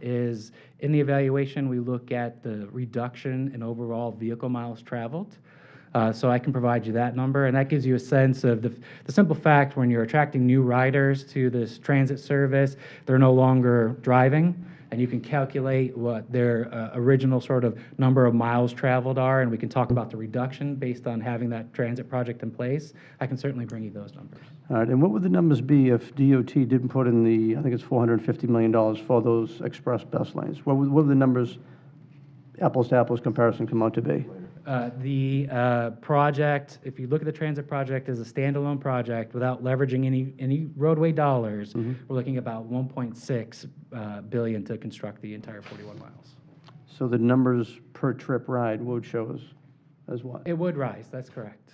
is in the evaluation, we look at the reduction in overall vehicle miles traveled. So I can provide you that number, and that gives you a sense of the simple fact when you're attracting new riders to this transit service, they're no longer driving. and you can calculate what their original sort of number of miles traveled are, and we can talk about the reduction based on having that transit project in place. I can certainly bring you those numbers. All right, and what would the numbers be if DOT didn't put in the, I think it's $450 million for those express bus lanes? What would the numbers, apples to apples comparison, come out to be? The project, if you look at the transit project as a standalone project without leveraging any roadway dollars, we're looking at about 1.6 billion to construct the entire 41 miles. So the numbers per trip ride would show us as what? It would rise, that's correct.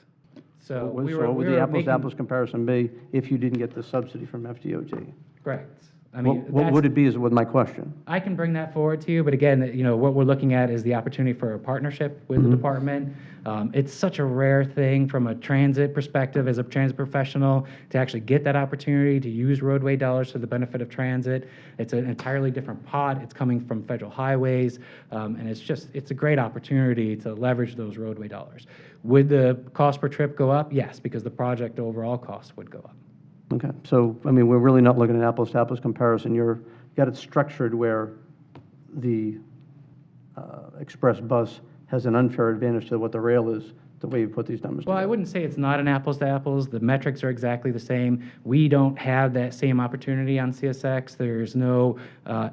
So What we would the were apples to apples making, comparison be if you didn't get the subsidy from FDOT? correct. I mean, What would it be is what my question. I can bring that forward to you, but again, what we're looking at is the opportunity for a partnership with the department. It's such a rare thing from a transit perspective, as a transit professional, to actually get that opportunity to use roadway dollars for the benefit of transit. It's an entirely different pot. It's coming from federal highways, and it's a great opportunity to leverage those roadway dollars. Would the cost per trip go up? Yes, because the project overall cost would go up. Okay, so, I mean, we're really not looking at apples to apples comparison. You got it structured where the express bus has an unfair advantage to what the rail is, the way you put these numbers Well, I together. wouldn't say it's not an apples to apples. The metrics are exactly the same. We don't have that same opportunity on CSX. There's no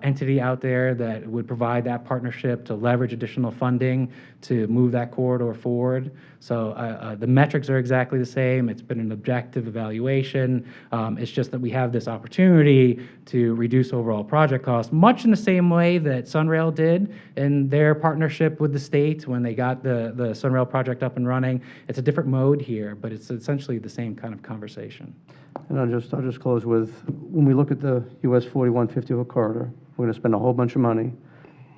entity out there that would provide that partnership to leverage additional funding to move that corridor forward. So the metrics are exactly the same. It's been an objective evaluation. It's just that we have this opportunity to reduce overall project costs, much in the same way that Sunrail did in their partnership with the state when they got the Sunrail project up and running. It's a different mode here, but it's essentially the same kind of conversation. And I'll just close with, when we look at the US 4150 corridor, we're going to spend a whole bunch of money.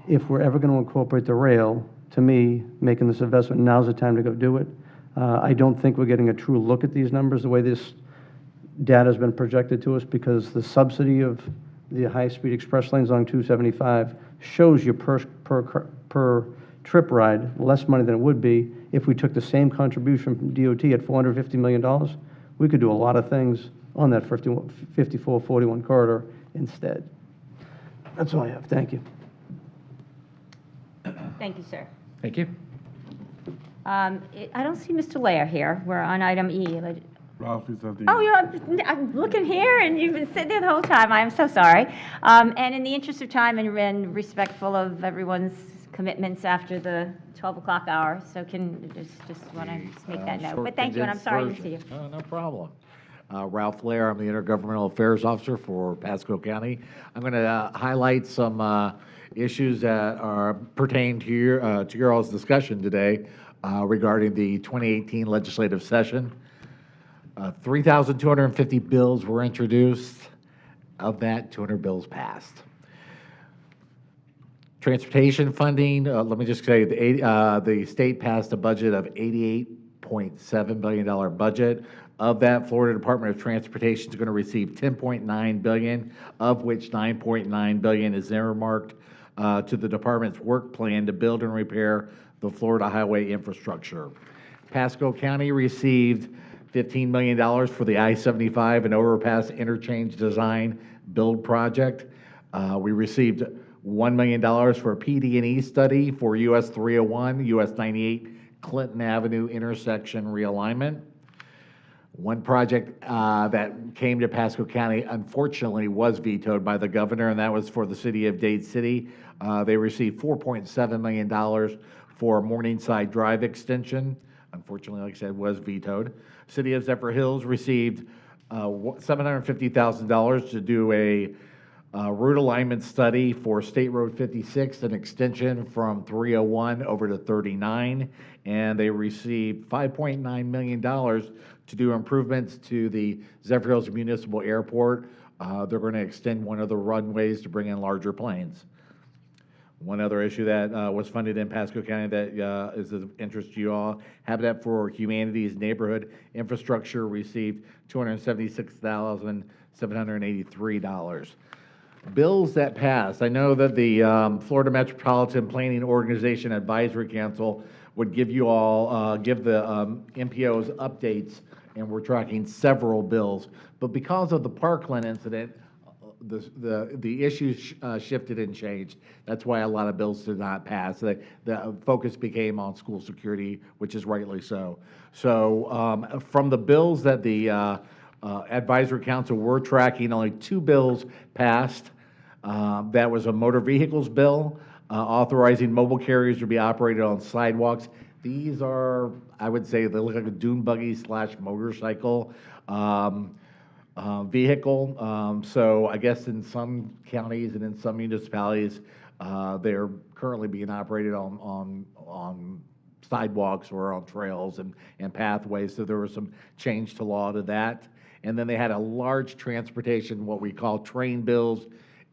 If we're ever going to incorporate the rail, to me, making this investment, now's the time to go do it. I don't think we're getting a true look at these numbers, the way this data has been projected to us, because the subsidy of the high-speed express lanes along 275 shows you per trip ride less money than it would be if we took the same contribution from DOT at $450 million. We could do a lot of things on that 5441 corridor instead. That's all I have. Thank you. Thank you, sir. Thank you. I don't see Mr. Lair here. We're on item E. Ralph is at the. Oh, I'm looking here, and you've been sitting there the whole time. I am so sorry. And in the interest of time and respectful of everyone's commitments after the 12 o'clock hour, so can just want to make that note. But thank you, and I'm sorry I didn't see you. No problem. Ralph Lair, I'm the Intergovernmental Affairs Officer for Pasco County. I'm going to highlight some issues that pertain to your all's discussion today regarding the 2018 legislative session. 3,250 bills were introduced. Of that, 200 bills passed. Transportation funding, let me just say, the state passed a budget of $88.7 billion budget. Of that, Florida Department of Transportation is going to receive $10.9 billion, of which $9.9 billion is earmarked to the department's work plan to build and repair the Florida highway infrastructure. Pasco County received $15 million for the I-75 and overpass interchange design build project. We received $1 million for a PD&E study for US 301, US 98 Clinton Avenue intersection realignment. One project that came to Pasco County, unfortunately, was vetoed by the governor, and that was for the city of Dade City. They received $4.7 million for Morningside Drive extension. Unfortunately, like I said, was vetoed. City of Zephyr Hills received $750,000 to do a route alignment study for State Road 56, an extension from 301 over to 39, and they received $5.9 million to do improvements to the Zephyr Hills Municipal Airport. They're going to extend one of the runways to bring in larger planes. One other issue that was funded in Pasco County that is of interest to you all, Habitat for Humanity's neighborhood infrastructure received $276,783. Bills that passed. I know that the Florida Metropolitan Planning Organization Advisory Council would give you all, give the MPOs updates, and we're tracking several bills. But because of the Parkland incident, the issues shifted and changed. That's why a lot of bills did not pass. The focus became on school security, which is rightly so. So from the bills that the advisory council were tracking, only 2 bills passed. That was a motor vehicles bill, authorizing mobile carriers to be operated on sidewalks. These are, I would say, they look like a dune buggy / motorcycle vehicle. So I guess in some counties and in some municipalities, they're currently being operated on sidewalks or on trails and pathways. So there was some change to law to that. And then they had a large transportation, what we call train bills.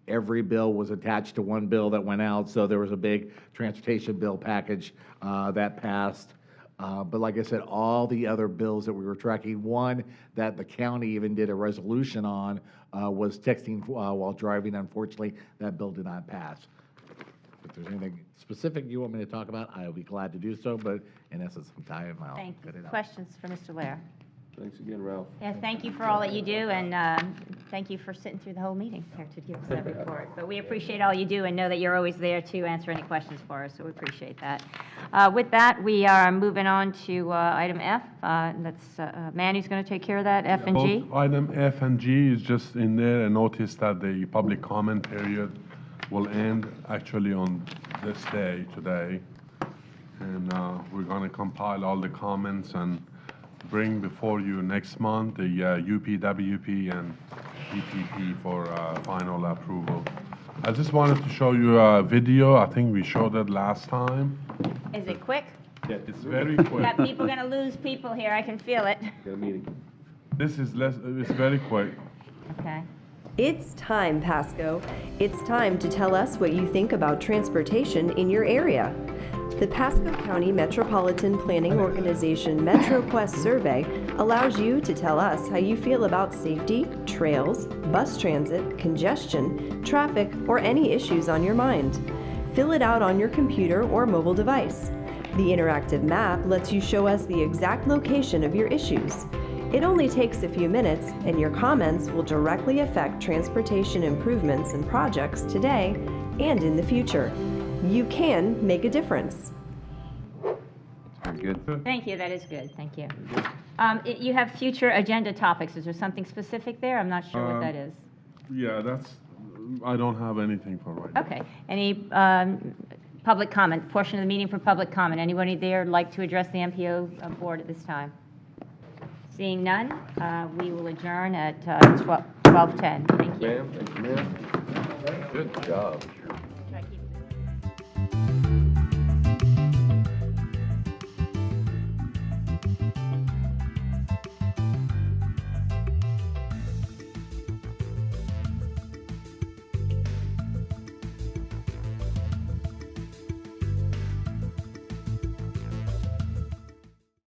Every bill was attached to one bill that went out, so there was a big transportation bill package that passed. But like I said, all the other bills that we were tracking, one that the county even did a resolution on was texting while driving. Unfortunately, that bill did not pass. If there's anything specific you want me to talk about, I'll be glad to do so, but in essence, some time, I'll Thank cut you. it out. Questions for Mr. Lair? Thanks again, Ralph. Yeah, thank you for all that you do, and thank you for sitting through the whole meeting here to give us that report. But we appreciate all you do and know that you're always there to answer any questions for us, so we appreciate that. With that, we are moving on to item F. That's Manny's going to take care of that, F and G. Both item F and G is just in there, and notice that the public comment period will end actually on this day, today. And we're going to compile all the comments and bring before you next month the UPWP and PPP for final approval. I just wanted to show you a video. I think we showed it last time. Is it quick? Yeah, it's very quick. Got people going to lose people here. I can feel it. Got a meeting. This is less. It's very quick. Okay. It's time, Pasco. It's time to tell us what you think about transportation in your area. The Pasco County Metropolitan Planning Organization MetroQuest survey allows you to tell us how you feel about safety, trails, bus transit, congestion, traffic, or any issues on your mind. Fill it out on your computer or mobile device. The interactive map lets you show us the exact location of your issues. It only takes a few minutes, and your comments will directly affect transportation improvements and projects today and in the future. You can make a difference. Very good. Thank you. That is good. Thank you. You have future agenda topics. Is there something specific there? I'm not sure what that is. Yeah, I don't have anything for right now. Okay. Any public comment, portion of the meeting for public comment? Anybody there like to address the MPO board at this time? Seeing none, we will adjourn at 12:10. Thank you. Ma'am, thank you, ma'am. Good job.